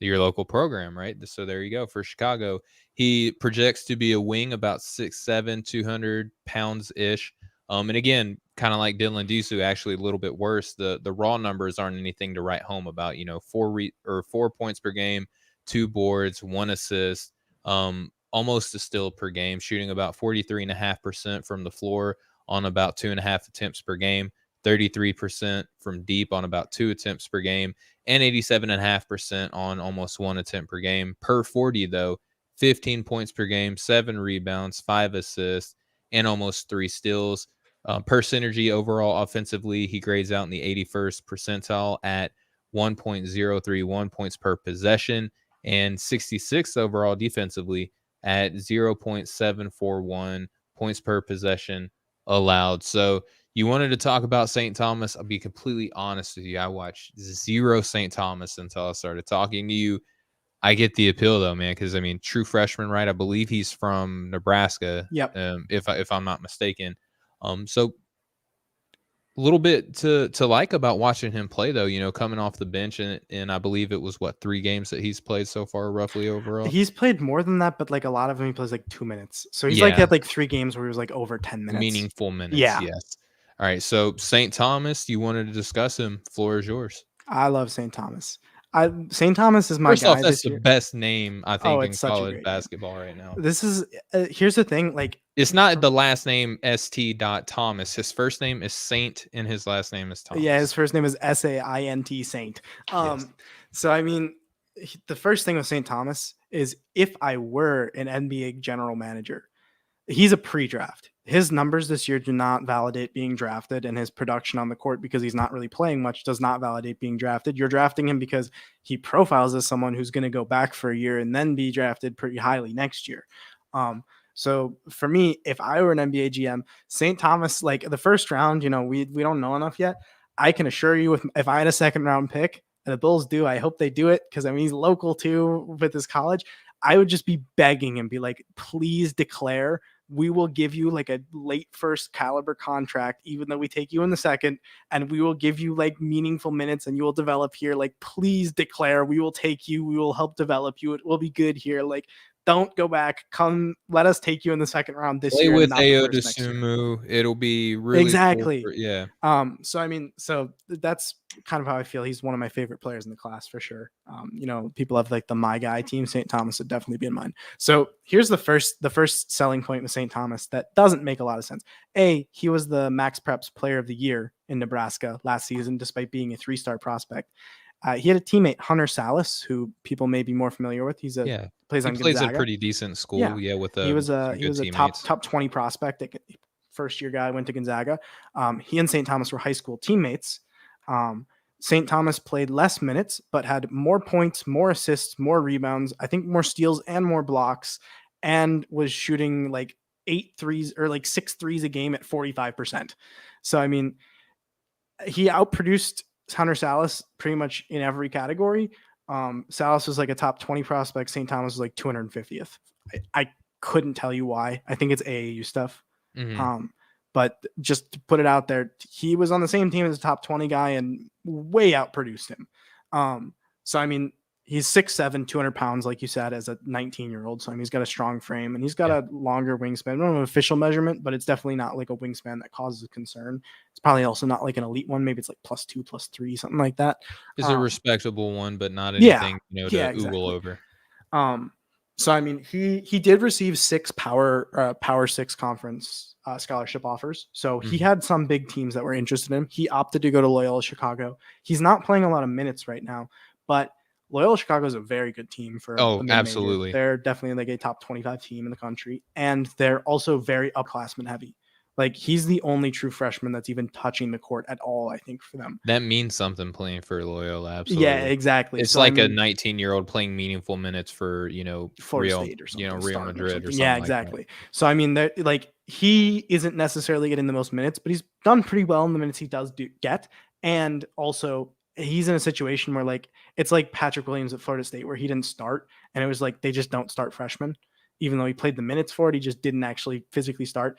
Your local program, right? So there you go. For Chicago, he projects to be a wing about 6'7", 200 pounds-ish. And again, kind of like Dylan Disu, actually a little bit worse. The raw numbers aren't anything to write home about. You know, 4 points per game, 2 boards, 1 assist, almost a steal per game, shooting about 43.5% from the floor on about 2.5 attempts per game, 33% from deep on about 2 attempts per game, and 87.5% on almost 1 attempt per game. Per 40, though, 15 points per game, 7 rebounds, 5 assists, and almost 3 steals. Per synergy overall offensively, he grades out in the 81st percentile at 1.031 points per possession and 66th overall defensively at 0.741 points per possession allowed. So you wanted to talk about St. Thomas. I'll be completely honest with you. I watched 0 St. Thomas until I started talking to you. I get the appeal though, man, because I mean, true freshman, right? I believe he's from Nebraska. Yep. If I'm not mistaken. So little bit to like about watching him play though, coming off the bench, and I believe it was 3 games that he's played so far roughly overall? He's played more than that, but, like, a lot of them he plays, like, 2 minutes. So he's, like, Yeah, had, like, 3 games where he was, like, over 10 minutes. meaningful minutes, Yeah, yes. All right, so St. Thomas, you wanted to discuss him. Floor is yours. I love St. Thomas. St. Thomas is my First off, guy that's this the year. best name, I Oh, think, in it's such a college great name. basketball right now. This is here's the thing, like, It's not for the last name St. Thomas. His first name is Saint, and his last name is yeah, his Thomas. first name is Saint Saint. Yes. So I mean, the first thing with St. Thomas is if I were an NBA general manager, he's a pre-draft. His numbers this year do not validate being drafted, and his production on the court, because he's not really playing much, does not validate being drafted. You're drafting him because he profiles as someone who's going to go back for a year and then be drafted pretty highly next year. Um, so for me, if I were an NBA GM, St. Thomas, like the first round, we don't know enough yet. I can assure you, if I had a second round pick, and the Bulls do, I hope they do it because I mean he's local too with his college. I would just be begging him, be like, please declare. We will give you like a late first caliber contract, even though we take you in the second, and we will give you like meaningful minutes and you will develop here. Like, please declare. We will take you. We will help develop you. It will be good here. Like, don't go back. Come, let us take you in the second round this Play year and with not the Ayo first next year. Dosunmu. It'll be really cool Exactly. for yeah. So I mean, so that's kind of how I feel. He's one of my favorite players in the class for sure. People have like the my guy team. St. Thomas would definitely be in mine. So here's the first selling point with St. Thomas that doesn't make a lot of sense. He was the Max Preps Player of the Year in Nebraska last season, despite being a 3-star prospect. He had a teammate, Hunter Salas, who people may be more familiar with. Yeah. Plays He on plays at a Gonzaga. pretty decent Yeah, school, yeah, with, he was a some good teammates. top 20 prospect. First year guy, went to Gonzaga. He and St. Thomas were high school teammates. St. Thomas played less minutes, but had more points, more assists, more rebounds, I think more steals and more blocks, and was shooting like 8 threes or like 6 threes a game at 45%. So, I mean, he outproduced Hunter Salas pretty much in every category. Salas was like a top 20 prospect. St. Thomas was like 250th. I couldn't tell you why. I think it's AAU stuff. Mhm. But just to put it out there, he was on the same team as a top 20 guy and way outproduced him. So I mean, he's 6'7", 200 pounds, like you said, as a 19-year-old. So I mean, he's got a strong frame and he's got Yeah. a longer wingspan. I don't have an official measurement, but it's definitely not like a wingspan that causes concern. It's probably also not like an elite one. Maybe it's like +2, +3, something like that. It's a respectable one, but not Yeah, anything, yeah, to oogle exactly. over. So I mean, he did receive 6 Power 6 conference scholarship offers. So he Mhm. had some big teams that were interested in him. He opted to go to Loyola Chicago. He's not playing a lot of minutes right now, but Loyola Chicago is a very good team for a Oh, mid-major. absolutely. They're definitely like a top 25 team in the country, and they're also very upperclassmen heavy. Like, he's the only true freshman that's even touching the court at all, I think, for them. That means something playing for Loyola, Yeah, absolutely. exactly. It's So I like a mean, 19-year-old playing meaningful minutes for, Florida State or something, Real starting or Madrid or something. Yeah, something like that. exactly. So I mean, like, he isn't necessarily getting the most minutes, but he's done pretty well in the minutes he does get. And also, he's in a situation where like it's like Patrick Williams at Florida State, where he didn't start, and it was like they just don't start freshmen, even though he played the minutes for it. He just didn't actually physically start.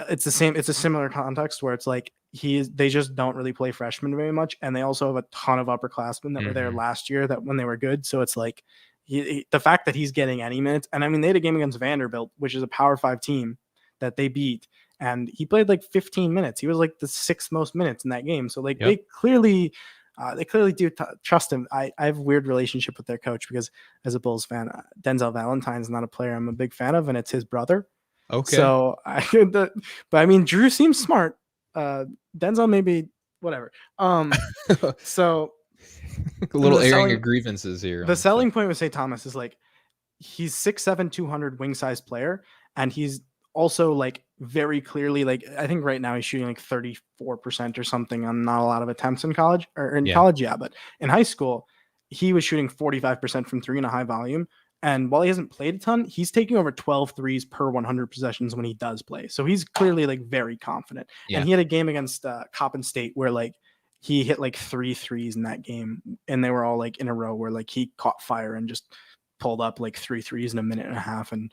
It's the same. It's a similar context where it's like they just don't really play freshmen very much, and they also have a ton of upperclassmen that were there Mhm. last year that when they were good. So it's like the fact that he's getting any minutes, and I mean, they had a game against Vanderbilt, which is a Power 5 team that they beat, and he played like 15 minutes. He was like the 6th most minutes in that game. So like Yep. they clearly do trust him. I have a weird relationship with their coach because as a Bulls fan, Denzel Valentine's not a player I'm a big fan of, and it's his brother. Okay. So but I mean, Drew seems smart. Denzel maybe whatever. So A and little airing of grievances here the on the selling point with St. Thomas is like he's 6'7", 200 wing size player, and he's also like very clearly like I think right now he's shooting like 34% or something on not a lot of attempts in college or in Yeah. college, yeah, but in high school he was shooting 45% from 3 in a high volume. And while he hasn't played a ton, he's taking over 12 threes per 100 possessions when he does play. So he's clearly like very confident. And Yeah. he had a game against Coppin State where like he hit like 3 threes in that game, and they were all like in a row where like he caught fire and just pulled up like 3 threes in a minute and a half and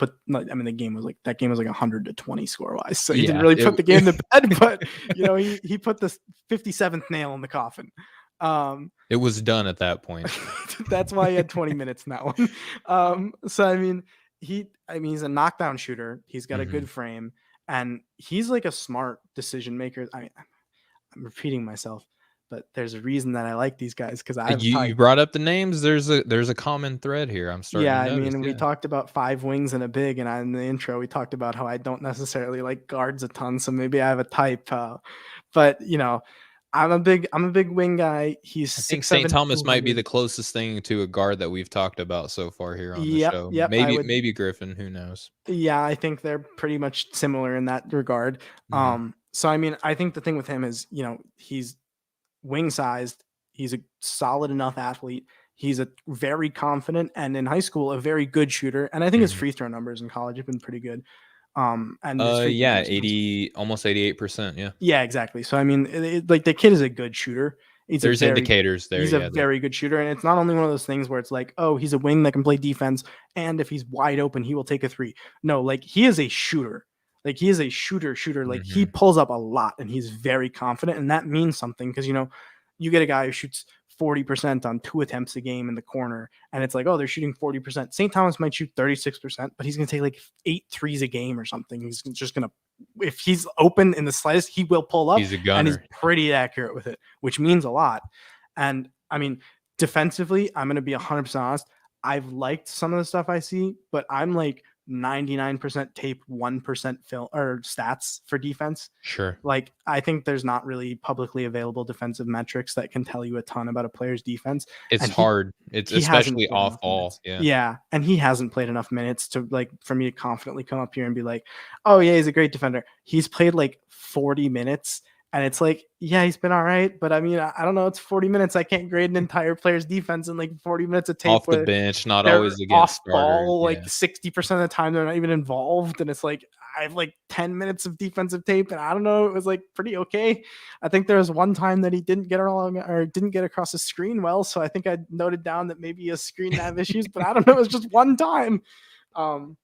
put. I mean, that game was like 100-20 score wise, so he didn't Yeah, really put the game to bed. But he put the 57th nail in the coffin. it was done at that point. That's why he had 20 minutes in that one. So I mean, he's a knockdown shooter. He's got a Mhm. good frame, and he's like a smart decision maker. I mean, I'm repeating myself, but there's a reason that I like these guys because I've You talked. brought up the names. There's a common thread here. I'm starting Yeah, to I notice. mean, we Yeah. talked about 5 wings and a big, and in the intro, we talked about how I don't necessarily like guards a ton, so maybe I have a type. But I'm a big wing guy. He's I think six St. seven, Thomas two might be hundred. the closest thing to a guard that we've talked about so far here on the Yep, show. yep. I would. Maybe Griffin. Who knows? Yeah, I think they're pretty much similar in that regard. Mhm. So I mean, I think the thing with him is, he's wing sized. He's a solid enough athlete. He's a very confident and in high school a very good shooter. And I think his Mhm. free throw numbers in college have been pretty good. And his free throw Yeah, numbers in high school. 80, almost 88%. Yeah. Yeah, exactly. So I mean, like the kid is a good shooter. He's a There's very indicators there. he's a Yeah. very good shooter, and it's not only one of those things where it's like, oh, he's a wing that can play defense, and if he's wide open, he will take a three. No, like he is a shooter. Like he is a shooter. Like he Mhm. pulls up a lot, and he's very confident, and that means something because you get a guy who shoots 40% on 2 attempts a game in the corner, and it's like, oh, they're shooting 40%. St. Thomas might shoot 36%, but he's going to take like 8 threes a game or something. He's just going to, if he's open in the slightest, he will pull up, He's a and he's gunner. pretty accurate with it, which means a lot. And I mean, defensively, I'm going to be 100% honest. I've liked some of the stuff I see, but I'm like 99% tape, 1% film or stats for defense. Sure. Like, I think there's not really publicly available defensive metrics that can tell you a ton about a player's defense. It's And he hard. It's he hasn't especially played off enough ball. minutes. Yeah. Yeah, and he hasn't played enough minutes to like for me to confidently come up here and be like, "Oh yeah, he's a great defender." He's played like 40 minutes and it's like, yeah, he's been all right, but I mean, I don't know, it's 40 minutes. I can't grade an entire player's defense in like 40 minutes of tape Off the where bench, not they're always against off starters. ball like Yeah. 60% of the time they're not even involved and it's like I have like 10 minutes of defensive tape and I don't know, it was like pretty okay. I think there was one time that he didn't get along or didn't get across the screen well, so I think I noted down that maybe he has screen nav issues, but I don't know, it was just one time. um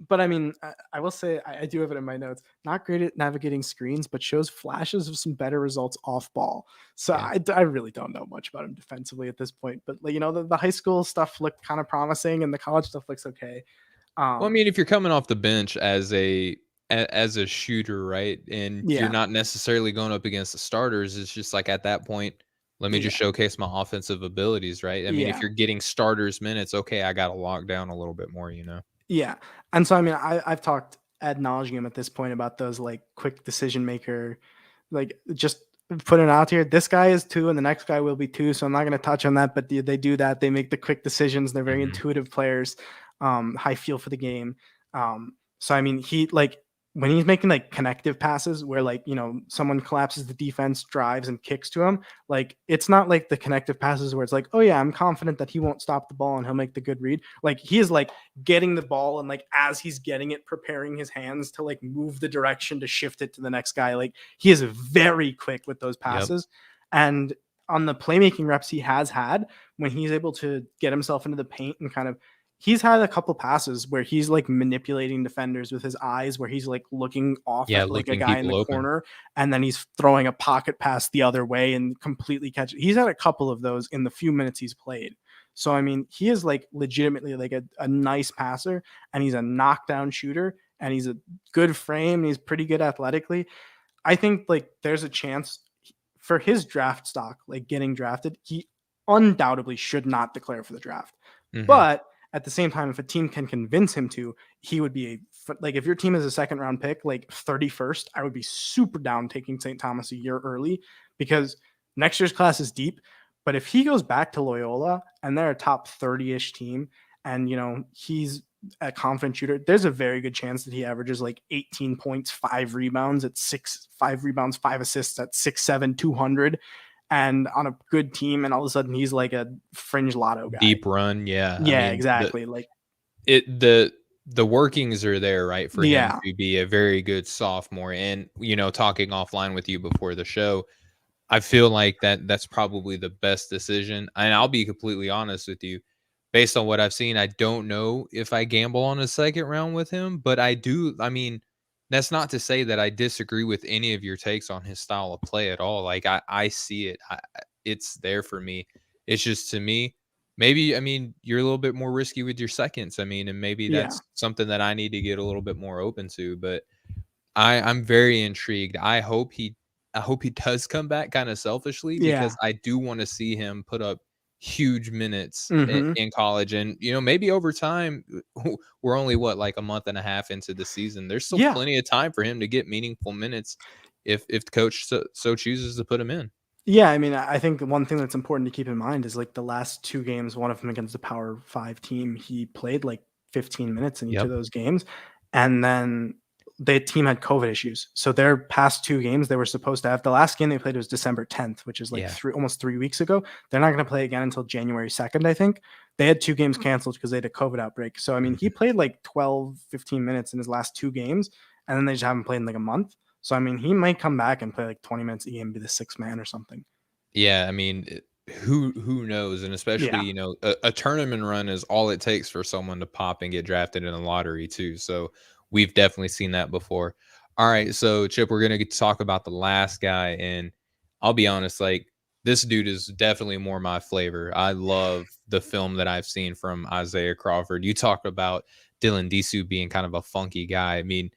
but I mean, I will say I do have it in my notes. Not great at navigating screens, but shows flashes of some better results off ball. So Yeah. I really don't know much about him defensively at this point. But like, the high school stuff looked kind of promising, and the college stuff looks okay. Well, I Um, mean, if you're coming off the bench as as a shooter, right, and you're yeah, not necessarily going up against the starters, it's just like at that point, let me yeah, just showcase my offensive abilities, right? I mean, if yeah, you're getting starters minutes, okay, I got to lock down a little bit more, yeah. And so I mean, I've talked ad nauseum at this point about those like quick decision maker, like just put it out here. This guy is two, and the next guy will be two. So I'm not going to touch on that. But they do that. They make the quick decisions. They're very Mhm. intuitive players. High feel for the game. So I mean, he like when he's making like connective passes where like someone collapses the defense, drives and kicks to him. Like it's not like the connective passes where it's like, oh yeah, I'm confident that he won't stop the ball and he'll make the good read. Like he is like getting the ball and like as he's getting it, preparing his hands to like move the direction to shift it to the next guy. Like he is very quick with those Yep. passes. And on the playmaking reps he has had, when he's able to get himself into the paint and kind of he's had a couple passes where he's like manipulating defenders with his eyes, where he's like looking off Yeah, at like a looking guy in people the open. corner and then he's throwing a pocket pass the other way and completely catch it. He's had a couple of those in the few minutes he's played. So I mean, he is like legitimately like a nice passer and he's a knockdown shooter and he's a good frame and he's pretty good athletically. I think like there's a chance for his draft stock, like getting drafted, he undoubtedly should not declare for the draft. Mhm. But at the same time, if a team can convince him to, he would be like, if your team is a second round pick, like 31st, I would be super down taking St. Thomas a year early because next year's class is deep. But if he goes back to Loyola and they're a top 30-ish team and, he's a confident shooter, there's a very good chance that he averages like 18 points, 5 rebounds at 5 rebounds, 5 assists at 6'7", 200 and on a good team. And all of a sudden he's like a fringe lotto guy. Deep run, yeah. I Yeah, mean, exactly. Like, it the workings are there, right, for him yeah, to be a very good sophomore. And talking offline with you before the show, I feel like that's probably the best decision. And I'll be completely honest with you. based on what I've seen, I don't know if I gamble on a second round with him, but I do. I mean, that's not to say that I disagree with any of your takes on his style of play at all. Like I see it. It's there for me. It's just to me, maybe, I mean, you're a little bit more risky with your seconds. I mean, and maybe Yeah. that's something that I need to get a little bit more open to, but I'm very intrigued. I hope he does come back kind of selfishly because Yeah. I do want to see him put up huge minutes Mhm. in college, and maybe over time we're only what, like a month and a half into the season. There's still Yeah. plenty of time for him to get meaningful minutes if the coach so chooses to put him in. Yeah, I mean, I think one thing that's important to keep in mind is like the last 2 games, one of them against the Power 5 team, he played like 15 minutes in each of Yep. those games, and then the team had COVID issues. So their past 2 games, they were supposed to have the last game they played was December 10th, which is like Yeah. 3 almost 3 weeks ago. They're not gonna play again until January 2nd, I think. They had 2 games canceled because they had a COVID outbreak. So, I mean, he Mhm. played like 12, 15 minutes in his last 2 games, and then they just haven't played in like a month. So, I mean, he might come back and play like 20 minutes a game, be the 6th man or something. Yeah, I mean, who knows? And especially, Yeah. a tournament run is all it takes for someone to pop and get drafted in the lottery too. So we've definitely seen that before. All right, so Chip, we're gonna get to talk about the last guy, and I'll be honest, like this dude is definitely more my flavor. I love the film that I've seen from Isaiah Crawford. You talked about Dylan Disu being kind of a funky guy. I mean,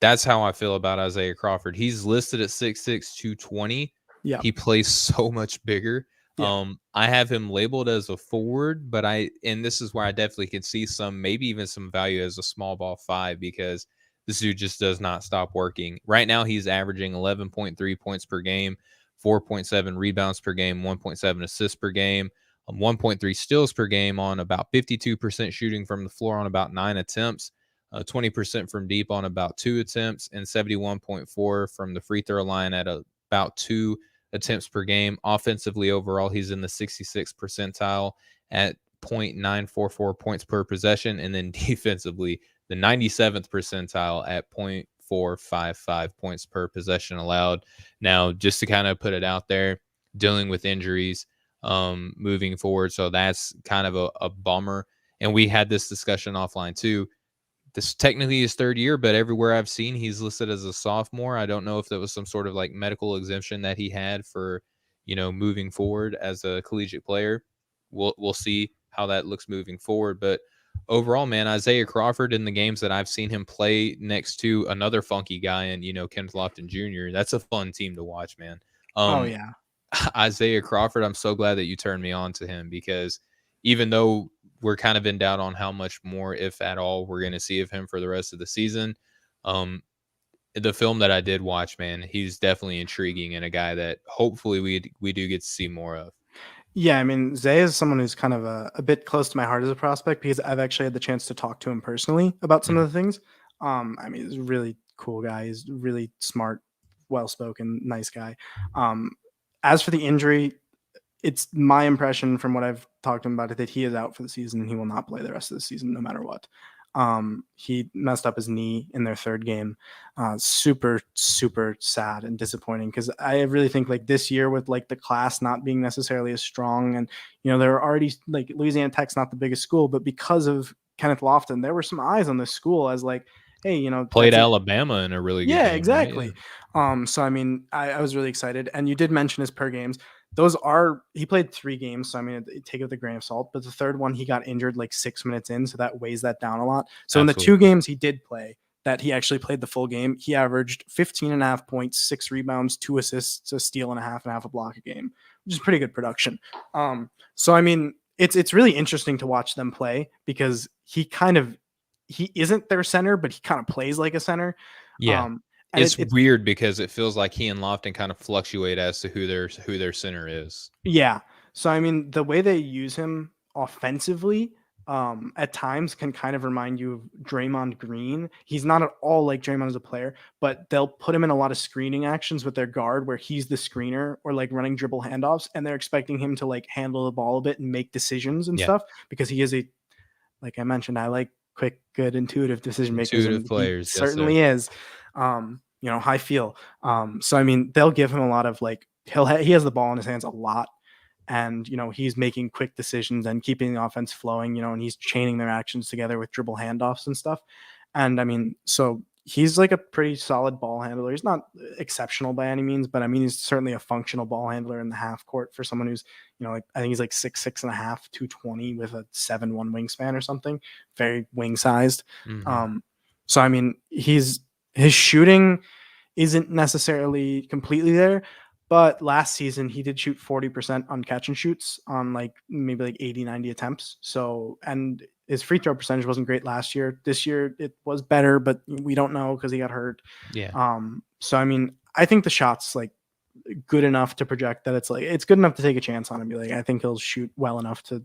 that's how I feel about Isaiah Crawford. He's listed at 6'6", 220. Yeah. He plays so much bigger. Yeah. I have him labeled as a forward, but and this is where I definitely could see some, maybe even some value as a small ball five, because this dude just does not stop working. Right now, he's averaging 11.3 points per game, 4.7 rebounds per game, 1.7 assists per game, 1.3 steals per game on about 52% shooting from the floor on about 9 attempts. 20% from deep on about 2 attempts, and 71.4 from the free throw line at about 2 attempts per game. Offensively, overall, he's in the 66th percentile at 0.944 points per possession. And then defensively, the 97th percentile at 0.455 points per possession allowed. Now, just to kind of put it out there, dealing with injuries moving forward. So that's kind of a bummer. And we had this discussion offline too. This is technically his third year, but everywhere I've seen, he's listed as a sophomore. I don't know if that was some sort of like medical exemption that he had for, moving forward as a collegiate player. We'll see how that looks moving forward. But overall, man, Isaiah Crawford in the games that I've seen him play next to another funky guy and Kenneth Lofton Jr., that's a fun team to watch, man. Oh, Um, yeah. Isaiah Crawford, I'm so glad that you turned me on to him, because even though we're kind of in doubt on how much more, if at all, we're going to see of him for the rest of the season, um, the film that I did watch, man, he's definitely intriguing and a guy that hopefully we do get to see more of. Yeah, I mean, Zay is someone who's kind of a bit close to my heart as a prospect because I've actually had the chance to talk to him personally about some Mhm. of the things. I mean, he's a really cool guy. He's really smart, well-spoken, nice guy. Um, as for the injury, it's my impression from what I've talked to him about it that he is out for the season and he will not play the rest of the season no matter what. He messed up his knee in their third game. Super, super sad and disappointing because I really think like this year with like the class not being necessarily as strong and there are already like Louisiana Tech's not the biggest school, but because of Kenneth Lofton, there were some eyes on this school as like, hey, Played that's a Alabama in a really good yeah, game, right? Yeah. exactly. So I mean, I was really excited, and you did mention his per games. Those are he played 3 games, so I mean, take it with a grain of salt. But the third one, he got injured like 6 minutes in, so that weighs that down a lot. So in the two Absolutely. games he did play, that he actually played the full game, he averaged 15 and a half points, 6 rebounds, 2 assists, a steal and a half a block a game, which is pretty good production. So I mean, it's really interesting to watch them play because he isn't their center, but he kind of plays like a center. Yeah. Um, and It's weird because it feels like he and Lofton kind of fluctuate as to who their center is. yeah. So I mean, the way they use him offensively, at times can kind of remind you of Draymond Green. He's not at all like Draymond as a player, but they'll put him in a lot of screening actions with their guard where he's the screener or like running dribble handoffs, and they're expecting him to like handle the ball a bit and make decisions and Yeah. stuff because he is like I mentioned, I like quick, good, intuitive decision makers, Intuitive and he players. Yes, sir. certainly is. High feel. So I mean, they'll give him a lot of like he has the ball in his hands a lot, and he's making quick decisions and keeping the offense flowing, and he's chaining their actions together with dribble handoffs and stuff. And I mean, so he's like a pretty solid ball handler. He's not exceptional by any means, but I mean, he's certainly a functional ball handler in the half court for someone who's, like, I think he's like 6'6.5", 220 with a 7'1" wingspan or something, very wing sized. Mm-hmm. So I mean, his shooting isn't necessarily completely there, but last season he did shoot 40% on catch and shoots on like maybe like 80, 90 attempts. So, and his free throw percentage wasn't great last year. This year it was better, but we don't know because he got hurt. Yeah. So I mean, I think the shot's like good enough to project that it's good enough to take a chance on and be like, I think he'll shoot well enough to,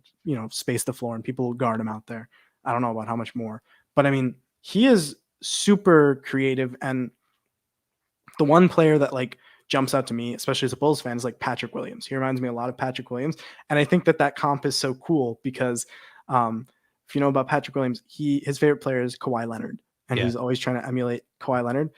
space the floor and people will guard him out there. I don't know about how much more, but I mean, he is super creative. And the one player that like jumps out to me, especially as a Bulls fan, is like Patrick Williams. He reminds me a lot of Patrick Williams. And I think that comp is so cool because if you know about Patrick Williams, his favorite player is Kawhi Leonard, and he's always trying to emulate Kawhi Leonard.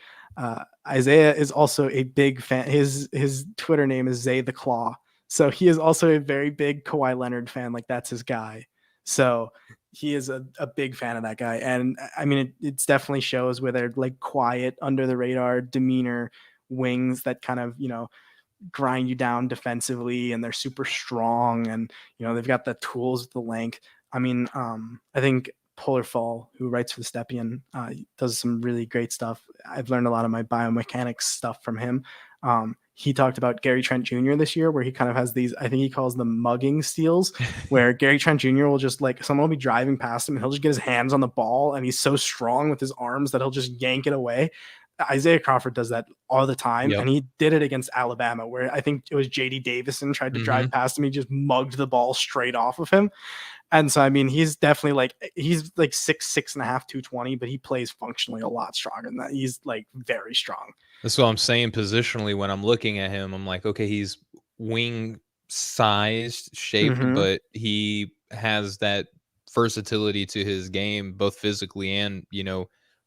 Isaiah is also a big fan. His Twitter name is Zay the Claw. So he is also a very big Kawhi Leonard fan. Like, that's his guy. So he is a big fan of that guy. And I mean, it's definitely shows where they're like quiet, under the radar demeanor wings that kind of, grind you down defensively, and they're super strong, and, they've got the tools, the length. I mean, I think Polar Fall, who writes for the Stepien, does some really great stuff. I've learned a lot of my biomechanics stuff from him. He talked about Gary Trent Jr. this year, where he kind of has these, I think he calls them mugging steals, where Gary Trent Jr. will just like, someone will be driving past him and he'll just get his hands on the ball, and he's so strong with his arms that he'll just yank it away. Isaiah Crawford does that all the time. Yep. And he did it against Alabama, where I think it was JD Davison tried to drive past him. He just mugged the ball straight off of him. And so, I mean, he's definitely he's like 6'6.5", 220, but he plays functionally a lot stronger than that. He's like very strong. That's what I'm saying. Positionally, when I'm looking at him, I'm like, okay, he's wing sized, shaped, but he has that versatility to his game, both physically and,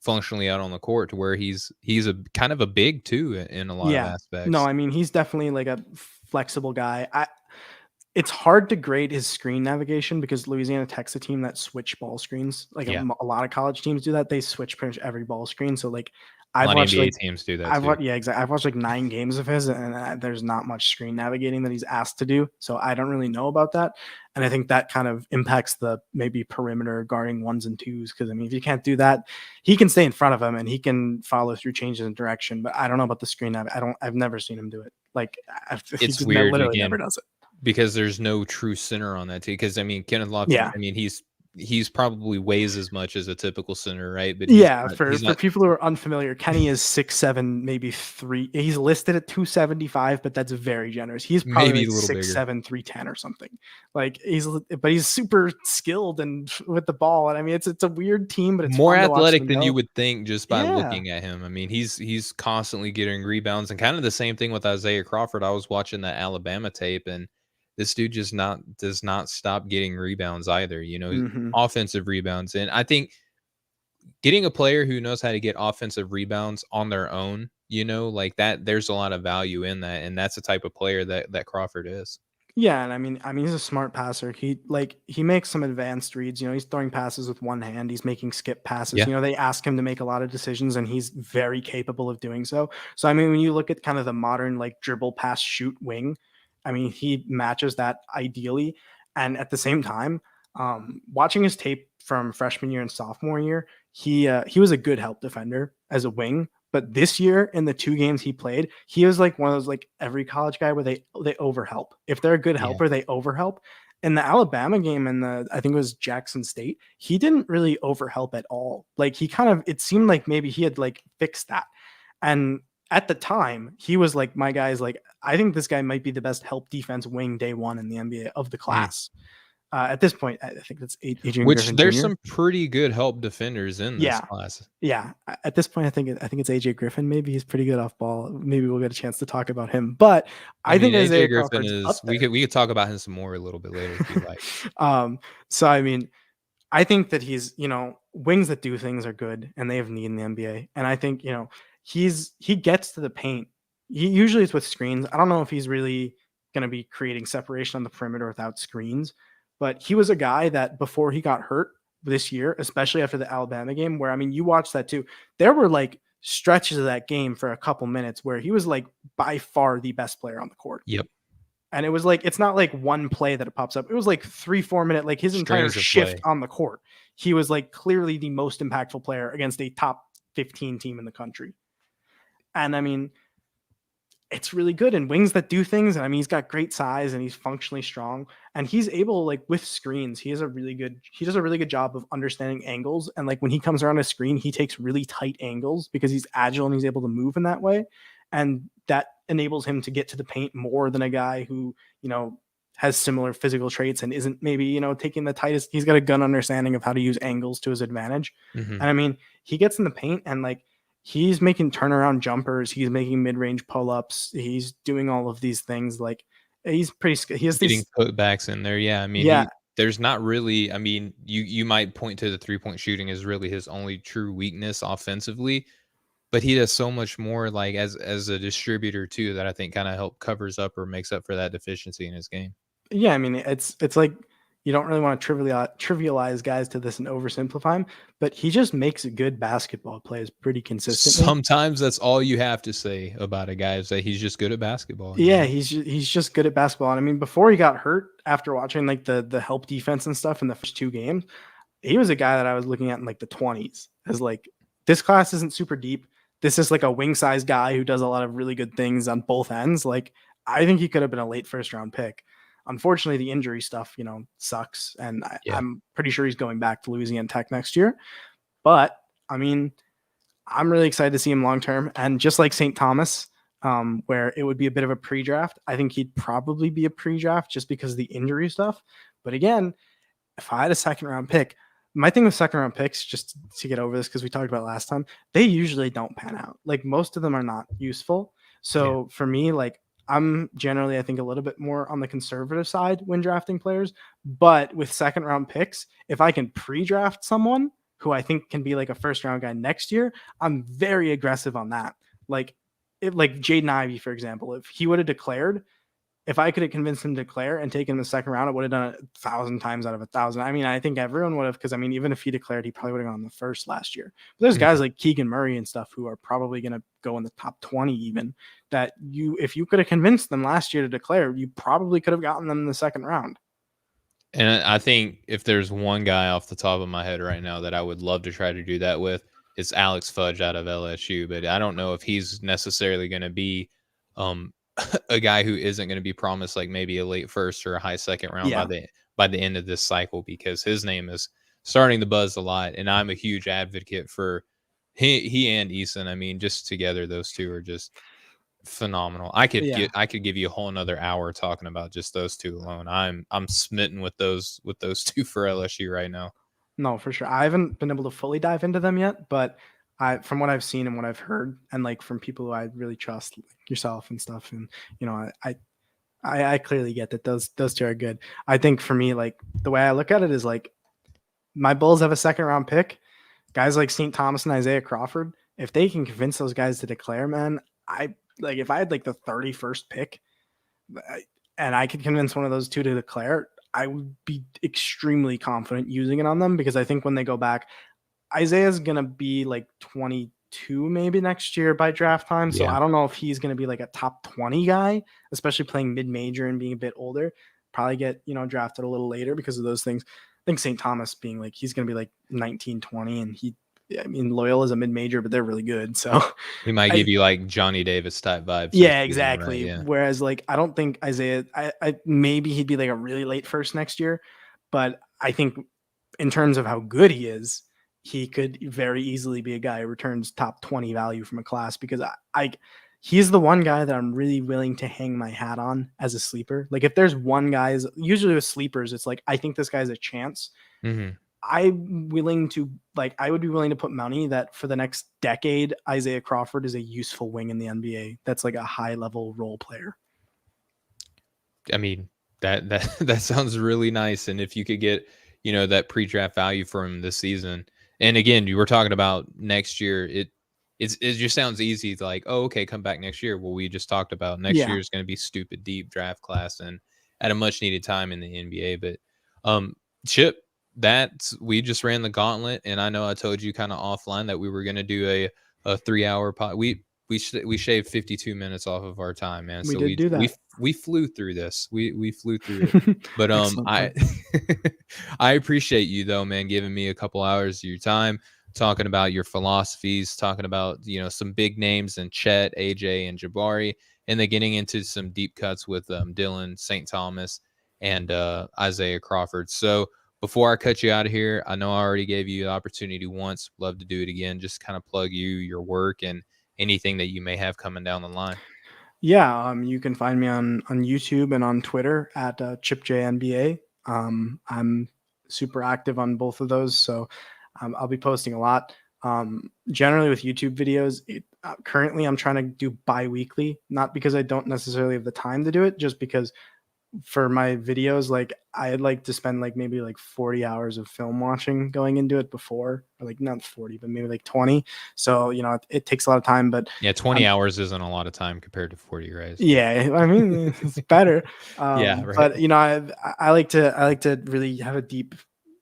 functionally out on the court, to where he's a kind of a big too in a lot of aspects. No, I mean, he's definitely like a flexible guy. It's hard to grade his screen navigation because Louisiana Tech's a team that switch ball screens. Like a lot of college teams do that. They switch pretty much every ball screen. So like I've watched NBA teams do that too. Exactly. I've watched like 9 games of his, and there's not much screen navigating that he's asked to do. So I don't really know about that. And I think that kind of impacts the maybe perimeter guarding 1s and 2s. Because I mean, if you can't do that, he can stay in front of him and he can follow through changes in direction. But I don't know about the screen nav. I've never seen him do it. Like, it's weird. Literally never does it. Because there's no true center on that team. Because I mean, Kenneth Lofton, I mean, he's probably weighs as much as a typical center, right? But for people who are unfamiliar, Kenny is 6'7", maybe 3. He's listed at 275, but that's very generous. He's probably maybe like 6'7", 310 or something. Like he's super skilled and with the ball. And I mean, it's a weird team, but it's more athletic than you would think just by looking at him. I mean, he's constantly getting rebounds, and kind of the same thing with Isaiah Crawford. I was watching that Alabama tape, and this dude does not stop getting rebounds either, offensive rebounds. And I think getting a player who knows how to get offensive rebounds on their own, like that, there's a lot of value in that. And that's the type of player that Crawford is. Yeah, and I mean, he's a smart passer. He makes some advanced reads. He's throwing passes with one hand. He's making skip passes. Yeah. They ask him to make a lot of decisions, and he's very capable of doing so. So, I mean, when you look at kind of the modern like dribble, pass, shoot wing, I mean, he matches that ideally. And at the same time, watching his tape from freshman year and sophomore year, he was a good help defender as a wing. But this year, in the 2 games he played, he was like one of those like every college guy where they overhelp. If they're a good helper, they overhelp. In the Alabama game and I think it was Jackson State, he didn't really overhelp at all. Like it seemed like maybe he had like fixed that. And at the time, he was like, my guy's like, I think this guy might be the best help defense wing day one in the NBA of the class. At this point, I think that's Adrian Griffin there's Jr. some pretty good help defenders in this class. Yeah. At this point, I think it's AJ Griffin. Maybe he's pretty good off ball. Maybe we'll get a chance to talk about him. But I think AJ Griffin is. We could talk about him some more a little bit later if you like. So I mean, I think that he's wings that do things are good, and they have need in the NBA. And I think he gets to the paint. Usually it's with screens. I don't know if he's really going to be creating separation on the perimeter without screens. But he was a guy that before he got hurt this year, especially after the Alabama game, where I mean, you watched that too. There were like stretches of that game for a couple minutes where he was like by far the best player on the court. Yep. And it was like, it's not like one play that it pops up. It was like 3-4 minute, like his entire shift on the court. He was like clearly the most impactful player against a top 15 team in the country. And I mean, it's really good. And wings that do things. And I mean, he's got great size and he's functionally strong. And he's able, like with screens, he does a really good job of understanding angles. And like when he comes around a screen, he takes really tight angles because he's agile and he's able to move in that way. And that enables him to get to the paint more than a guy who, you know, has similar physical traits and isn't maybe, you know, taking the tightest. He's got a good understanding of how to use angles to his advantage. Mm-hmm. And I mean, he gets in the paint and like, he's making turnaround jumpers. He's making mid-range pull-ups. He's doing all of these things. Like he's pretty, he has getting putbacks in there. Yeah. I mean, yeah, there's not really, I mean, you might point to the 3-point shooting as really his only true weakness offensively, but he does so much more like as a distributor too, that I think kind of covers up or makes up for that deficiency in his game. Yeah. I mean, it's like, you don't really want to trivialize guys to this and oversimplify him, but he just makes good basketball plays pretty consistently. Sometimes that's all you have to say about a guy is that he's just good at basketball. Yeah, he's just good at basketball. And I mean, before he got hurt, after watching like the help defense and stuff in the first 2 games, he was a guy that I was looking at in like the 20s as like, this class isn't super deep. This is like a wing size guy who does a lot of really good things on both ends. Like, I think he could have been a late first round pick. Unfortunately, the injury stuff, you know, sucks. And I'm pretty sure he's going back to Louisiana Tech next year. But I mean, I'm really excited to see him long term. And just like St. Thomas, where it would be a bit of a pre-draft, I think he'd probably be a pre-draft just because of the injury stuff. But again, if I had a second round pick, my thing with second round picks, just to get over this, because we talked about last time, they usually don't pan out. Like most of them are not useful. So for me, like, I'm generally, I think, a little bit more on the conservative side when drafting players. But with second round picks, if I can pre-draft someone who I think can be like a first round guy next year, I'm very aggressive on that. Like Jaden Ivey, for example, if he would have declared, if I could have convinced him to declare and taken the second round, I would have done it 1,000 times out of 1,000. I mean, I think everyone would have, because I mean, even if he declared, he probably would have gone on the first last year. But there's guys like Keegan Murray and stuff who are probably going to go in the top 20 even, that if you could have convinced them last year to declare, you probably could have gotten them in the second round. And I think if there's one guy off the top of my head right now that I would love to try to do that with, it's Alex Fudge out of LSU. But I don't know if he's necessarily going to be a guy who isn't going to be promised like maybe a late first or a high second round by the end of this cycle, because his name is starting to buzz a lot. And I'm a huge advocate for he and Eason. I mean, just together, those two are just phenomenal. I could give you a whole another hour talking about just those two alone. I'm smitten with those two for LSU right now. No, for sure. I haven't been able to fully dive into them yet, but from what I've seen and what I've heard, and like from people who I really trust, like yourself and stuff, and you know, I clearly get that those two are good. I think for me, like the way I look at it is like my Bulls have a second round pick. Guys like St. Thomas and Isaiah Crawford, if they can convince those guys to declare, man, if I had like the 31st pick and I could convince one of those two to declare, I would be extremely confident using it on them, because I think when they go back, Isaiah's going to be like 22 maybe next year by draft time. So I don't know if he's going to be like a top 20 guy, especially playing mid-major and being a bit older. Probably get, you know, drafted a little later because of those things. I think St. Thomas being like, he's going to be like 19, 20, and Loyola's a mid-major, but they're really good. So he might give you like Johnny Davis type vibes. Yeah, exactly. Right? Yeah. Whereas like, I don't think Isaiah, I maybe he'd be like a really late first next year, but I think in terms of how good he is, he could very easily be a guy who returns top 20 value from a class, because he's the one guy that I'm really willing to hang my hat on as a sleeper. Like if there's one guy, usually with sleepers, it's like, I think this guy's a chance. Mm-hmm. I would be willing to put money that for the next decade, Isaiah Crawford is a useful wing in the NBA. That's like a high level role player. I mean, that sounds really nice. And if you could get, you know, that pre-draft value from this season, and again, you were talking about next year, it it just sounds easy to like, oh, okay, come back next year. Well, we just talked about next Yeah, year is going to be stupid deep draft class and at a much needed time in the NBA. But um, Chip, that we just ran the gauntlet, and I know I told you kind of offline that we were going to do a 3 hour pod. We shaved 52 minutes off of our time, man. we So did do that. we flew through this. We flew through it. But Excellent I work. I appreciate you though, man, giving me a couple hours of your time, talking about your philosophies, talking about, some big names and Chet, AJ, and Jabari, and then getting into some deep cuts with Dylan, St. Thomas, and Isaiah Crawford. So before I cut you out of here, I know I already gave you the opportunity once. Love to do it again. Just kind of plug you, your work, and anything that you may have coming down the line. Yeah, you can find me on YouTube and on Twitter at ChipJNBA. I'm super active on both of those, so I'll be posting a lot. Generally with YouTube videos, currently I'm trying to do bi-weekly, not because I don't necessarily have the time to do it, just because for my videos, like I'd like to spend like maybe like 40 hours of film watching going into it before, or like not 40, but maybe like 20. So, it takes a lot of time, but Yeah, 20 I'm, hours isn't a lot of time compared to 40, right? So yeah, I mean, it's better. yeah, right. But I like to really have a deep,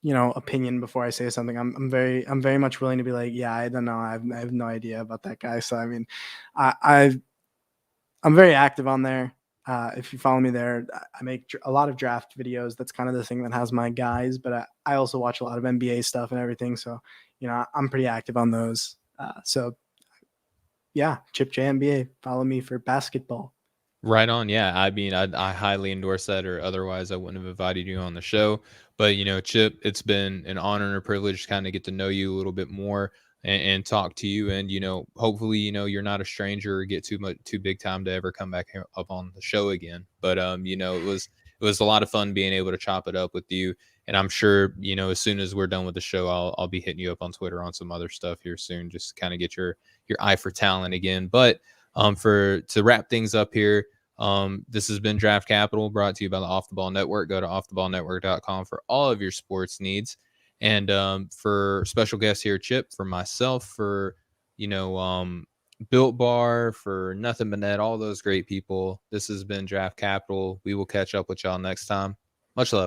opinion before I say something. I'm very much willing to be like, yeah, I don't know, I have no idea about that guy. So I mean, I I'm very active on there. If you follow me there, I make a lot of draft videos. That's kind of the thing that has my guys, but I also watch a lot of NBA stuff and everything. So, I'm pretty active on those. So yeah, Chip J NBA. Follow me for basketball. Right on. Yeah. I mean, I highly endorse that, or otherwise I wouldn't have invited you on the show. But, Chip, it's been an honor and a privilege to kind of get to know you a little bit more and talk to you. And, hopefully, you're not a stranger or get too big time to ever come back here up on the show again. But, it was a lot of fun being able to chop it up with you. And I'm sure, as soon as we're done with the show, I'll be hitting you up on Twitter on some other stuff here soon, just to kind of get your eye for talent again. But for to wrap things up here, this has been Draft Capital, brought to you by the Off the Ball Network. Go to offtheballnetwork.com for all of your sports needs. And for special guests here, Chip, for myself, for Built Bar, for Nothing But Net, all those great people. This has been Draft Capital. We will catch up with y'all next time. Much love.